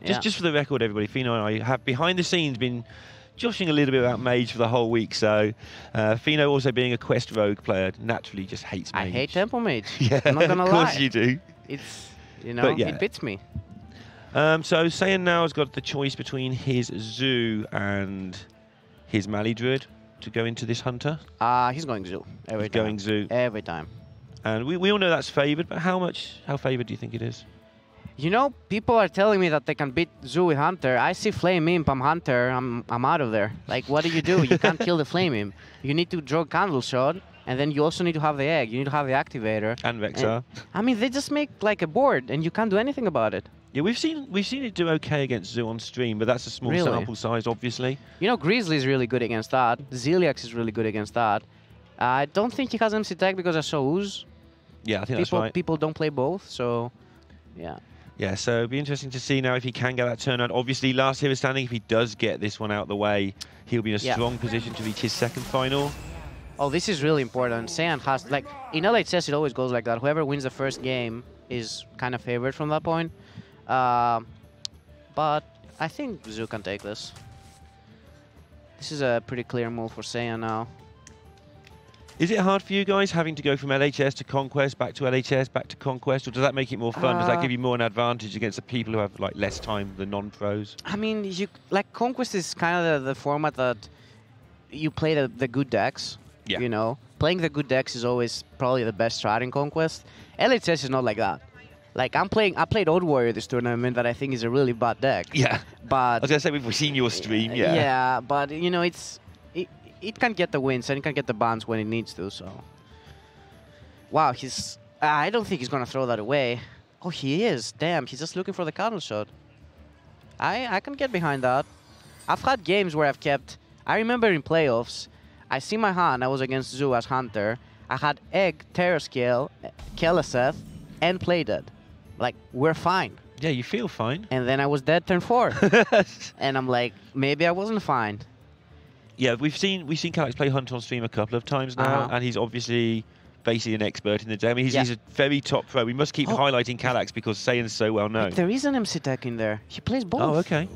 Yeah. Just for the record, everybody, Fino and I have behind the scenes been joshing a little bit about Mage for the whole week. So Fino, also being a Quest Rogue player, naturally just hates Mage. I hate Temple Mage. Yeah, I'm not gonna of lie. course you do. It's, you know, yeah. it beats me. So Saiyan now has got the choice between his Zoo and his Mali Druid to go into this Hunter. He's going Zoo every He's time. going Zoo. Every time. And we all know that's favoured, but how favoured do you think it is? You know, people are telling me that they can beat Zoo with Hunter. I see Flame Imp, I'm Hunter, I'm out of there. Like, what do? You can't kill the Flame Imp. You need to draw Candle Shot, and then you also need to have the egg. You need to have the activator. And Vexar. I mean, they just make like a board, and you can't do anything about it. Yeah, we've seen it do okay against Zoo on stream, but that's a small sample size, obviously. You know, Grizzly is really good against that. Ziliax is really good against that. I don't think he has MC Tech because I saw Ooze. Yeah, I think that's right. People don't play both, so yeah. Yeah, so it'll be interesting to see now if he can get that turnaround. Obviously, last hero standing, if he does get this one out of the way, he'll be in a strong position to reach his second final. Oh, this is really important. Saiyan has, like, in LHS it always goes like that. Whoever wins the first game is kind of favored from that point. But I think Zoo can take this. This is a pretty clear move for Saiyan now. Is it hard for you guys having to go from LHS to Conquest, back to LHS, back to Conquest, or does that make it more fun? Does that give you more an advantage against the people who have like less time, the non-pros? I mean, like Conquest is kind of the format that you play the good decks. Yeah. You know, playing the good decks is always probably the best strat in Conquest. LHS is not like that. Like I played Old Warrior this tournament that I think is a really bad deck. Yeah. But I was gonna say we've seen your stream. Yeah. Yeah, but you know it can get the wins and it can get the bans when it needs to. So. Wow, I don't think he's gonna throw that away. Oh, he is. Damn, he's just looking for the Candle Shot. I can get behind that. I've had games where I've kept. I remember in playoffs, I see my hand. I was against Zoo as Hunter. I had Egg, Terrascale, Keleseth, and Playdead. Like, we're fine. Yeah, you feel fine. And then I was dead turn 4. And I'm like, maybe I wasn't fine. Yeah, we've seen Calyx play Hunt on stream a couple of times now, and he's obviously basically an expert in the game. I mean, he's a very top pro. We must keep highlighting Calyx because Saiyan's so well known. There is an MC Tech in there. He plays both. Oh, okay.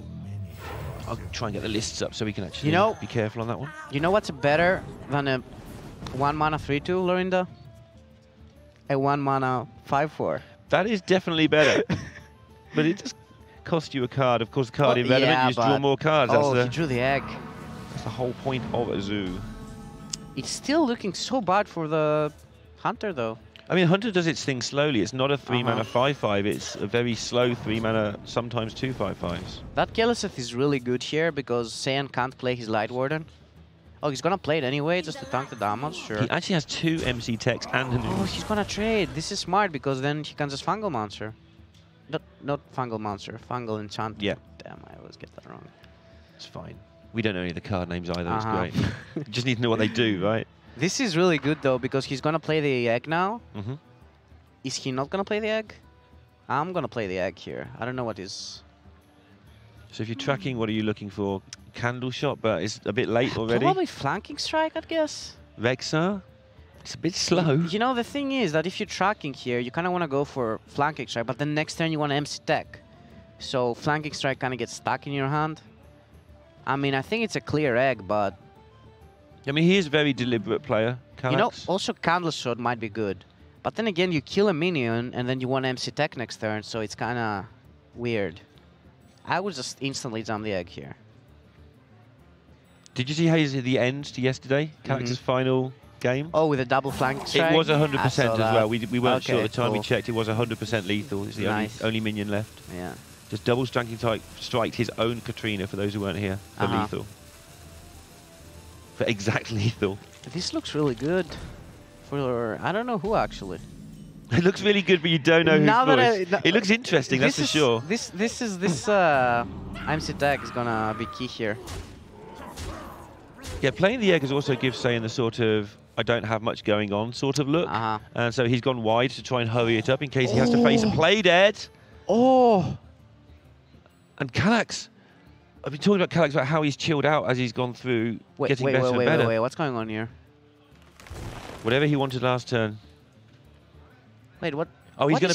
I'll try and get the lists up so we can actually be careful on that one. You know what's better than a 1 mana 3/2, Lorinda? A 1 mana 5/4. That is definitely better. But it does cost you a card. Of course, the card irrelevant. Yeah, you just draw more cards. Oh, he drew the egg. That's the whole point of a Zoo. It's still looking so bad for the Hunter, though. I mean, Hunter does its thing slowly. It's not a 3 mana 5/5. It's a very slow 3 mana, sometimes 2 5/5s. That Keleseth is really good here because Saiyan can't play his Light Warden. Oh, he's gonna play it anyway just to tank the damage, sure. He actually has 2 MC Techs and an Oh, he's gonna trade. This is smart because then he can just Fungal Monster. Not Fungal Monster, Fungal Enchant. Yeah. Damn, I always get that wrong. It's fine. We don't know any of the card names either. It's great. You just need to know what they do, right? This is really good though because he's gonna play the egg now. Mm-hmm. Is he not gonna play the egg? I'm gonna play the egg here. I don't know what is. So if you're tracking, what are you looking for? Candle Shot, but it's a bit late already. Probably Flanking Strike, I'd guess. Vexar? It's a bit slow. You know, the thing is that if you're tracking here, you kind of want to go for Flanking Strike, but then next turn you want to MC Tech. So Flanking Strike kind of gets stuck in your hand. I mean, I think it's a clear egg, but... I mean, he is a very deliberate player, Calyx. You know, also Candle Shot might be good. But then again, you kill a minion, and then you want MC Tech next turn, so it's kind of weird. I would just instantly jump the egg here. Did you see how he's at the end to yesterday? Calyx's final game? Oh, with a double flank strike? It was 100% as well. We weren't sure at the time we cool. checked. It was 100% lethal. It's the only minion left. Yeah. Just double striked his own Katrina, for those who weren't here, for lethal. For exact lethal. This looks really good. For, I don't know who, actually. It looks really good, but you don't know whose voice. It looks interesting, that's for sure. This MC Tech is gonna be key here. Yeah, playing the egg has also gives Saiyan the sort of I don't have much going on sort of look. And so he's gone wide to try and hurry it up in case he has to face a play dead. Oh! And Calyx, I've been talking about Calyx about how he's chilled out as he's gone through getting better and better. Wait, what's going on here? Whatever he wanted last turn. Wait, what? Oh, he's going